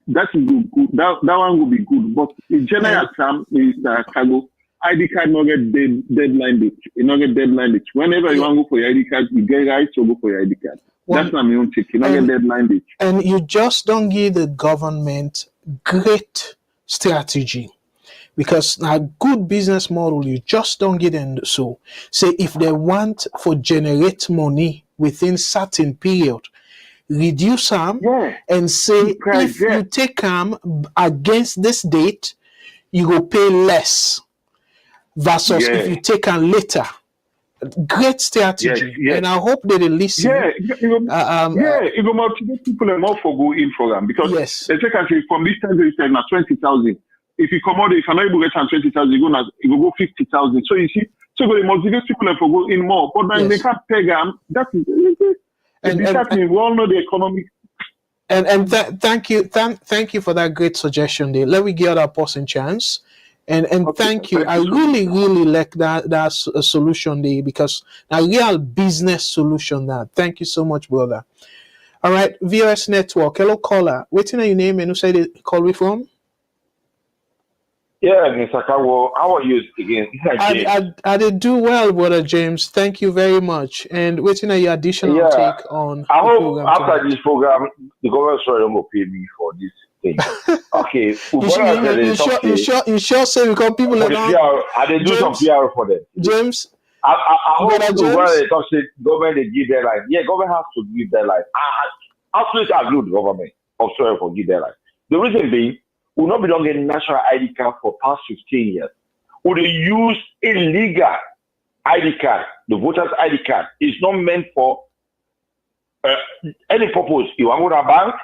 Speaker 10: that is good. That one will be good. But in general term is that cargo ID card not get deadline date. You not get deadline date. Whenever you want to go for your ID card, you get right to go for your ID card. That's not my own take. You not get deadline date.
Speaker 1: And you just don't give the government great strategy. Because a good business model, you just don't get them. So say if they want for generate money within certain period, reduce them and say if you take them against this date, you will pay less versus if you take them later. Great strategy, and I hope that they listen.
Speaker 10: It will motivate people and more for go in for them because they take us from this time to this time now 20,000. If you come out, if you're not able to get 20,000, you go 50,000. So you see, so it motivates people and for go in more. But then they can't pay them. That is we all know the economic.
Speaker 1: And thank you for that great suggestion there. Let me give that person chance. And thank you. I really like that solution there because a real business solution that. Thank you so much, brother. All right, VOS Network. Hello, caller. What's your name and who say they call me from?
Speaker 9: Yeah, Mr. Kawo, how are you again?
Speaker 1: I did do well, brother James. Thank you very much. And what's your additional take on
Speaker 9: I
Speaker 1: the
Speaker 9: hope
Speaker 1: program
Speaker 9: after
Speaker 1: tonight?
Speaker 9: this program, the government sorry don't pay me for this thing. Okay,
Speaker 1: you sure say because people
Speaker 9: for the PR, I did do some PR for them.
Speaker 1: James,
Speaker 9: I hope the
Speaker 10: government
Speaker 9: they give deadline. Yeah, government has to give deadline. I absolutely agree with the government. I'm sorry for give deadline. The reason being, we will not be getting national ID card for past 15 years. We use illegal ID card, the voter's ID card, is not meant for any purpose. You want to go to a bank,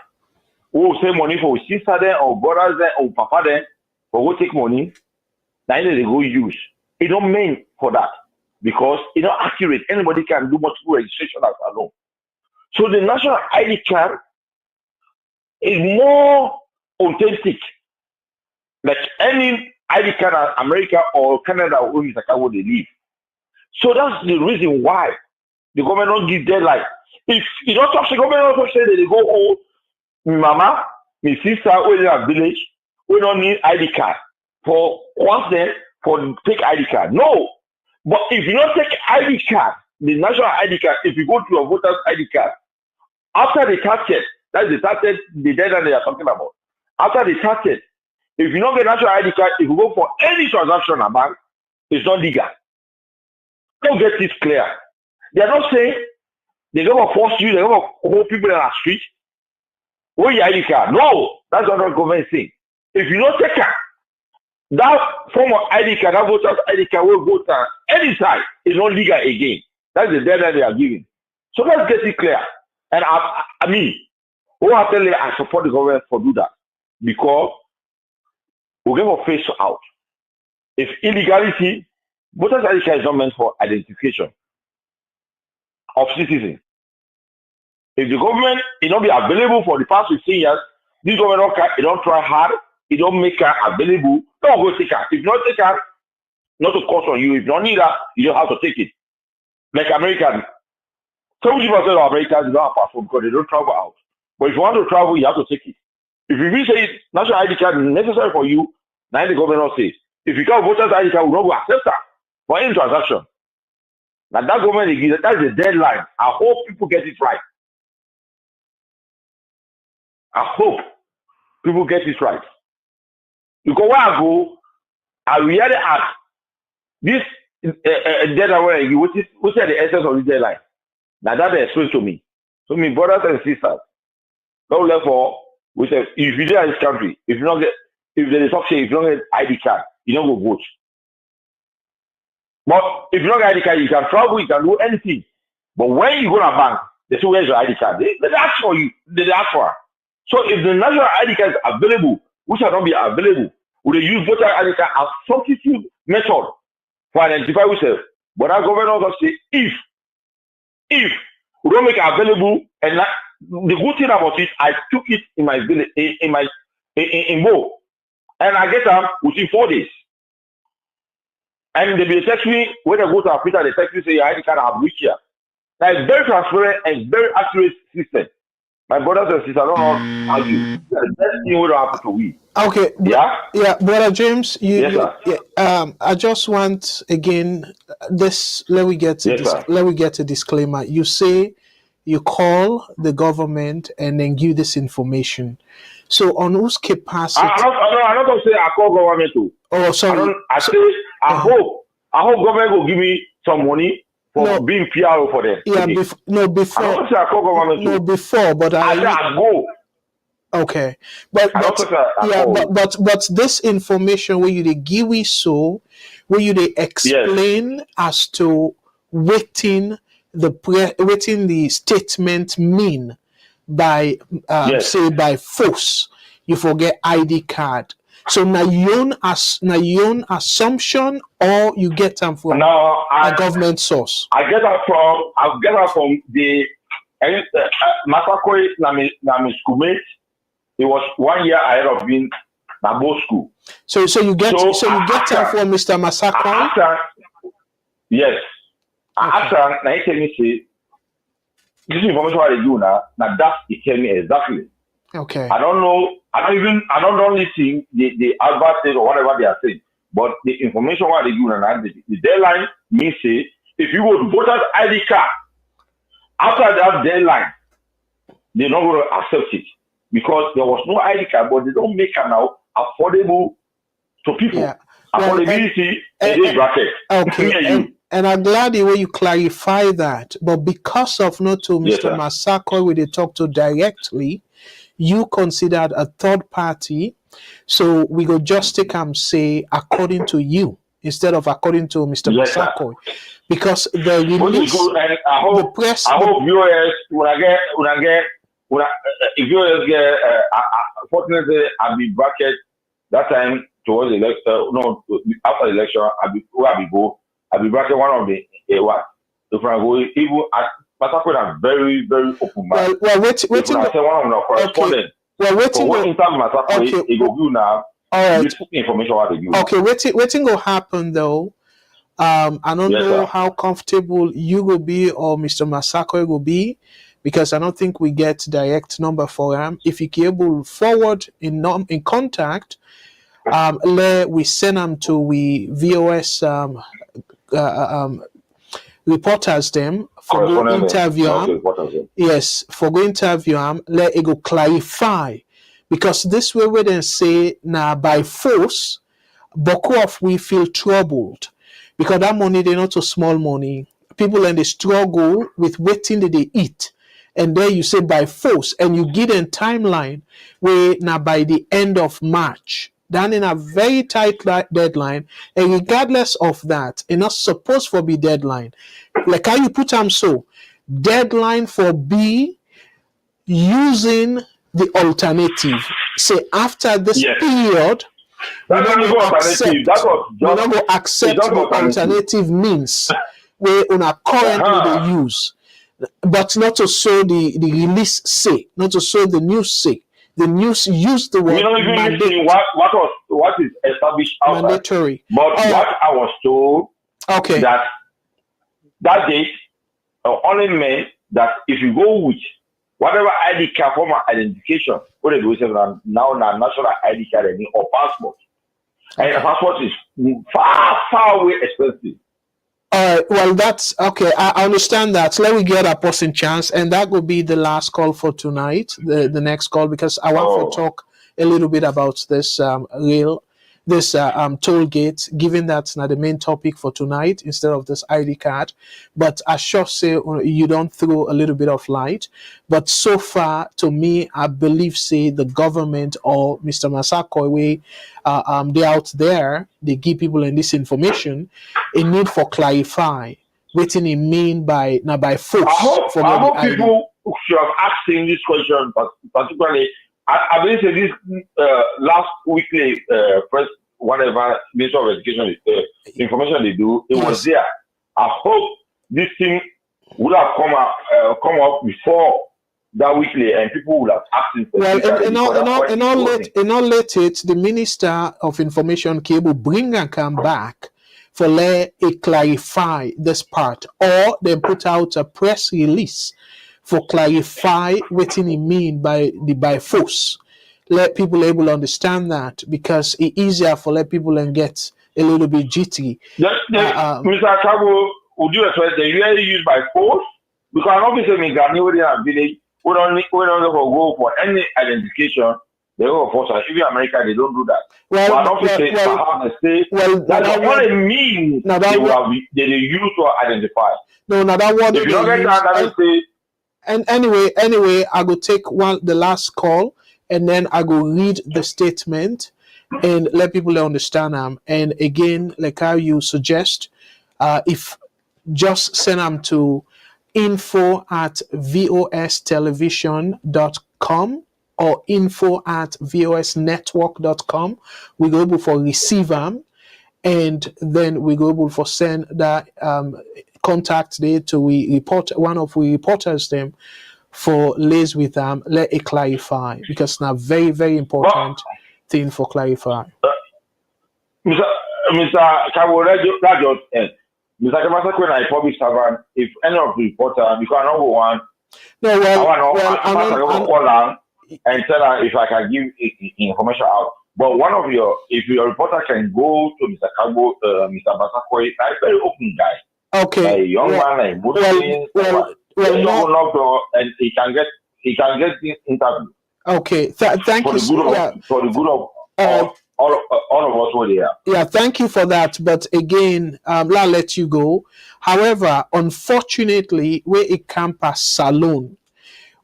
Speaker 9: who save money for sister there, or brothers there, or papa there, or go take money, then they go use. It's not meant for that because it's not accurate. Anybody can do multiple registration as alone. So the national ID card is more authentic. Like any ID card in America or Canada or where they live. So that's the reason why the government don't give deadline. If you don't touch the government, also say that they go, oh, my mama, my sister, we in a village, we don't need ID card for once then for take ID card. No, but if you don't take ID card, the national ID card, if you go to your voter's ID card, after the tax test, that's the tax test, the deadline they are talking about. After the tax test, if you don't get national ID card, if you go for any transaction at bank, it's not legal. Don't get this clear. They are not saying they're going to force you, they're going to hold people in the street. Where your ID card? No, that's not what the government is saying. If you don't take it, that form of ID card, that voter's ID card will vote any side is not legal again. That's the deadline they are giving. So let's get it clear. And I mean, wholeheartedly I support the government for do that because we're going to face out. If illegality, voter's ID card is not meant for identification of citizens. If the government is not be available for the past 15 years, this government don't try hard, it don't make it available, don't go take it. If you don't take it, not to cost on you. If you don't need that, you don't have to take it. Like Americans, 70% of Americans don't have passport because they don't travel out. But if you want to travel, you have to take it. If you really say national ID card is necessary for you, now the government says, if you can't voter's ID card, we will not accept that for any transaction. Now that government, that's the deadline. I hope people get it right. I hope people get it right. Because when I go, I really ask this deadline, which is the essence of this deadline. Now that they explain to me. So my brothers and sisters, don't let for we say if you are in this country, if you don't get if there is option, if you don't get ID card, you don't go vote. But if you don't get ID card, you can travel, you can do anything. But when you go to a bank, they say where's your ID card? They ask for you, they ask for her. So if the national ID card is available, which shall not be available, will they use voter ID card as substitute method for identify yourself? But our government also say if we don't make it available, and the good thing about it, I took it in my village, in Mo, and I get them within 4 days. And they be text me when I go to Africa, they text me say your ID card have reached here. Now it's very transparent and very accurate system. My brothers and sisters, I don't know how you. The best thing will happen to we.
Speaker 1: Okay. Yeah, brother James. I just want again this. Let me get a disclaimer. You say you call the government and then give this information. So on whose capacity?
Speaker 9: I'm not going to say I call government too.
Speaker 1: Oh, sorry.
Speaker 9: I hope government will give me some money for being PR for them.
Speaker 1: Yeah, before.
Speaker 9: I don't say I call government too.
Speaker 1: No, before, but
Speaker 9: I say I go.
Speaker 1: Okay, but this information where you they give it so, where you they explain as to waiting the statement mean by say by force, you forget ID card. So na your own assumption, or you get them from a government source.
Speaker 9: I get that from the Masakoi na schoolmate. It was 1 year ahead of being na both school.
Speaker 1: So you get them from Mr. Masakoi?
Speaker 9: Yes. After na he tell me say this information what they do now that he tell me exactly.
Speaker 1: Okay.
Speaker 9: I don't know. I don't listen the advertise or whatever they are saying. But the information what they do now, the deadline means say if you go to voter's ID card after that deadline, they're not going to accept it because there was no ID card, but they don't make it now affordable to people. Yeah. Affordability in bracket.
Speaker 1: Okay. And I'm glad the way you clarify that. But because of not to Mr. Masako, we they talk to directly, you considered a third party. So we go just take and say, according to you, instead of according to Mr.
Speaker 9: Yes, sir.
Speaker 1: Massakoy, because the
Speaker 9: Which is
Speaker 1: release,
Speaker 9: good, and I
Speaker 1: the
Speaker 9: hope
Speaker 1: press,
Speaker 9: viewers if viewers get fortunately I'll be bracket that time towards the election. No, after the election, I'll be bracket one of the what if I go even at Massakoy are very very open minded.
Speaker 1: well, wait,
Speaker 9: If I say one of the correspondents.
Speaker 1: well, waiting,
Speaker 9: So what in terms of Massakoy, it go do now.
Speaker 1: all right,
Speaker 9: Useful information what they do.
Speaker 1: okay, waiting go happen though. I don't
Speaker 9: Yes,
Speaker 1: know
Speaker 9: sir.
Speaker 1: how comfortable you will be or Mr. Massakoy will be, because I don't think we get direct number for him. If you can able forward in contact, we send them to we VOS reporters them for go interview them. Yes, for go interview them, let it go clarify, because this way we then say now by force, Boko of we feel troubled, because that money they're not a small money. People and they struggle with waiting that they eat, and then you say by force, and you give them timeline where now by the end of March. Then in a very tight deadline, and regardless of that, it's not supposed to be deadline. Like how you put them so deadline for B using the alternative. Say after this period. We're not going to accept the alternative means where on a currently they use, but not to show the release say, not to show the news say. The news use the word
Speaker 9: mandatory. What is established outside.
Speaker 1: Mandatory.
Speaker 9: But what I was told that date only meant that if you go with whatever ID card form of identification, what they do is now national ID card or passport. And the passport is far away expensive.
Speaker 1: All right, well, that's okay. I understand that. So let me get a person chance, and that will be the last call for tonight, the next call, because I want to talk a little bit about this toll gate, given that's not the main topic for tonight instead of this ID card. But I sure say you don't throw a little bit of light. But so far, to me, I believe say the government or Mr. Massakoy, they out there, they give people in this information, a need for clarify what they mean by force.
Speaker 9: I hope people should have asked him this question, particularly. I believe this last weekly press, whatever Minister of Education information they do, it was there. I hope this thing would have come up before that weekly, and people would have asked him.
Speaker 1: Well, in all late it, the Minister of Information Cable bring and come back for let it clarify this part, or they put out a press release for clarify what it mean by force. Let people able to understand that, because it's easier for let people and get a little bit jittery.
Speaker 9: Mr. Cabo, would you expect the really used by force? Because obviously in Ghanaian village, we don't go for any identification. They go for force. Even America, they don't do that. That's the only means they use to identify.
Speaker 1: No, now that one.
Speaker 9: If you don't get that, say.
Speaker 1: And anyway, I will take the last call, and then I will read the statement and let people understand them. And again, like how you suggest, if just send them to info@vostelevision.com or info@vosnetwork.com. We go able for receive them, and then we go able for send that contact there to one of we reporters them for liaise with them, let it clarify, because now very, very important thing for clarify.
Speaker 9: Mr. Cabo, that just end. Mr. Kamasa, when I public servant, if any of the reporters, because I know one,
Speaker 1: no,
Speaker 9: I call them and tell her if I can give information out. But if your reporter can go to Mr. Cabo, Mr. Massakoy, a very open guy.
Speaker 1: Okay.
Speaker 9: A young man, like Muslim, and he can get this interview.
Speaker 1: Okay. Thank you.
Speaker 9: For the good of all of us who are there.
Speaker 1: Yeah, thank you for that. But again, I'll let you go. However, unfortunately, where it can pass salon,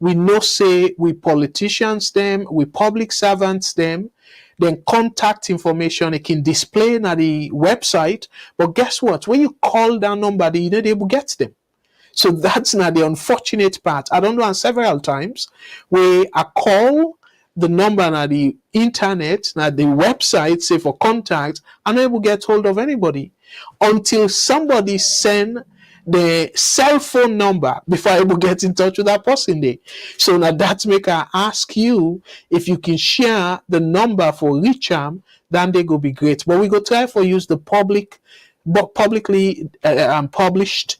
Speaker 1: we know say we politicians them, we public servants them. then contact information, it can display on the website. But guess what? When you call that number, you're not able to get them. So that's not the unfortunate part. I don't know, several times where I call the number on the internet, now the website, say for contact, I'm not able to get hold of anybody until somebody send the cell phone number before I able get in touch with that person there. So now that's make I ask you if you can share the number for Richam, then they go be great. But we go try for use the publicly published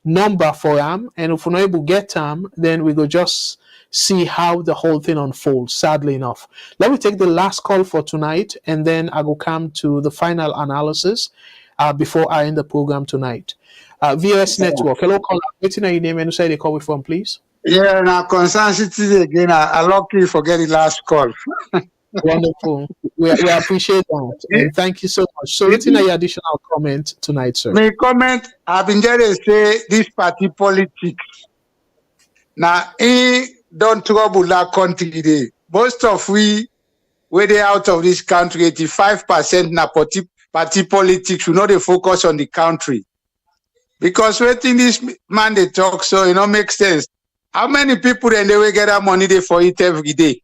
Speaker 1: number for them, and if we're not able to get them, then we go just see how the whole thing unfolds. Sadly enough, let me take the last call for tonight, and then I will come to the final analysis before I end the program tonight. VOS Network, hello caller, what's your name and say they call me from, please?
Speaker 6: Yeah, now concern city again. I lucky for getting last call.
Speaker 1: Wonderful. We appreciate that, and thank you so much. So what's your additional comment tonight, sir?
Speaker 6: My comment, I've been there to say this party politics. Now, don't trouble that country today. Most of we, where they out of this country, 85% na party politics, we know they focus on the country. Because waiting this man they talk, so it don't make sense. How many people then they will get that money they for it every day?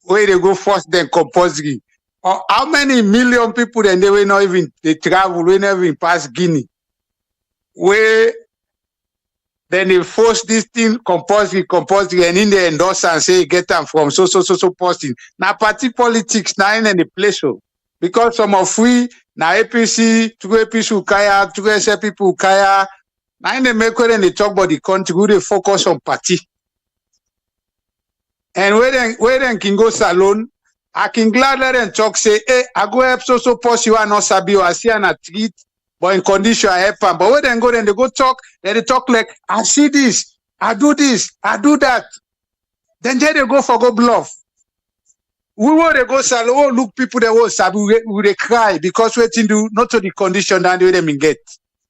Speaker 6: Where they go first then compulsory? Or how many million people then they will not even they travel, we never even pass Guinea? Where then they force this thing compulsory, and in the endorse and say get them from so posting. Now party politics now in the place so. Because some of we now APC, two APC Ukaya, two SF people Ukaya, now in the make when they talk about the country, we they focus on party. And where then can go salon, I can glad let them talk say, hey, I go help so post you are not sabi or I see an treat, but in condition I help them. But when then go then they go talk, then they talk like I see this, I do that. Then they go for go bluff. We want to go salon, oh, look people that will sabi, we cry because waiting do not to the condition that they them get.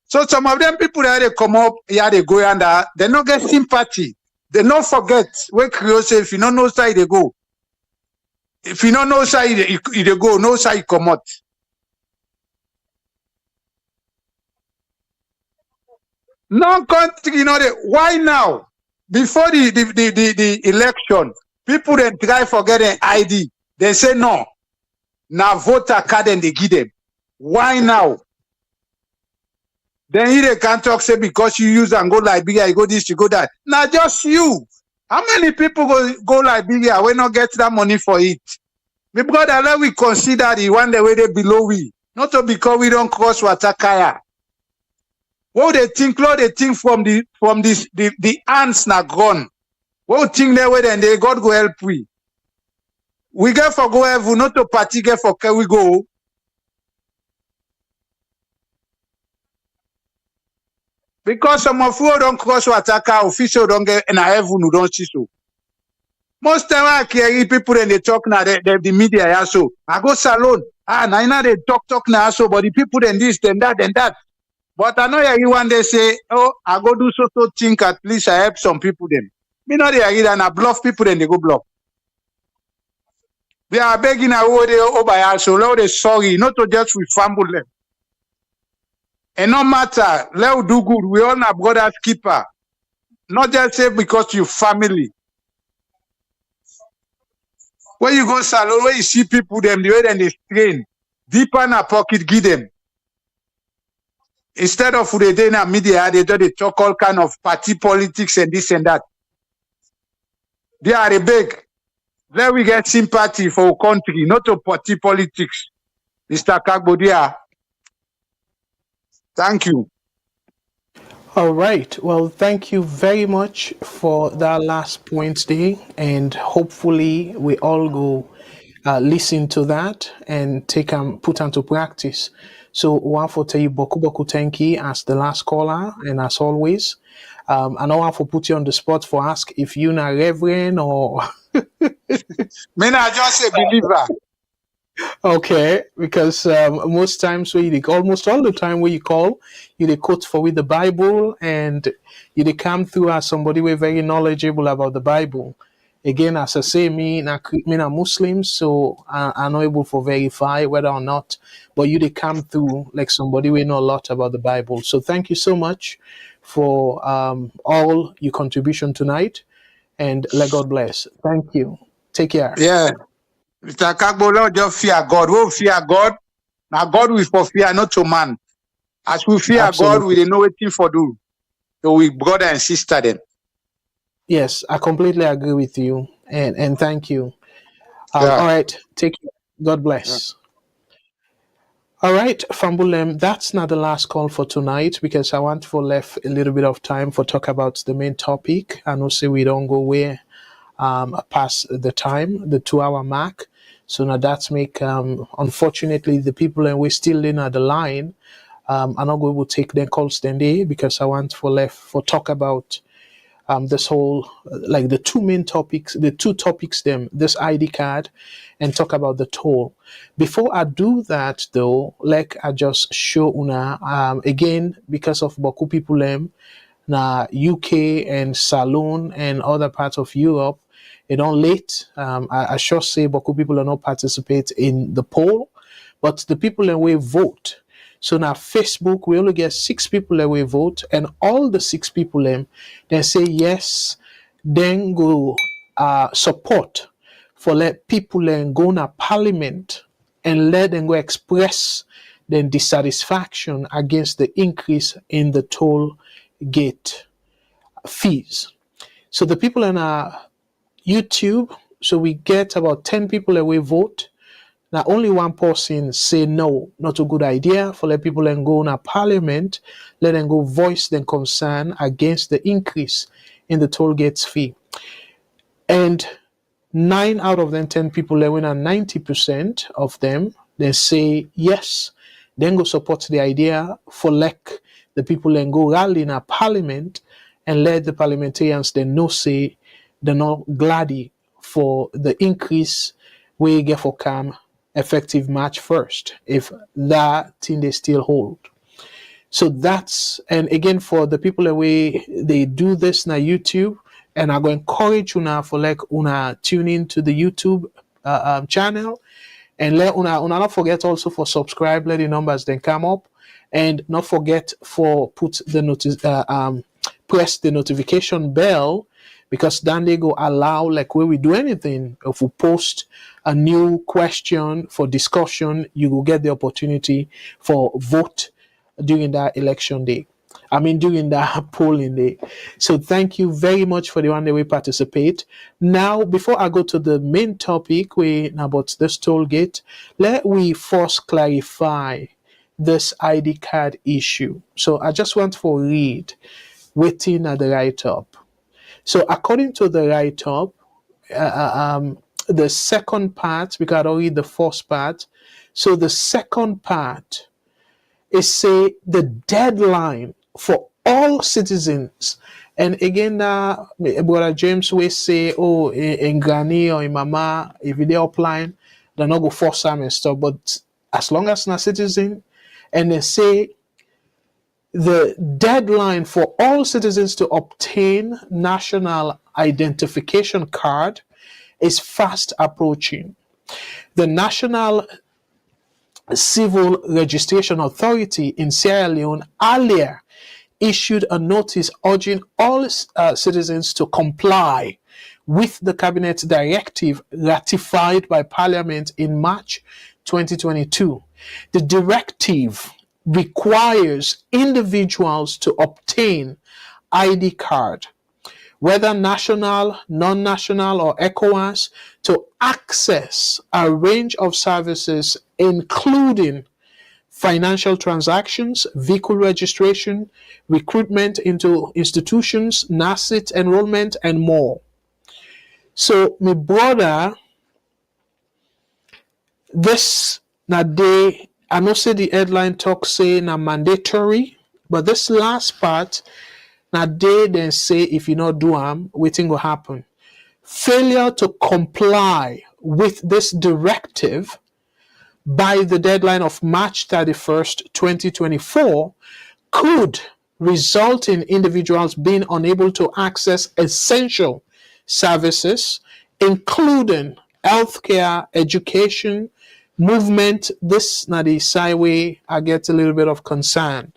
Speaker 6: So some of them people that they come up, yeah, they go under, they not get sympathy. They not forget where Creole say if you don't know side they go. If you don't know side they go, no side come out. No country, you know why now? Before the election, people then try for getting ID. They say no. Now voter card and they give them. Why now? Then he they can't talk say because you use and go Liberia, you go this, you go that. Now just you. How many people go Liberia? We not get that money for it. My brother, let we consider the one the way they below we. Not to because we don't cross Watakaya. What they think from the ants na gone. What think they way then they God go help we. We get for go heaven, not to party get for can we go. Because some of you don't cross Wataka, official don't get in a heaven who don't see so. Most time I carry people and they talk now, the media also. I go salon. Now they talk now so, but the people then this, then that. But I know everyone they say, oh, I go do so think at least I help some people them. Me know they agree and I bluff people then they go bluff. They are begging our they over also, Lord they sorry, not to just we fumble them. And no matter, let's do good. We all have brother's keeper. Not just say because you family. When you go salon, when you see people them, the way then they strain, deeper in a pocket, give them. Instead of the day in the media, they talk all kind of party politics and this and that. They are a beg. Let we get sympathy for our country, not to party politics. Mr. Kagbodia. Thank you.
Speaker 1: All right. Well, thank you very much for that last point there, and hopefully we all go listen to that and put into practice. So, one for tell you boku thank you as the last caller, and as always, and I want to put you on the spot for ask if you're not reverend or.
Speaker 6: Me not just a believer.
Speaker 1: Okay, because most times almost all the time when you call, you quote for with the Bible, and you come through as somebody who very knowledgeable about the Bible, Again, as I say, me na Muslim, so I'm not able to verify whether or not, but you they come through like somebody we know a lot about the Bible. So thank you so much for all your contribution tonight, and let God bless. Thank you. Take care.
Speaker 6: Yeah. Mr. Kagbo, Lord, just fear God. We fear God. Now God will for fear, not to man. As we fear God, we
Speaker 1: Absolutely.
Speaker 6: didn't know what thing for do. So we brother and sister them.
Speaker 1: Yes, I completely agree with you, and thank you.
Speaker 6: Yeah.
Speaker 1: All right, take care. God
Speaker 6: Yeah.
Speaker 1: bless. All right, Fambulem, that's not the last call for tonight because I want to left a little bit of time for talk about the main topic. And also we don't go way past the time, the 2 hour mark. So now that's make unfortunately the people and we're still in at the line. I'm not going to take their calls today because I want for left for talk about this whole like the two topics them this ID card and talk about the toll. Before I do that though, like I just show una again because of Boku people na UK and Salon and other parts of Europe, it don't late. I sure say Boku people are not participate in the poll, but the people that we vote. So now Facebook, we only get 6 people that we vote, and all the 6 people they say yes, then go support for let people go na parliament and let them go express their dissatisfaction against the increase in the toll gate fees. So the people on our YouTube, so we get about 10 people that we vote. Now only one person say no, not a good idea for let people and go in a parliament, let them go voice their concern against the increase in the toll gates fee. And 9 out of them 10 people, they win, and 90% of them, they say yes. Then go support the idea for like the people and go rally in a parliament and let the parliamentarians then know say they're not glad for the increase we get for come effective March 1st, if that thing they still hold. So that's, and again, for the people that they do this na YouTube, and I'm going to encourage you now for like una tune in to the YouTube channel, and let una not forget also for subscribe, let the numbers then come up, and not forget for put the press the notification bell, because then they go allow like when we do anything, if we post a new question for discussion, you will get the opportunity for vote during that election day. I mean, during that polling day. So thank you very much for the one that we participate. Now, before I go to the main topic about this toll gate, let we first clarify this ID card issue. So I just want to read waiting at the write-up. So according to the write-up, the second part, because I don't read the first part. So the second part is say the deadline for all citizens. And again, Brother James will say, oh, in Granny or in Mama, if they're applying, they're not go force them and stuff. But as long as not citizen, and they say the deadline for all citizens to obtain national identification card is fast approaching. The National Civil Registration Authority in Sierra Leone earlier issued a notice urging all citizens to comply with the cabinet directive ratified by Parliament in March 2022. The directive requires individuals to obtain ID card, whether national, non-national, or ECOWAS, to access a range of services, including financial transactions, vehicle registration, recruitment into institutions, NACIT enrollment, and more. So, my brother, this na day, I know say the headline talk say na mandatory, but this last part, na day then say if you not do waiting will happen. Failure to comply with this directive by the deadline of March 31st, 2024, could result in individuals being unable to access essential services, including healthcare, education, movement. This na the side way I get a little bit of concern.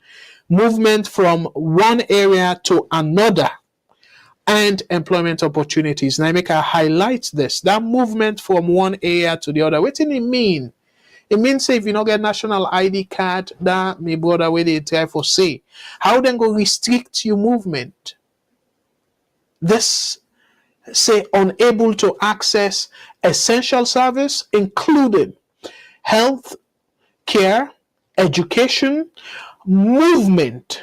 Speaker 1: Movement from one area to another and employment opportunities. Now I make a highlight this. That movement from one area to the other. What does it mean? It means say if you don't get national ID card, that may brother where they try for say. How then go restrict your movement? This say unable to access essential service, including health care, education, movement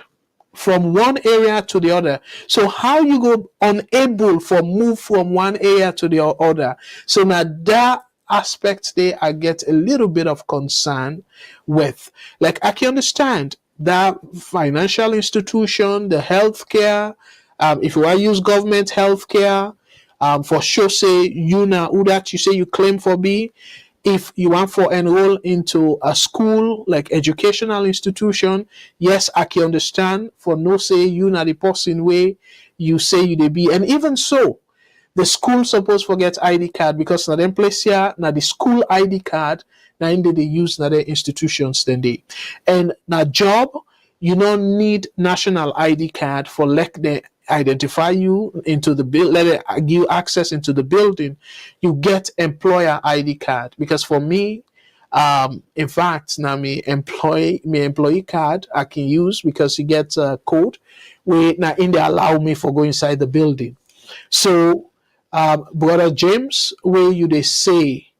Speaker 1: from one area to the other. So how you go unable for move from one area to the other. So now that aspect there I get a little bit of concern with. Like I can understand that financial institution, the healthcare, if you want to use government healthcare, for sure say you now who that you say you claim for be. If you want for enroll into a school like educational institution, yes, I can understand. For no say you not the person way you say you they be, and even so, the school supposed forget ID card because na them place here na the school ID card na in they use na the institutions then they, and na job you don't need national ID card for like the identify you into the bill, let it give you access into the building. You get employer ID card because for me, in fact, now me employee card I can use because you get a code where now in they allow me for go inside the building. So, brother James, where you they say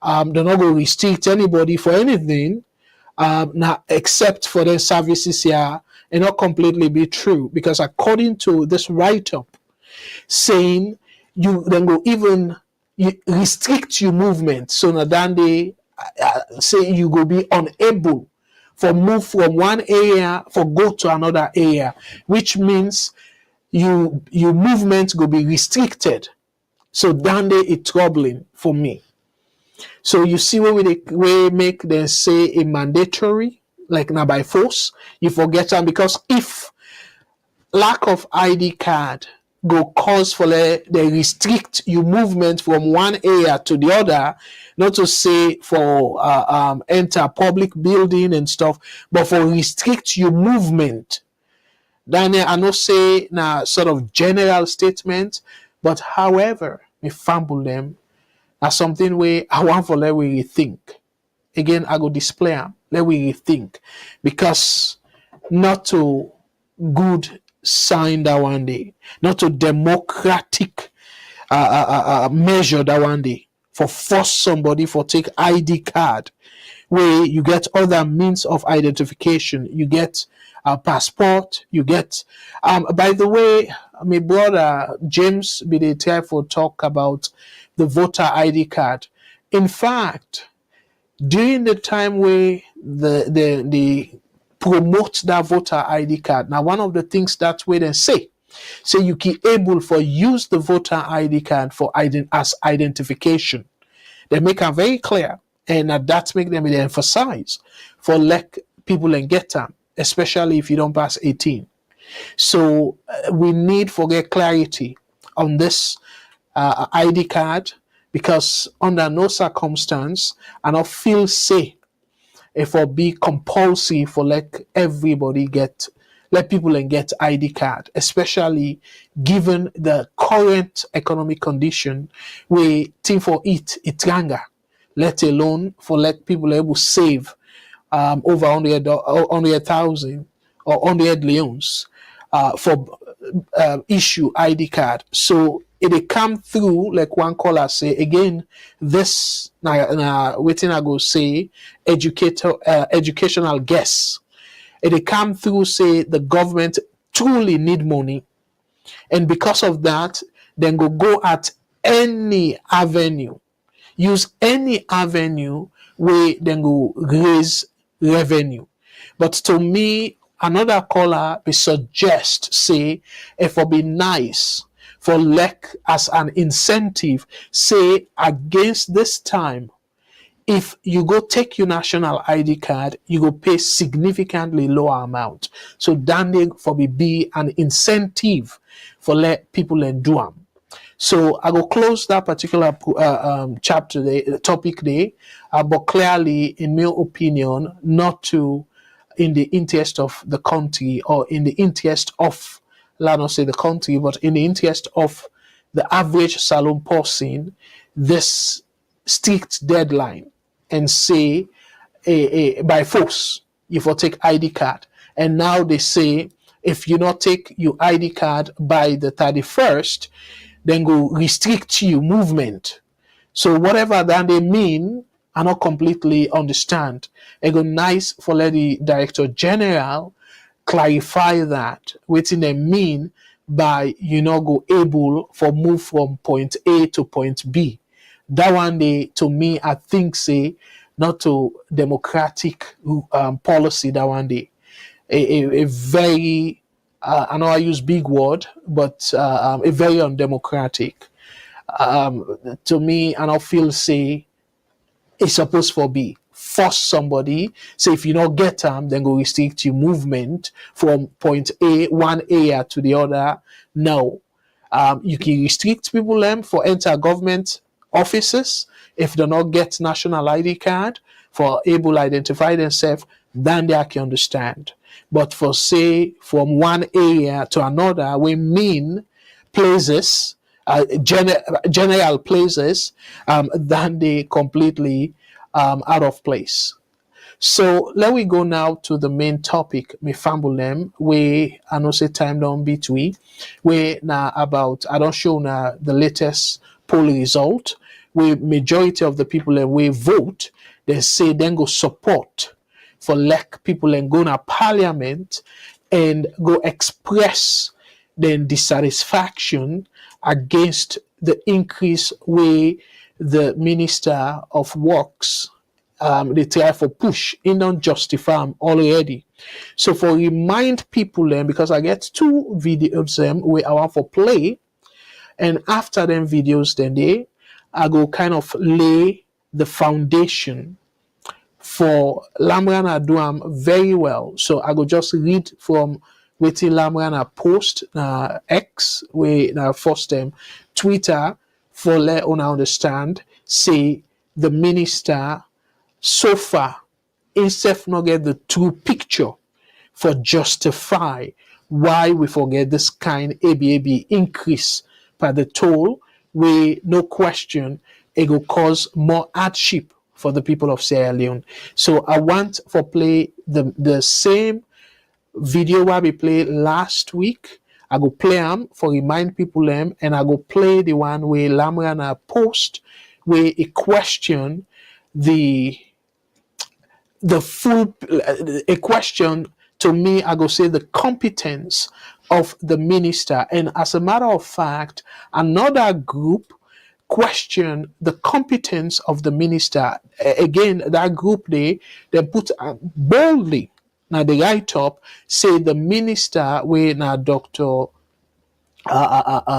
Speaker 1: they're not going to restrict anybody for anything, now except for the services here, and not completely be true because according to this write-up saying you then go even you restrict your movement so now then they say you go be unable for move from one area for go to another area, which means your movement go be restricted. So then they it troubling for me. So you see where we make them say a mandatory, like now by force, you forget them because if lack of ID card go cause for they restrict your movement from one area to the other, not to say for enter public building and stuff, but for restrict your movement. Then I not say now sort of general statement, but however, we fumble them as something where I want for let we rethink. Again, I go display them. Let we rethink. Because not to good sign that one day, not to democratic measure that one day, for force somebody for take ID card, where you get other means of identification. You get a passport, you get by the way, my brother James be the type for talk about the voter ID card. In fact, during the time where the promote that voter ID card, now one of the things that way they say you can able for use the voter ID card for as identification. They make it very clear, and that make them emphasize for let people and get them, especially if you don't pass 18. So we need for get clarity on this ID card because under no circumstance I don't feel safe if it be compulsory for let everybody let people and get ID card, especially given the current economic condition where thing for it younger, let alone for let people able save over 100,000 or 100 leones for issue ID card. So it come through like one caller say again. This waiting I go say educational guests. It come through say the government truly need money, and because of that, then go at any avenue, use any avenue where then go raise revenue. But to me, another caller be suggest say if it be nice for like as an incentive, say against this time, if you go take your national ID card, you go pay significantly lower amount. So then they for be an incentive for let people and do them. So I will close that particular chapter there, topic there, but clearly, in my opinion, not to in the interest of the country or in the interest of, let us say the country, but in the interest of the average salon person, this strict deadline and say by force, you for take ID card. And now they say if you not take your ID card by the 31st, then go restrict your movement. So whatever that they mean, I not completely understand. It go nice for let the Director General clarify that what they mean by you know go able for move from point A to point B. That one day to me I think say not to democratic policy that one day a very I know I use big word but a very undemocratic to me and I feel say it's supposed for be force somebody. So if you don't get them, then go restrict your movement from point A, one area to the other. No. You can restrict people for enter government offices if they not get national ID card for able to identify themselves, then they can understand. But for say from one area to another, we mean places, general places, then they completely out of place. So let we go now to the main topic, me fumble them, we I know say time down between, we now about I don't show now the latest poll result, where majority of the people that we vote, they say then go support for like people and go to parliament and go express then dissatisfaction against the increase way the Minister of Works they try for push in don't justify them already. So for remind people then because I get two videos them where I want for play and after them videos then I go kind of lay the foundation for Lamrana do very well. So I go just read from waiting Lamrana post X where first time Twitter for let una understand say the minister so far instead not get the true picture for justify why we forget this kind ABAB increase by the toll, we no question it will cause more hardship for the people of Sierra Leone. So I want for play the same video where we played last week. I go play them for remind people them, and I go play the one where Lamrana post where a question the full a question to me I go say the competence of the minister, and as a matter of fact another group question the competence of the minister. Again that group they put boldly now the write up say the minister where now Dr.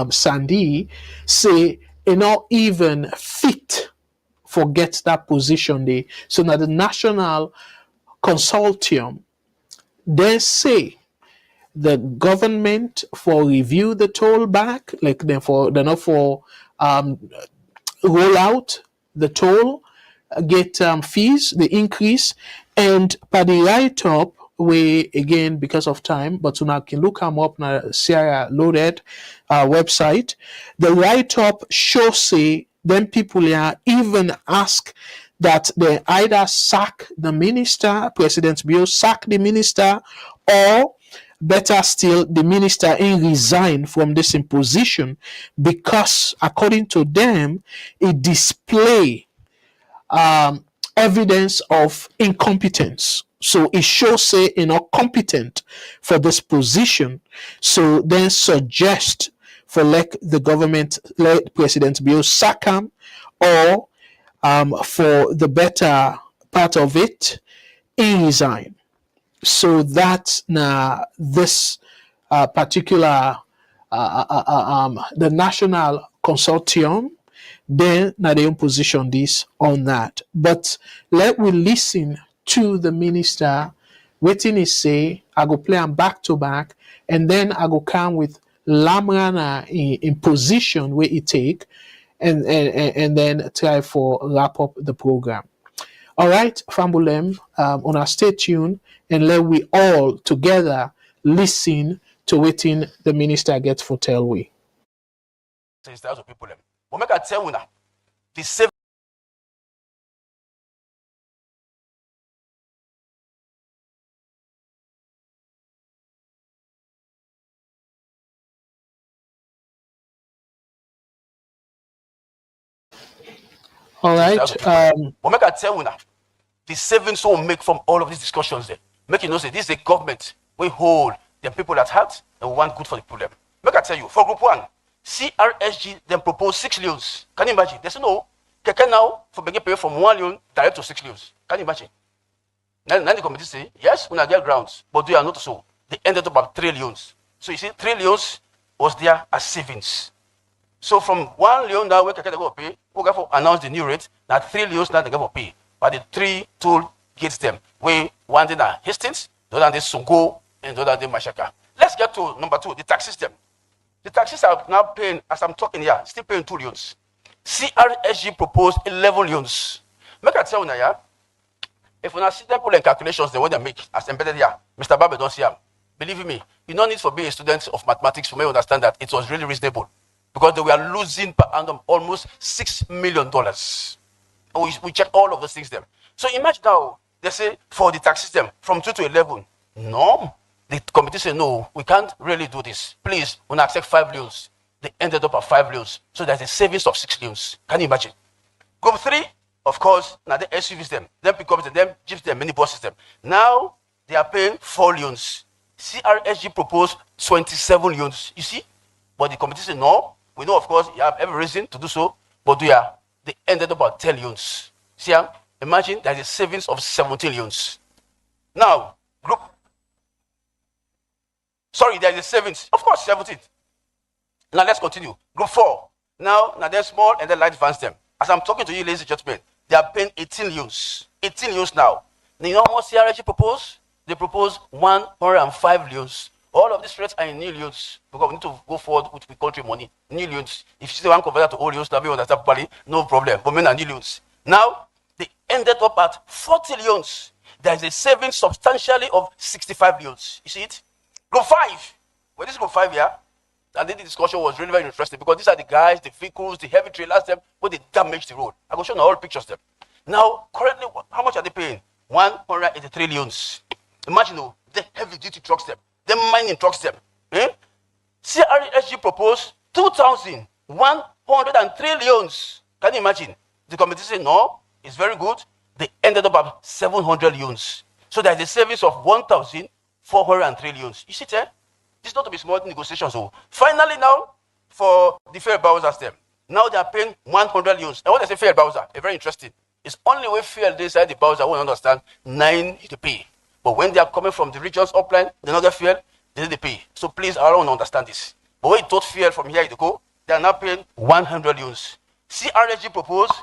Speaker 1: Sandy say not even fit forget that position there. So now the national consortium, they say the government for review the toll back, like then for they not for roll out the toll, get fees, the increase, and by the write up we again because of time, but now can look them up na Sierra Loaded website. The write up show say then people here even ask that they either sack the minister, President Bill sack the minister, or better still, the minister in resign from this position because according to them, it display evidence of incompetence. So it shows say not competent for this position. So then suggest for like the government, let President Bill sack him, or for the better part of it, he resign. So that now this particular the national consortium then now they position this on that. But let we listen to the minister waiting he say I go play them back to back and then I go come with Lamrana in position where he take, and then try for wrap up the program. All right, Fambulem, on our stay tuned and let we all together listen to waiting the minister gets for tell we.
Speaker 11: Of people, but make I tell you now, the same.
Speaker 1: All right.
Speaker 11: But make I tell you now, the savings we'll make from all of these discussions there, make you know say this is a government we hold the people at heart and we want good for the problem. Make I tell you, for group 1, CRSG then propose 6 loans. Can you imagine? They say no, Keke now for being paid from 1 loan direct to 6 loans. Can you imagine? Then the committee say, yes, we get grounds, but they are not so. They ended up at 3 loans. So you see, 3 loans was there as savings. So from 1 loan now we can go pay, we go for announce the new rate. Now 3 loans now they go pay. But the 3 tool gets them. We one in Hastings, the other in Songo, and the other in Mashaka. Let's get to number 2, the tax system. The taxes are now paying, as I'm talking here, still paying 2 loans. CRSG proposed 11 loans. Make I tell you now, yeah, if you see them pulling calculations, the way they make as embedded here, Mr. Babe don't see them. Believe me, you don't need for being a student of mathematics to understand that it was really reasonable. Because they were losing per annum almost $6 million. We check all of those things there. So imagine now, they say for the tax system, from 2 to 11. No, the committee said, no, we can't really do this. Please, we'll accept 5 loans. They ended up at 5 loans. So there's a savings of 6 loans. Can you imagine? Group 3, of course, now the SUVs them, then pickups them, then jeeps them, minibus system. Now they are paying 4 loans. CRSG proposed 27 loans. You see? But the committee said, no, we know, of course, you have every reason to do so, but they ended up at 10 loans. See, imagine there's a savings of 17 loans. Now, there's a savings, of course, 17. Now let's continue. Group 4. Now they're small and then light advance them. As I'm talking to you, ladies and gentlemen, they are paying 18 loans. 18 loans now. You know what CRSG propose? They propose 105 loans. All of these rates are in new loans because we need to go forward with the country money. New loans. If you say one convert to old loans, now we understand properly, no problem. But men are new loans. Now they ended up at 40 loans. There is a saving substantially of 65 loans. You see it? Group 5. Well, this group 5 here, and then the discussion was really very interesting because these are the guys, the vehicles, the heavy trailers, them, but they damage the road. I will show you all pictures them. Now, currently, how much are they paying? 183 loans. Imagine the heavy duty trucks them. The mining trucks them. CRSG proposed 2,103 loans. Can you imagine? The committee said, no, it's very good. They ended up at 700 loans. So there's a savings of 1,403 loans. You see there? This is not to be small negotiations. So finally now, for the fair browsers them, now they are paying 100 loans. And what I say fair browser, very interesting. It's only when fair they say the browser won't understand 9 to pay. But when they are coming from the regions upline, they not get fuel, they pay. So please, I don't understand this. But when you don't fuel from here to go, they are now paying 100 loans. CRSG proposed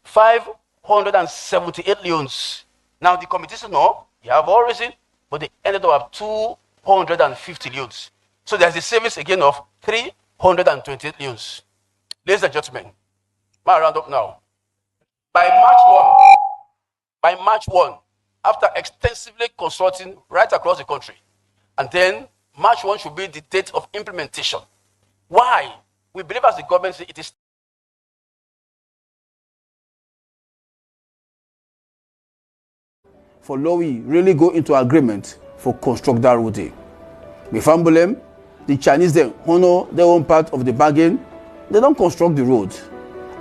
Speaker 11: 578 loans. Now the committee said, no, you have all reason, but they ended up at 250 loans. So there's a savings again of 328 loans. Ladies and gentlemen, my round up now. By March 1, after extensively consulting right across the country, and then March 1 should be the date of implementation. Why? We believe as the government it is
Speaker 12: for Lowy really go into agreement for construct that road. Mefambulem, the Chinese they honor their own part of the bargain. They don't construct the road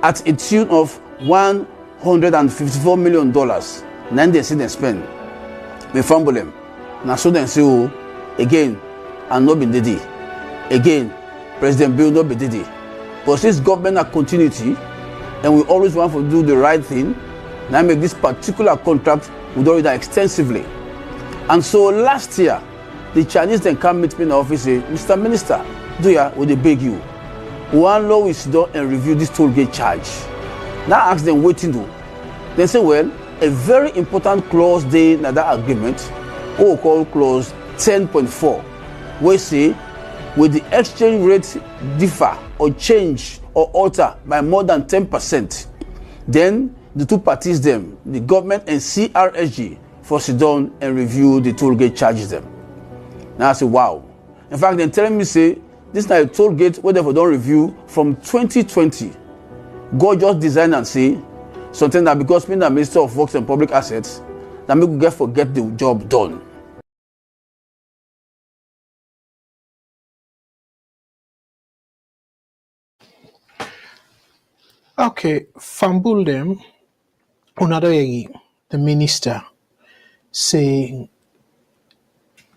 Speaker 12: at a tune of $154 million. Then they see them spend. Mefambulem, now so then say again, and no be didi. Again, President Bill no be didi. But since government have continuity, and we always want to do the right thing, now make this particular contract we do it extensively. And so last year, the Chinese then come meet me in the office say, Mr. Minister, do ya, we they beg you. One law is done and review this toll gate charge. Now ask them what to do. They say, well, a very important clause there in that agreement, or called clause 10.4, where say with the exchange rate differ or change or alter by more than 10%, then the two parties them, the government and CRSG, for sit down and review the toll gate charges them. Now I say, wow. In fact, they're telling me, say, this is a toll gate where they don't review from 2020. God just design and say something that because being the Minister of Works and Public Assets, that make we forget the job done.
Speaker 1: Okay, fumble them. Another the minister say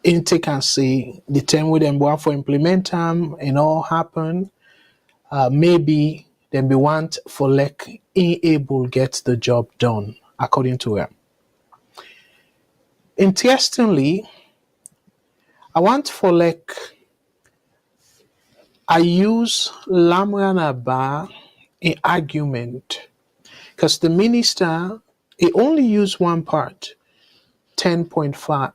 Speaker 1: intake and say the time with them want for implement them and all happen. Maybe then be want for like unable get the job done according to him. Interestingly, I want for like I use Lamrana Ba in argument because the minister he only used one part 10.5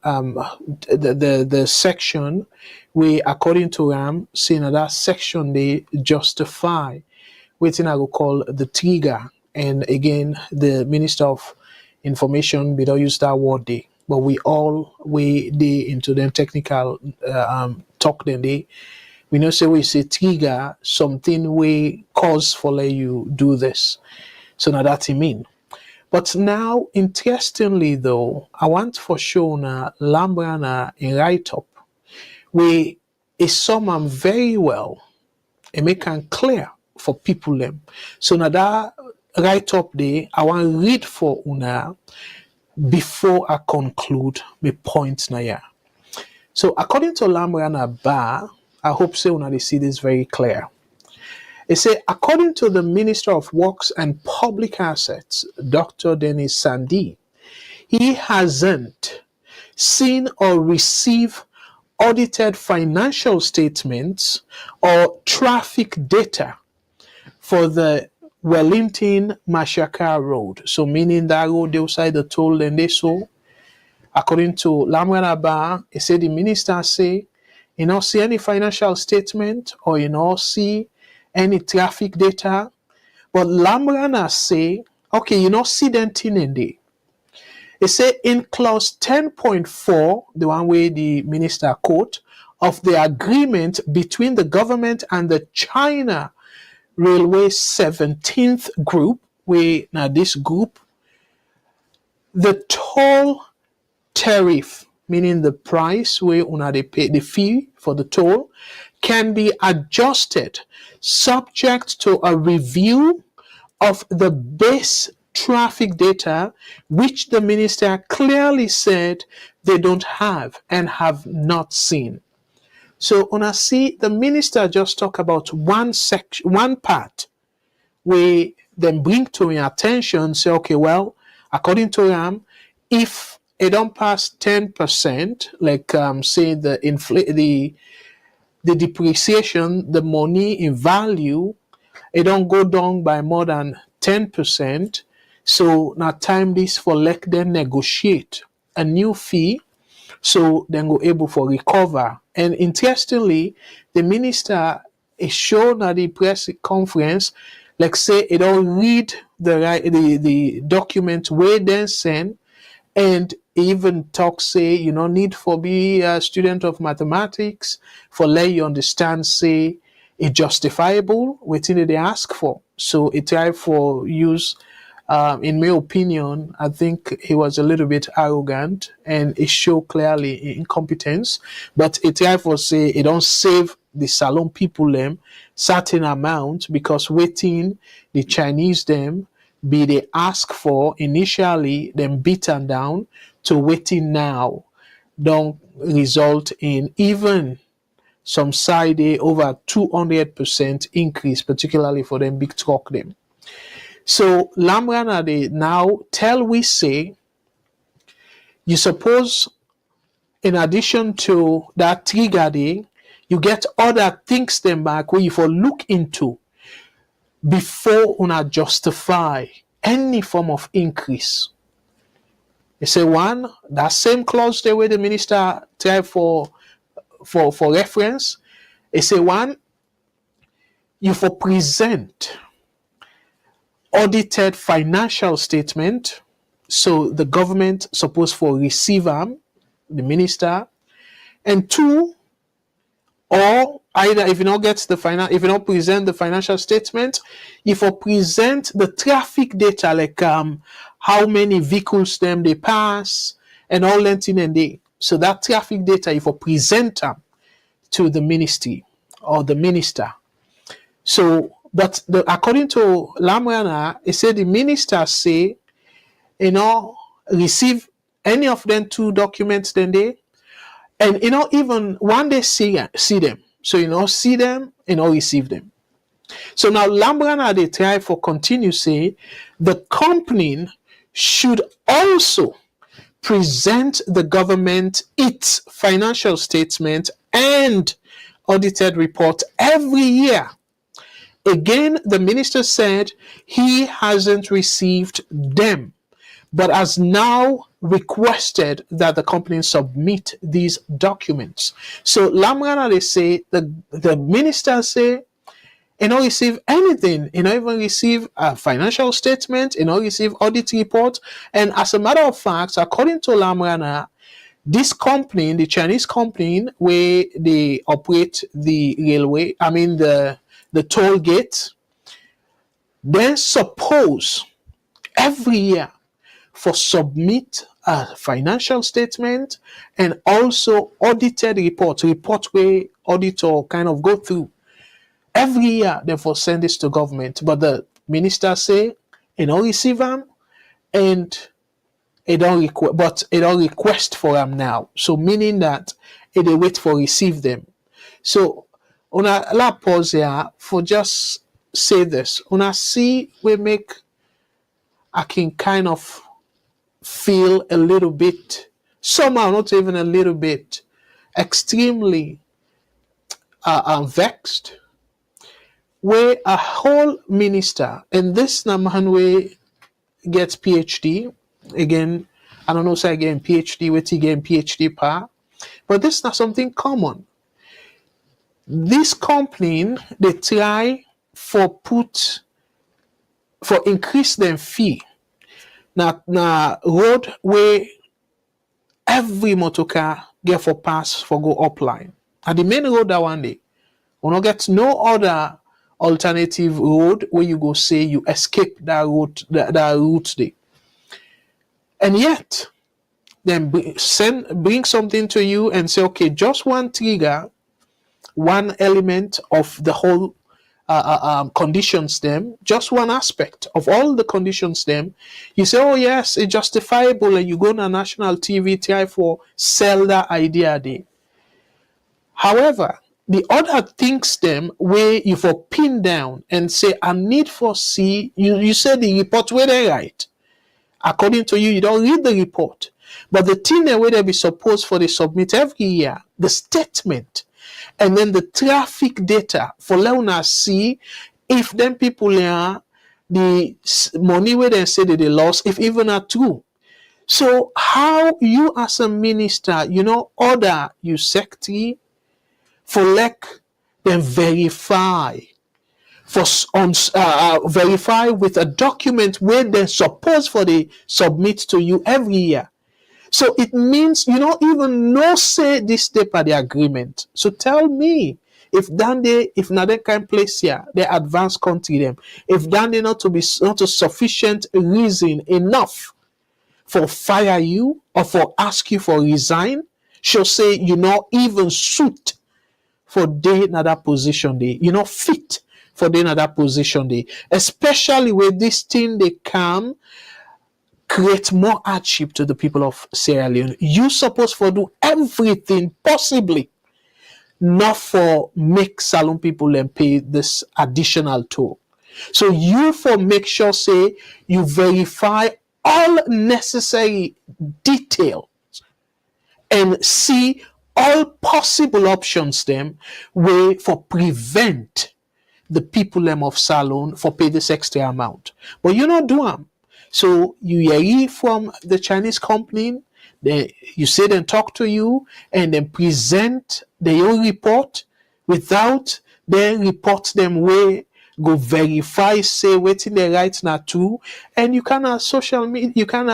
Speaker 1: the section where according to saying that section they justify waiting I will call the trigger, and again the minister of information we don't use that word they, but we they into them technical talk then they we know say we say trigger something we cause for let you do this, so now that he mean. But now, interestingly, though, I want for sure na Lambrana in write up where is some very well and make it clear for people them. So now that write up there, I want to read for una before I conclude my point na ya. So according to Lambrana Ba, I hope so una they see this very clear. It said, according to the Minister of Works and Public Assets, Dr. Dennis Sandi, he hasn't seen or received audited financial statements or traffic data for the Wellington Mashaka Road. So meaning that road they outside the toll and they saw. According to Lamrana Ba, he said the minister say, you know, see any financial statement or you know see any traffic data, but Lamrana say, okay, you know, see them thing in there. It say in clause 10.4, the one where the minister quote, of the agreement between the government and the China Railway 17th group, where now this group, the toll tariff, meaning the price where una they pay the fee for the toll, can be adjusted subject to a review of the base traffic data, which the minister clearly said they don't have and have not seen. So una see the minister just talk about one section, one part where then bring to your attention, say, okay, well, according to him, if it don't pass 10%, like say the depreciation, the money in value, it don't go down by more than 10%. So now time this for let them negotiate a new fee, so then go able for recover. And interestingly, the minister is shown at the press conference, like say it don't read the document where then send, and even talk say you know need for be a student of mathematics for let you understand say it justifiable within they ask for. So it try for use in my opinion, I think he was a little bit arrogant and it showed clearly incompetence. But it try for say it don't save the Salon people them certain amount because waiting the Chinese them be they ask for initially then beaten down to waiting now don't result in even some side over 200% increase, particularly for them big truck them. So Lamrana they now tell we say you suppose in addition to that trigger day, you get other things them back where you for look into before una justify any form of increase. You say one, that same clause there where the minister try for reference, It say one, you for present audited financial statement. So the government supposed for receive them, the minister. And two, or either if you don't get the if you don't present the financial statement, if you present the traffic data, like how many vehicles them they pass and all that in a day. So that traffic data, if you present them to the ministry or the minister. So, but according to Lamrana, it said the minister say, receive any of them two documents then they, and even one day see them. So see them, receive them. So now Lambrana they try for continue say the company should also present the government its financial statement and audited report every year. Again, the minister said he hasn't received them, but has now requested that the company submit these documents. So Lamrana, they say, the minister say, receive anything, even receive a financial statement, receive audit report. And as a matter of fact, according to Lamrana, this company, the Chinese company, where they operate the railway, the toll gate, they're supposed every year for submit a financial statement and also audited report where auditor kind of go through every year. Therefore, send this to government, but the minister say receive them and it don't request, but it don't request for them now. So meaning that they wait for receive them. So on a pause here for just say this. Una see we make I can kind of feel a little bit, somehow not even a little bit, extremely vexed, where a whole minister, and this man way gets PhD, again, I don't know, say again PhD, with again PhD par, but this is not something common. This company, they try for increase them fee. Now road where every motor car get for pass for go upline. And the main road that one day, we not get no other alternative road where you go say you escape that route there. And yet, then bring something to you and say, okay, just one trigger, one element of the whole conditions them, just one aspect of all the conditions them, you say, oh yes, it's justifiable, and you go on national TV try for sell that idea there. However, the other things them where you for pin down and say, I need for see, you say the report where they write. According to you, you don't read the report. But the thing that where they be supposed for they submit every year, the statement, and then the traffic data for LEONE'S see if them people are the money where they say that they lost, if even are true. So how you as a minister, order you secretary for then verify verify with a document where they're supposed for they submit to you every year. So it means you don't even know say this step at the agreement. So tell me if not they can place here, the advanced country them. If they not a sufficient reason enough for fire you or for ask you for resign, she'll say you not even suit for day another position day. You not fit for day another position day. Especially with this thing they come create more hardship to the people of Sierra Leone. You supposed to do everything possibly not for make Salone people and pay this additional toll. So you for make sure say you verify all necessary detail and see all possible options them way for prevent the people them of Salone for pay this extra amount. But you not do them. So you hear from the Chinese company, you say them talk to you and then present their own report without they report them way go verify say waiting the right na true. And you can social media, you can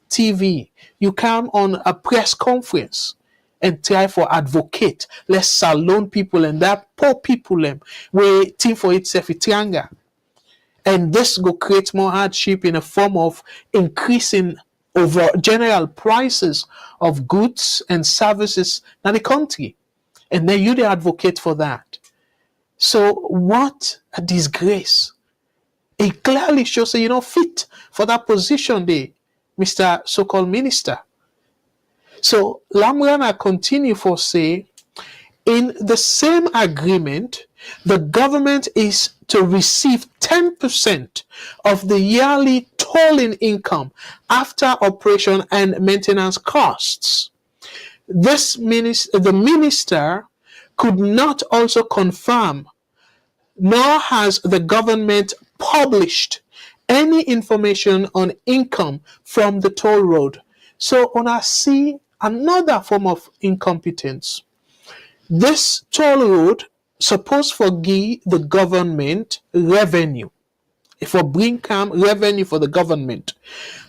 Speaker 1: TV, you come on a press conference and try for advocate let's salon people and that poor people them waiting for itself a triangle. And this will create more hardship in a form of increasing over general prices of goods and services in the country. And then you advocate for that. So what a disgrace. It clearly shows that you're not fit for that position there, Mr. So-called minister. So Lamrana continue for say, in the same agreement, the government is to receive 10% of the yearly tolling income after operation and maintenance costs. The minister could not also confirm, nor has the government published any information on income from the toll road. So on I see another form of incompetence. This toll road supposed to give the government revenue. If we bring revenue for the government,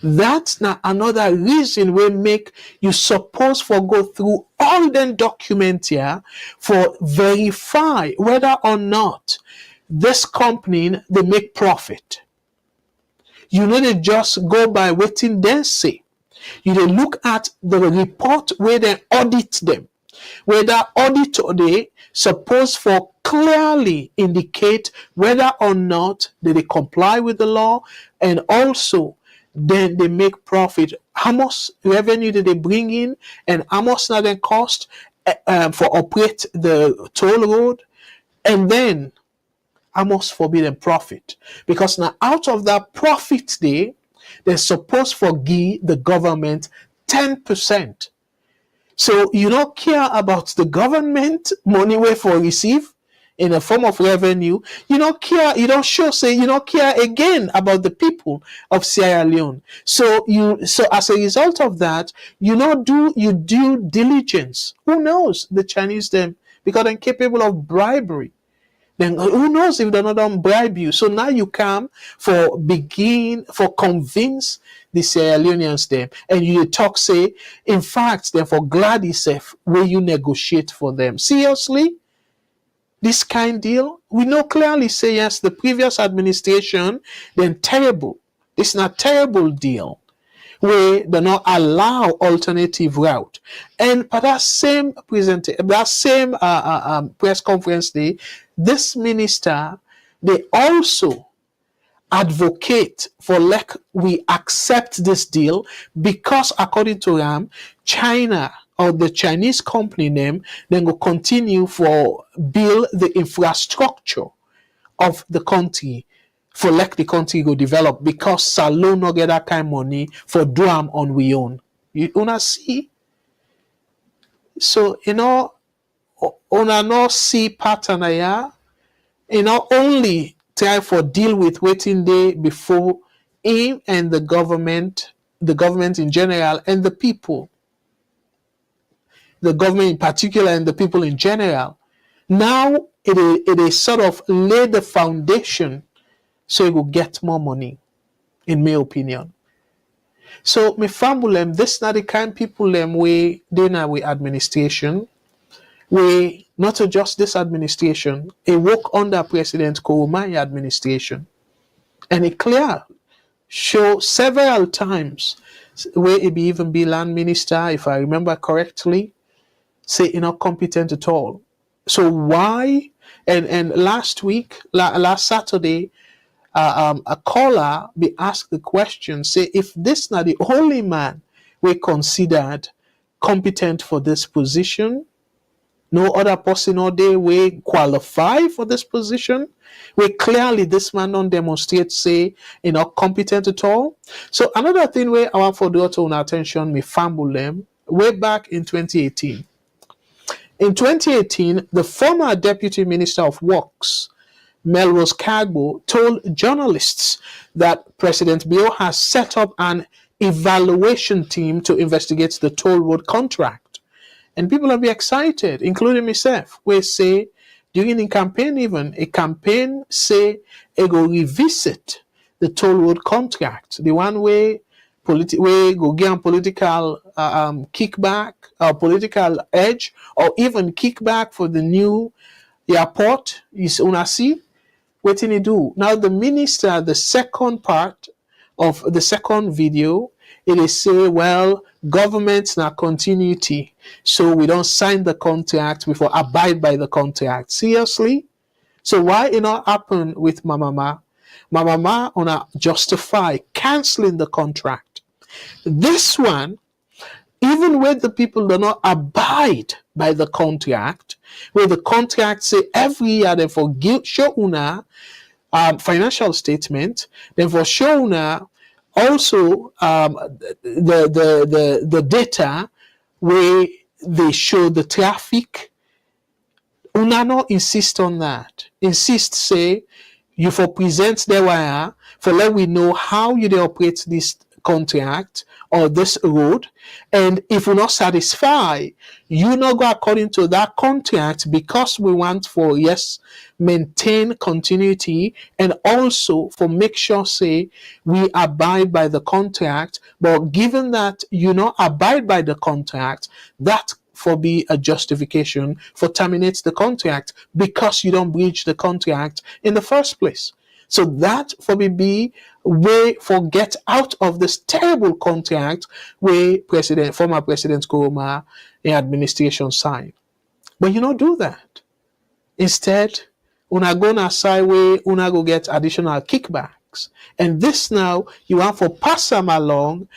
Speaker 1: that's not another reason we make you supposed to go through all the documents here for verify whether or not this company they make profit. You know they just go by waiting then say. You they look at the report where they audit them. Whether auditor they supposed for clearly indicate whether or not they comply with the law, and also then they make profit. How much revenue did they bring in, and how much now they cost for operate the toll road, and then how much forbidden profit. Because now out of that profit they're supposed to give the government 10%. So you don't care about the government money where for receive in a form of revenue. You don't care, you don't say you don't care again about the people of Sierra Leone. So as a result of that, you don't do your due diligence. Who knows the Chinese them because they're capable of bribery. Then who knows if they're not gonna bribe you? So now you come for convince the Sierra Leoneans them, and you talk say, in fact, they're for glad yourself where you negotiate for them. Seriously, this kind deal, we know clearly say yes, the previous administration then terrible. It's not terrible deal where they not allow alternative route. And for that same press conference day, this minister they also advocate for we accept this deal because according to them, China or the Chinese company name then will continue for build the infrastructure of the country for the country go develop because Salon no get that kind of money for do am on we own. You wanna see? So una no see pattern here. Only try for deal with waiting day before him and the government in general and the people. The government in particular and the people in general. Now it is sort of lay the foundation so it will get more money, in my opinion. So me family, this not the kind of people we they now with administration. We not just this administration, it work under President Kouroumai administration. And it clear show several times where it be even be land minister, if I remember correctly, say not competent at all. So why? And last Saturday, a caller be asked the question, say if this not the only man we considered competent for this position, no other person or they will qualify for this position, where clearly this man don't demonstrate say not competent at all. So another thing where I want for draw to attention, me fumble them way back in 2018. In 2018, the former Deputy Minister of Works, Melrose Kagbo, told journalists that President Bio has set up an evaluation team to investigate the toll road contract. And people will be excited, including myself. We say, during the campaign even, a campaign say, it go revisit the toll road contract, the one way go get political kickback or political edge, or even kickback for the new airport. Is una see wetin he do now? The minister, the second part of the second video, it is say, well, government na continuity, so we don't sign the contract before abide by the contract. Seriously? So why it not happen with Mama wanna justify canceling the contract? This one, even when the people do not abide by the contract, where the contract say every year they for show una financial statement, then for show una also the data where they show the traffic. Una no insist on that. Insist say you for present the wire for let we know how you operate this contract or this road, and if we're not satisfied, you not go according to that contract, because we want for maintain continuity, and also for make sure say we abide by the contract. But given that you not abide by the contract, that for be a justification for terminate the contract, because you don't breach the contract in the first place. So that for be way for get out of this terrible contract where former President Kuruma administration signed. But you don't do that. Instead, una go na side way, una go get additional kickbacks. And this now you want for pass them along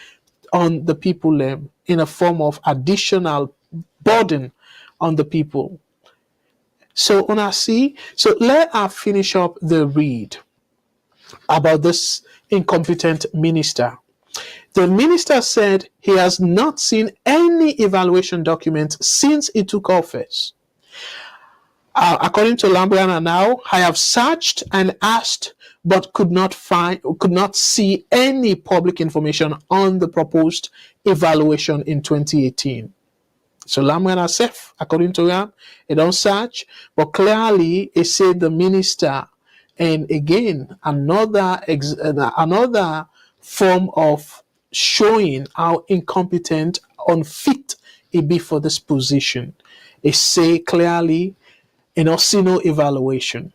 Speaker 1: on the people in a form of additional burden on the people. So una see, so let us finish up the read about this incompetent minister. The minister said he has not seen any evaluation document since he took office. According to Lambrana now, I have searched and asked, but could not see any public information on the proposed evaluation in 2018. So Lambrana safe, according to him, he don't search, but clearly he said the minister, and again another form of showing how incompetent, unfit he be for this position. He say clearly, see no evaluation.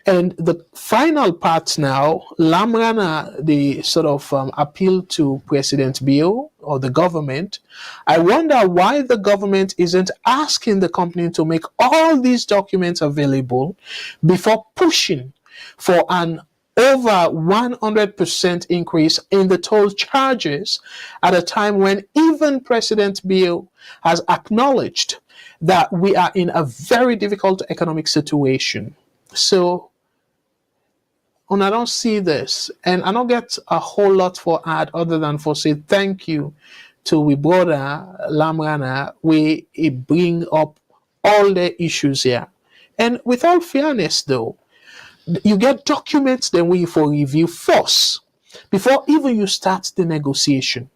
Speaker 1: And the final part now, Lamrana, the sort of appeal to President Bio or the government. I wonder why the government isn't asking the company to make all these documents available before pushing for an over 100% increase in the toll charges at a time when even President Bio has acknowledged that we are in a very difficult economic situation. So, and I don't see this, and I don't get a whole lot for add other than for say thank you to we brother Lamrana. We bring up all the issues here, and with all fairness, though, you get documents then we for review first before even you start the negotiation.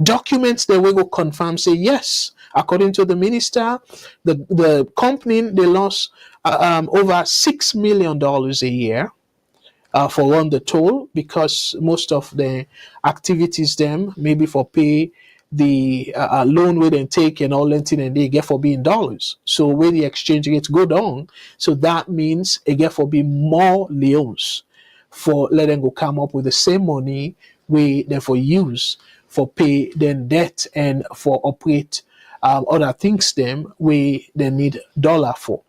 Speaker 1: Documents that we go confirm say yes, according to the minister, the company they lost over $6 million a year. For run the toll, because most of the activities them maybe for pay the loan we then take and all that and they get for being dollars. So when the exchange rates go down, so that means it get for being more loans for let them go come up with the same money we therefore use for pay then debt and for operate other things them we they need dollar for.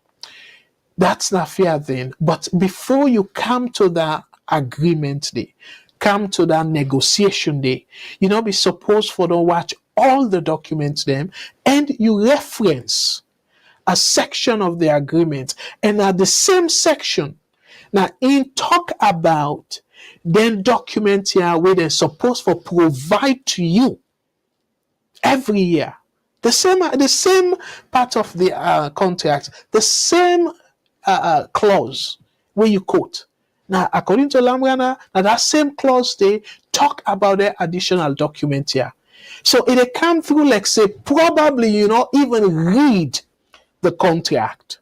Speaker 1: That's not fair then. But before you come to that agreement day, come to that negotiation day, you be supposed for to watch all the documents them and you reference a section of the agreement. And at the same section, now in talk about then document here where they're supposed for provide to you every year. The same part of the contract, the same clause where you quote. Now, according to Lambrana, now that same clause they talk about the additional document here. So it come through like say probably you not even read the contract.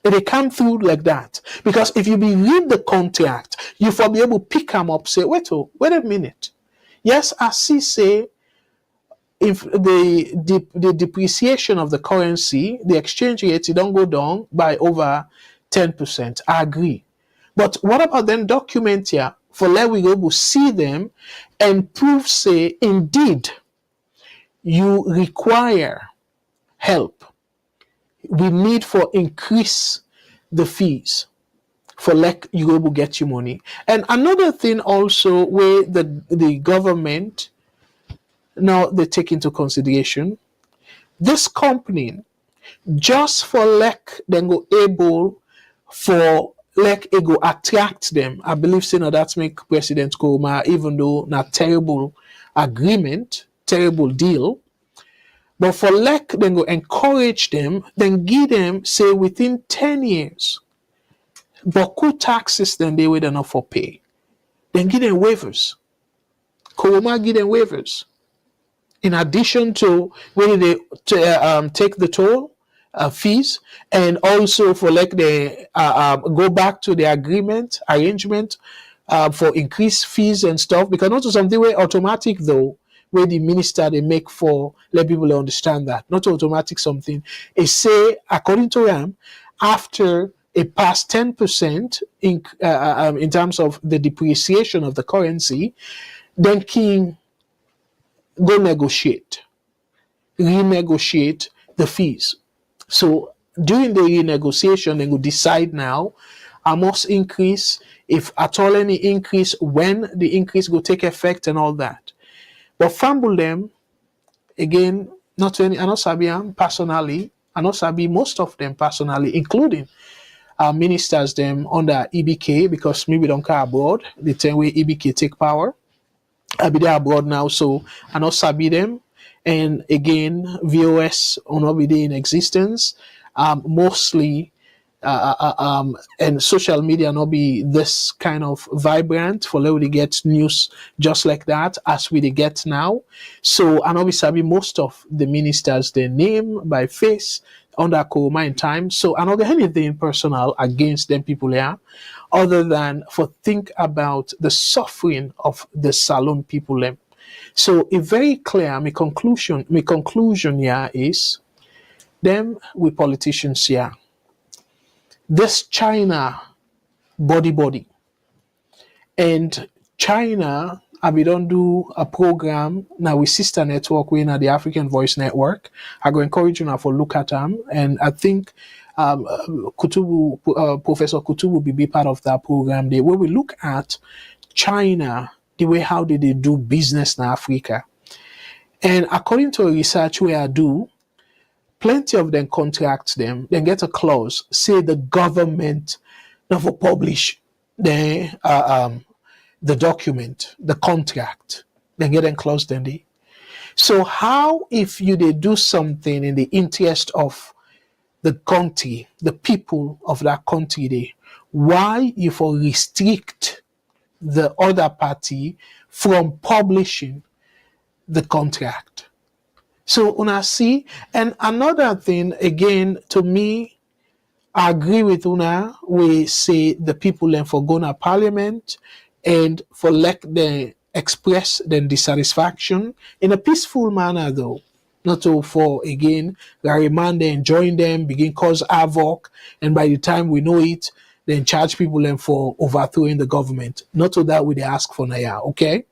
Speaker 1: It come through like that. Because if you be read the contract, you for be able to pick them up, say, wait a minute. Yes, I see say if the depreciation of the currency, the exchange rate, it don't go down by over 10%. I agree. But what about then document here for let we go see them and prove say indeed you require help. We need for increase the fees for let you able get you money. And another thing also where the government now they take into consideration this company just for like then go able for like it go attract them. I believe say now that's make President Koma even though not terrible agreement, terrible deal. But for like then go encourage them, then give them say within 10 years. But cool taxes then they will enough for pay. Then give them waivers. Koma give them waivers. In addition to when they take the toll fees, and also for like they go back to the arrangement for increased fees and stuff, because not something way automatic though, where the minister they make for let people understand that not automatic something. It say according to them after it passed 10% in terms of the depreciation of the currency, then King go renegotiate the fees. So during the renegotiation, they will decide now I must increase, if at all any increase, when the increase will take effect and all that. But fumble them again, not any I not sabi personally, I not sabi most of them personally, including our ministers them under EBK, because maybe don't care abroad, the time where EBK take power. I be there abroad now, so I not sabi them. And again, VOS will not be there in existence. Mostly, and social media not be this kind of vibrant for let we get news just like that as we get now. So I know we sabi most of the ministers, their name by face under Kuruma in time. So I don't get anything personal against them people here, other than for think about the suffering of the Salon people them. So it's very clear. My conclusion here is them with politicians here. This China body, and China. We don't do a program now with sister network. We're in the African Voice Network. I go encourage you now for look at them, and I think Kutubu, Professor Kutubu will be part of that program. Where we look at China, the way how did they do business in Africa, and according to a research where I do, plenty of them contract them, then get a clause say the government never publish the document, the contract, then get them closed then they. So how if you they do something in the interest of the country, the people of that country they, why you for restrict the other party from publishing the contract? So una see, and another thing again to me, I agree with una. We say the people then for go to parliament and for let them express their dissatisfaction in a peaceful manner though. Not to for again remind them, join them, begin cause havoc, and by the time we know it, then charge people then for overthrowing the government. Not to that we they ask for now, okay?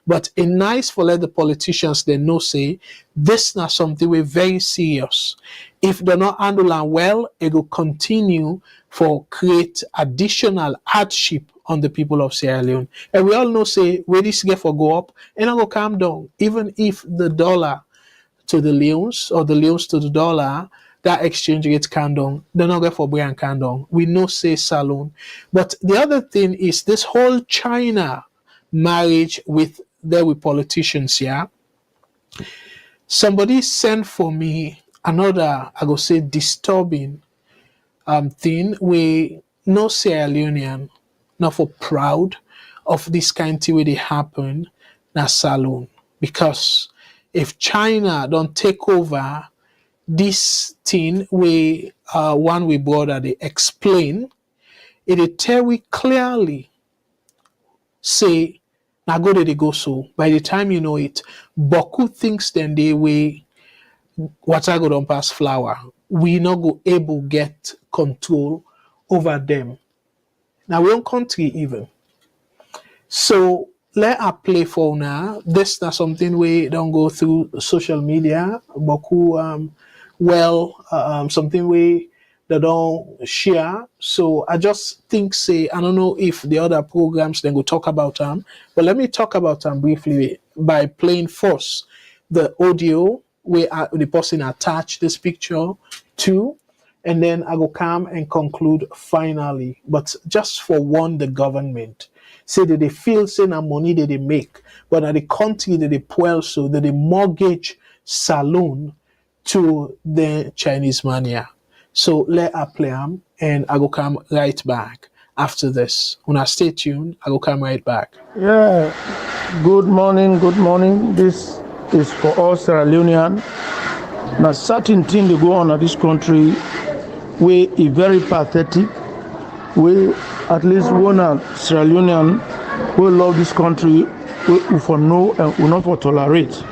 Speaker 1: But it's nice for let the politicians they know say this not something we're very serious. If they're not handling well, it will continue for create additional hardship on the people of Sierra Leone. And we all know say where this get for go up and I go calm down. Even if the dollar to the Leones or the Leones to the dollar, that exchange rate can down. They're not going for Brian can down. We know say Salon. But the other thing is this whole China marriage with politicians here. Somebody sent for me another, I go say disturbing thing where no Sierra Leonean not for proud of this kind of thing where they happen na Salon. Because if China don't take over this thing, we one we brother they explain, it tell we clearly say now go they go so. By the time you know it, Boku thinks then they way water go don't pass flour. We not go able get control over them. Now we own country even. So let us play for now. This not something we don't go through social media. Boku something we they don't share. So I just think say I don't know if the other programs then go talk about them, but let me talk about them briefly by playing first the audio where the person attach this picture to, and then I will come and conclude finally. But just for one, the government say that they feel say na money that they make, but at the country that they pull so that they mortgage saloon to the Chinese mania. So let us play them, and I will come right back after this. When I stay tuned, I will come right back.
Speaker 13: Yeah, good morning, good morning. This is for all Sierra Leonean. Now, certain thing they go on in this country, we is very pathetic. We at least one Sierra Leonean who love this country, we for know and we not for tolerate.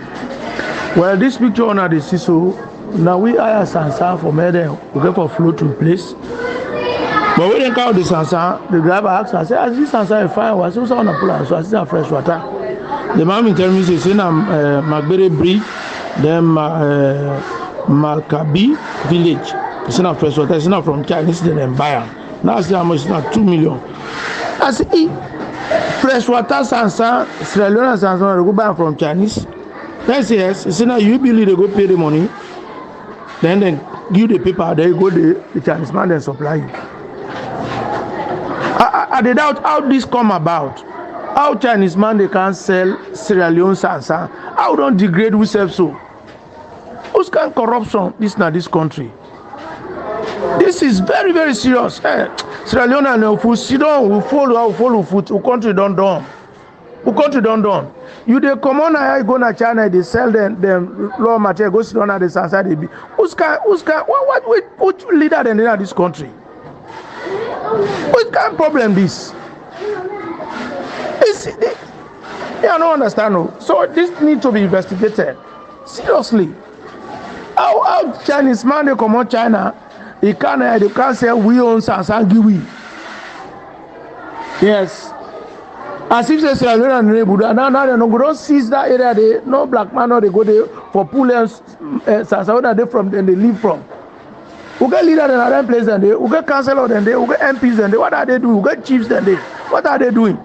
Speaker 13: Well, this picture on the CISO, now we hire Sansa for murder, we go for float to place. But when they count the Sansa, the driver asks, I say, as this Sansa is fine, was also on a plan, so I see a fresh water. The man tell me, say, I'm Magberry Bridge, then Malkabi village. It's not fresh water, it's not from Chinese, then buy it. Now I see how much, it's not 2 million. I say, fresh water Sansa, Sierra Leone Sansa, they go buy from Chinese. Then say, yes, it's not you believe they go pay the money, then give the paper, they go the Chinese man, then supply you. I doubt how this come about. How Chinese man they can sell Sierra Leone Sansa? How don't degrade we self so? Who's kind of corruption this na this country? This is very, very serious. Sierra Leone and if sit down, we follow foot, we country don't done. We country don't done. You they come on here, go to China, they sell them raw material, go sit down at the Sansa they be. Who's kind what leader than in this country? What kind of problem this? I don't understand. No. So this need to be investigated seriously. How Chinese man they come out China, they can't say we own Sansa Giwi. Yes. As if they say now they don't seize that area. They no black man or they go there for pulling Sansa where they from then they live from. We get leaders in other places than they, we get councillors than they, we get MPs than they. What are they doing? We get chiefs than they. What are they doing?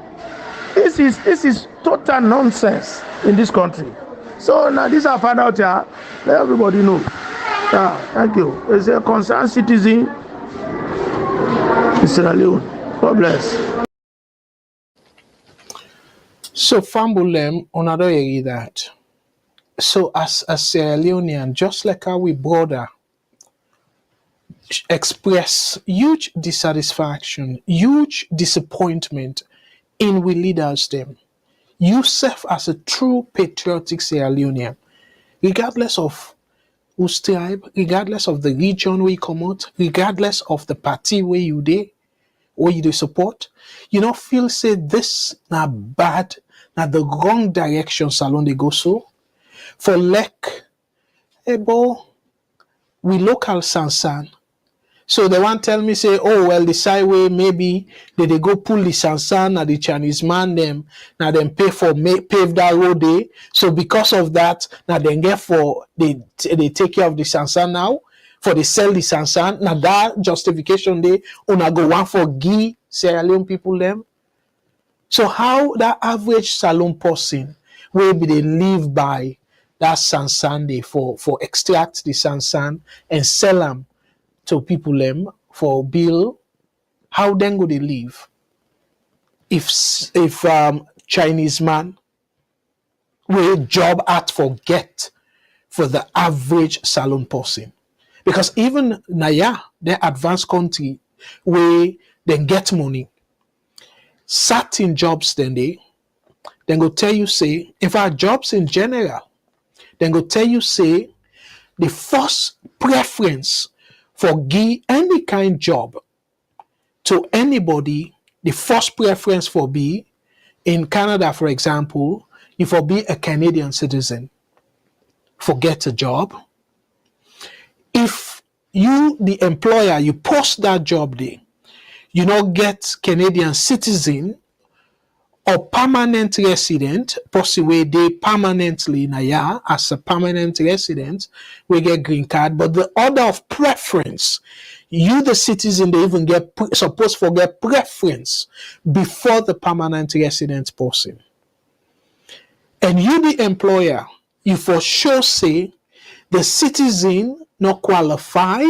Speaker 13: This is total nonsense in this country. So now this I found out here. Let everybody know. Yeah, thank you. As a concerned citizen, Sierra Leone. God bless.
Speaker 1: So Fambulem, another area that. So as a Sierra Leonean, just like how we brother express huge dissatisfaction, huge disappointment in we leaders them. You serve as a true patriotic Sierra Leonean, regardless of whose tribe, regardless of the region where you come out, regardless of the party where you dey, where you dey support. You don't feel say this na bad, na the wrong direction salon they go so. For like, boy, we local Sansan. So they want tell me say, oh well, the sideway maybe they go pull the Sansan and the Chinese man them now them pay for pave that road there. So because of that, now they get for they take care of the Sansan now for they sell the Sansan. Now that justification they una go one for give Sierra Leone people them. So how that average salon person will be they live by that Sansan they for extract the Sansan and sell them to people them for bill, how then go they live? If Chinese man will job at forget for the average salon person, because even Naya, the advanced country where they get money, certain jobs then go tell you say, in fact jobs in general, then go tell you say the first preference for give any kind job to anybody, the first preference for be in Canada, for example, if for be a Canadian citizen, for get a job. If you, the employer, you post that job there, you not get Canadian citizen or permanent resident, possibly they permanently in a year as a permanent resident, we get green card. But the order of preference, you the citizen, they even get supposed to get preference before the permanent resident person. And you the employer, you for sure say the citizen not qualify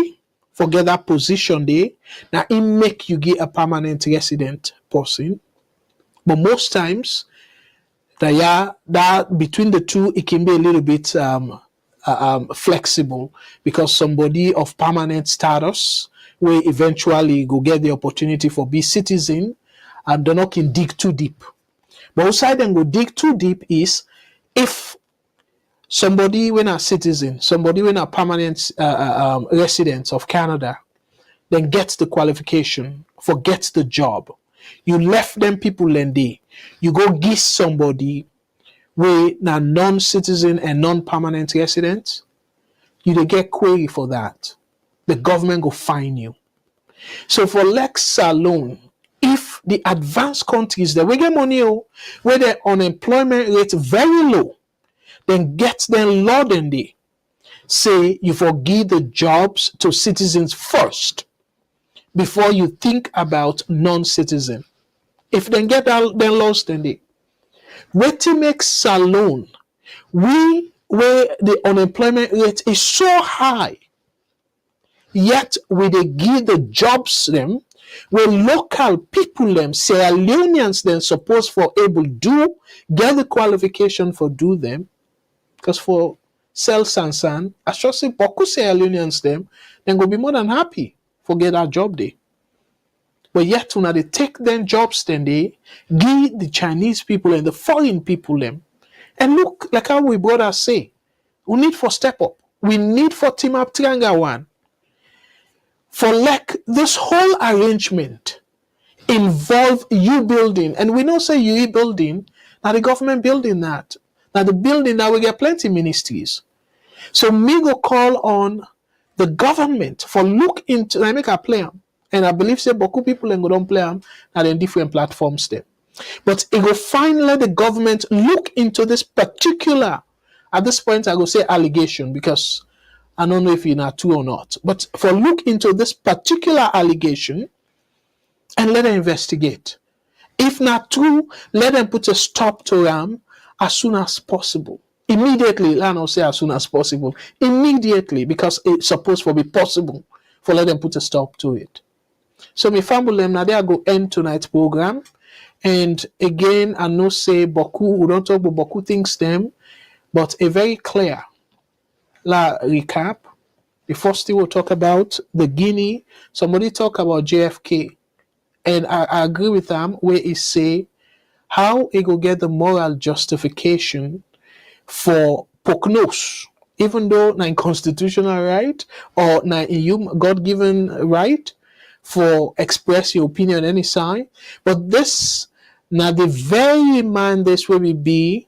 Speaker 1: for get that position there. Now it make you get a permanent resident person. But most times, that between the two, it can be a little bit flexible because somebody of permanent status will eventually go get the opportunity for be citizen and they not can dig too deep. But outside them go dig too deep is if somebody when a citizen, somebody when a permanent resident of Canada, then gets the qualification, forgets the job. You left them people and they, you go give somebody with a non-citizen and non-permanent resident, you dey get query for that. The government go fine you. So for Lex alone, if the advanced countries that we get money where the unemployment rate very low, then get them law than they say you forgive the jobs to citizens first before you think about non-citizen. If they get that, then lost then they. Wetin make alone, we where the unemployment rate is so high, yet we dey give the jobs them where local people them, Sierra Leoneans then supposed for able do get the qualification for do them, because for sell Sansan, I sure say Boku Sierra Leoneans them, then go be more than happy for get that job there. But yet when they take them jobs then they give the Chinese people and the foreign people them. And look, like how we brothers say, we need for step up. We need for team up triangle one. For like this whole arrangement involve you building, and we know say you building, now the government building that. Now the building now we get plenty ministries. So me go call on the government for look into, I make a play them. And I believe say Boku people and go don't play them at in different platforms there. But it will finally the government look into this particular, at this point I go say allegation because I don't know if you're not true or not. But for look into this particular allegation and let them investigate. If not true, let them put a stop to them as soon as possible. Immediately, I don't say as soon as possible. Immediately, because it's supposed to be possible for let them put a stop to it. So my family now they go end tonight's program. And again, I know say Boku, we don't talk about Boku things them, but a very clear recap. The first thing we'll talk about the Guinea. Somebody talk about JFK. And I agree with them where he say how it go get the moral justification for Poknos, even though na constitutional right or na God-given right for express your opinion any side. But this now the very man this will be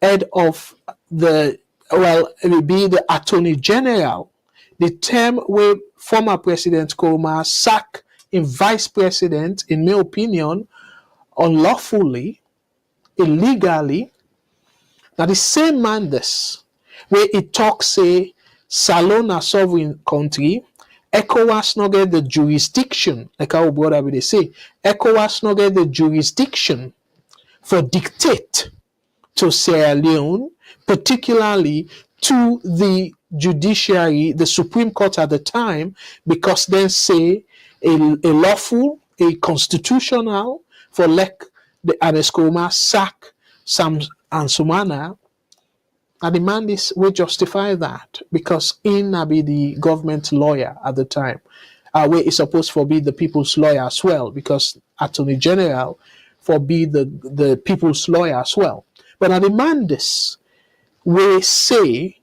Speaker 1: head of the it will be the Attorney General. The term where former President Kuruma sack in Vice President, in my opinion, unlawfully, illegally. Now the same man this where it talks say Salon a sovereign country, ECOWAS not get the jurisdiction, like our brother will say, ECOWAS not get the jurisdiction for dictate to Sierra Leone, particularly to the judiciary, the Supreme Court at the time, because then say a lawful, a constitutional for like the Anescoma sack Sam and Sumana. I demand this will justify that because in be the government lawyer at the time, where it's supposed to be the people's lawyer as well, because Attorney General for be the people's lawyer as well. But I demand this we say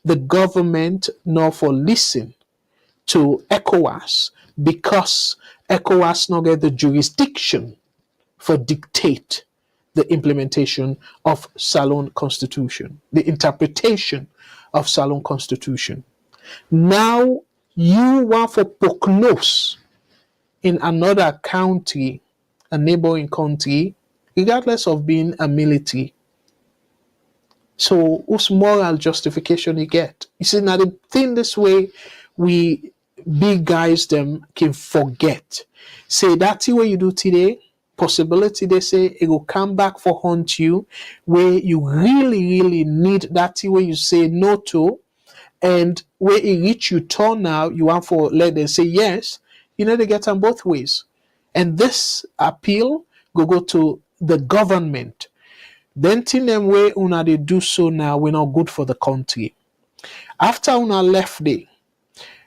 Speaker 1: the government nor for listen to ECOWAS because ECOWAS not get the jurisdiction for dictate the implementation of Salon Constitution, the interpretation of Salon Constitution. Now you want for prognose in another country, a neighboring country, regardless of being a military. So whose moral justification you get? You see, now the thing this way we big guys them can forget. Say that's the way you do today. Possibility they say it will come back for haunt you where you really need that way you say no to, and where it reach you turn now you want for let them say yes. You know they get them both ways. And this appeal go to the government. Then thing them way una they do so now we're not good for the country. After una left day,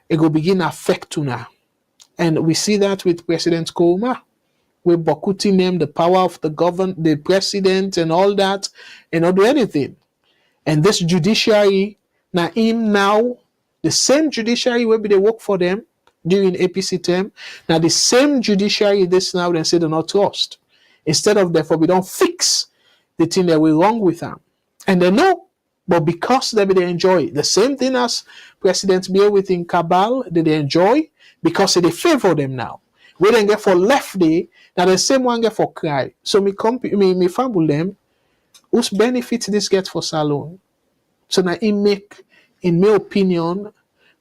Speaker 1: it will begin affect una. And we see that with President Kouma. We're bokuting them the power of the government, the president and all that, and not do anything. And this judiciary, now, the same judiciary will be they work for them during APC term. Now the same judiciary this now they say they not trust. Instead of therefore we don't fix the thing that we're wrong with them. And they know, but because they enjoy the same thing as President Bill within Cabal, they enjoy because they favor them now. We then get for left day, now the same one get for cry. So me fumble them, whose benefit this get for Salon. So now it make, in my opinion,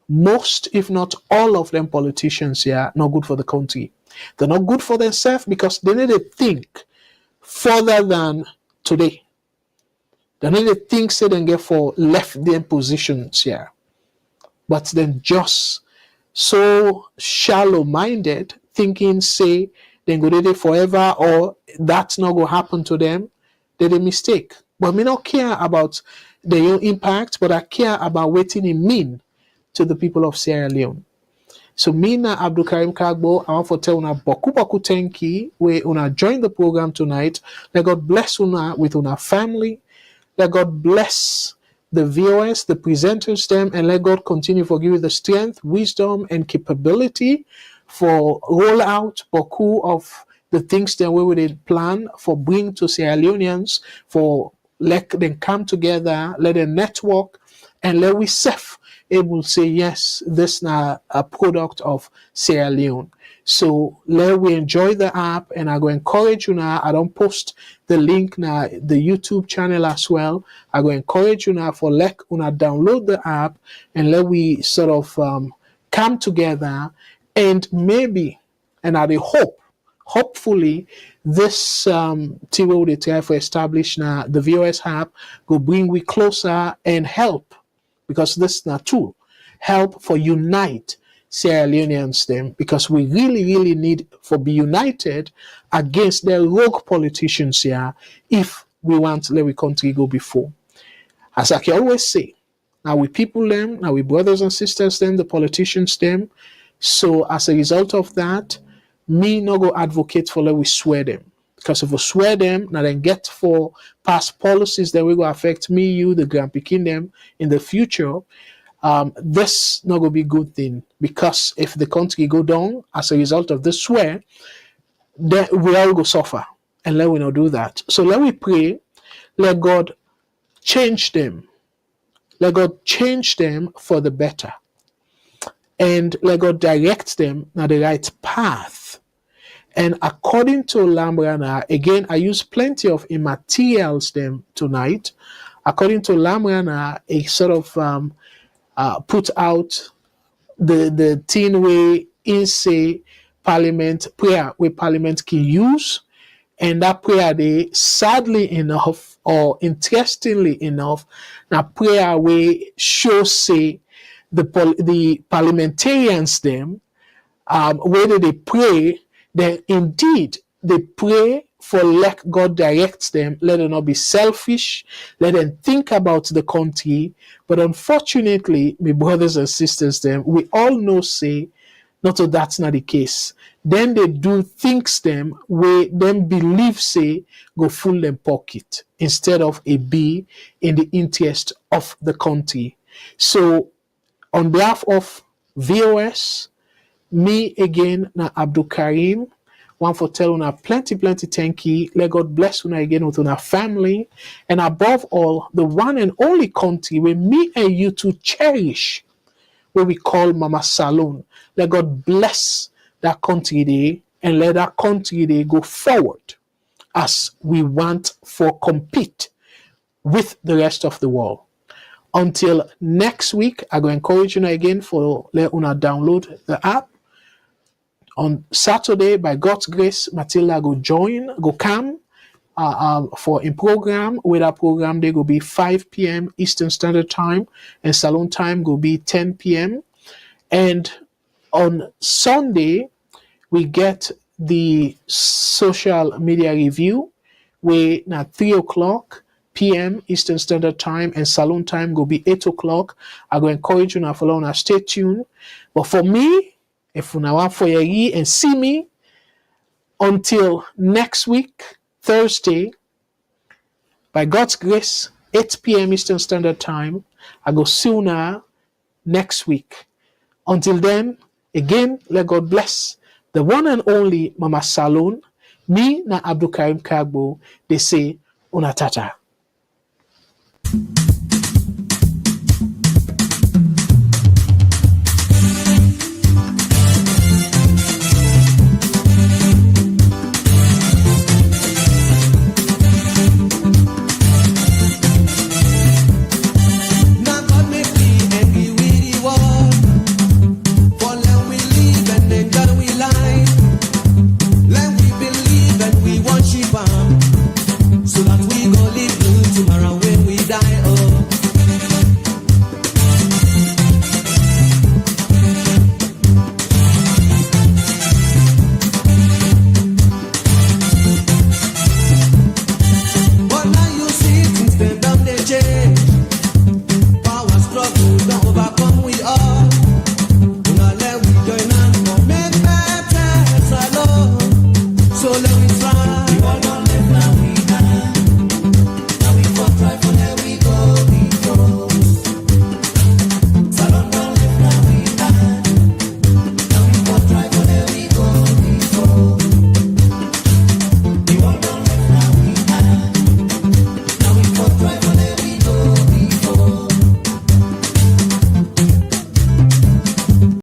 Speaker 1: most, if not all of them politicians here, not good for the country. They're not good for themselves because they need to think further than today. They need to think say they get for left their positions here. But then just so shallow-minded, thinking say they go there forever or that's not going to happen to them, they're a mistake. But me not care about their own impact, but I care about what it mean to the people of Sierra Leone. So me na Abdul Karim Kagbo, I want to tell una boku thank you where una join the program tonight. Let God bless una with una family. Let God bless the viewers, the presenters, them, and let God continue to give you the strength, wisdom, and capability for roll out boku of the things that we would plan for bring to Sierra Leoneans, for let them come together, let them network, and let we self able to say yes, this is now a product of Sierra Leone. So let we enjoy the app, and I go encourage you now. I don't post the link now, the YouTube channel as well. I go encourage you now for let una download the app and let we sort of come together and maybe, and I hopefully this thing we will try for establish now the VOS app go bring we closer and help, because this is not tool help for unite Sierra Leoneans them, because we really need for be united against the rogue politicians here if we want to let we country go before. As I can always say, now we people them, now we brothers and sisters them, the politicians them. So as a result of that, me no go advocate for let we swear them. Because if we swear them, now then get for past policies that will go affect me, you, the grand picking them in the future, this not gonna be good thing. Because if the country go down as a result of this swear, then we all go suffer. And let we not do that. So let we pray, let God change them. Let God change them for the better. And let God direct them on the right path. And according to Lamrana, again, I use plenty of immaterials them tonight. According to Lamrana, it sort of put out the thing where in say Parliament prayer where Parliament can use, and that prayer they sadly enough or interestingly enough, now prayer where show say the parliamentarians them whether they pray, then indeed they pray for let God direct them, let them not be selfish, let them think about the country. But unfortunately, my brothers and sisters, them we all know say Not so that's not the case. Then they do things them where them believe say go full them pocket instead of a be in the interest of the country. So on behalf of VOS, me again na Abdul Karim. One for tell una plenty thank you. Let God bless una again with una family. And above all, the one and only country where me and you to cherish, where we call Mama Salon. Let God bless that country day and let that country day go forward as we want for compete with the rest of the world. Until next week, I go encourage you again for let una download the app. On Saturday, by God's grace, Matilda go come for a program. Where that program, they go be 5 p.m. Eastern Standard Time, and salon time go be 10 p.m. And on Sunday, we get the social media review, where now 3 o'clock p.m. Eastern Standard Time, and salon time go be 8 o'clock. I go encourage you now follow now, stay tuned. But for me, if you want for you and see me until next week, Thursday, by God's grace, 8 p.m. Eastern Standard Time, I go sooner next week. Until then, again, let God bless the one and only Mama Salon. Me na Abdul Karim Kagbo, they say, Unatata.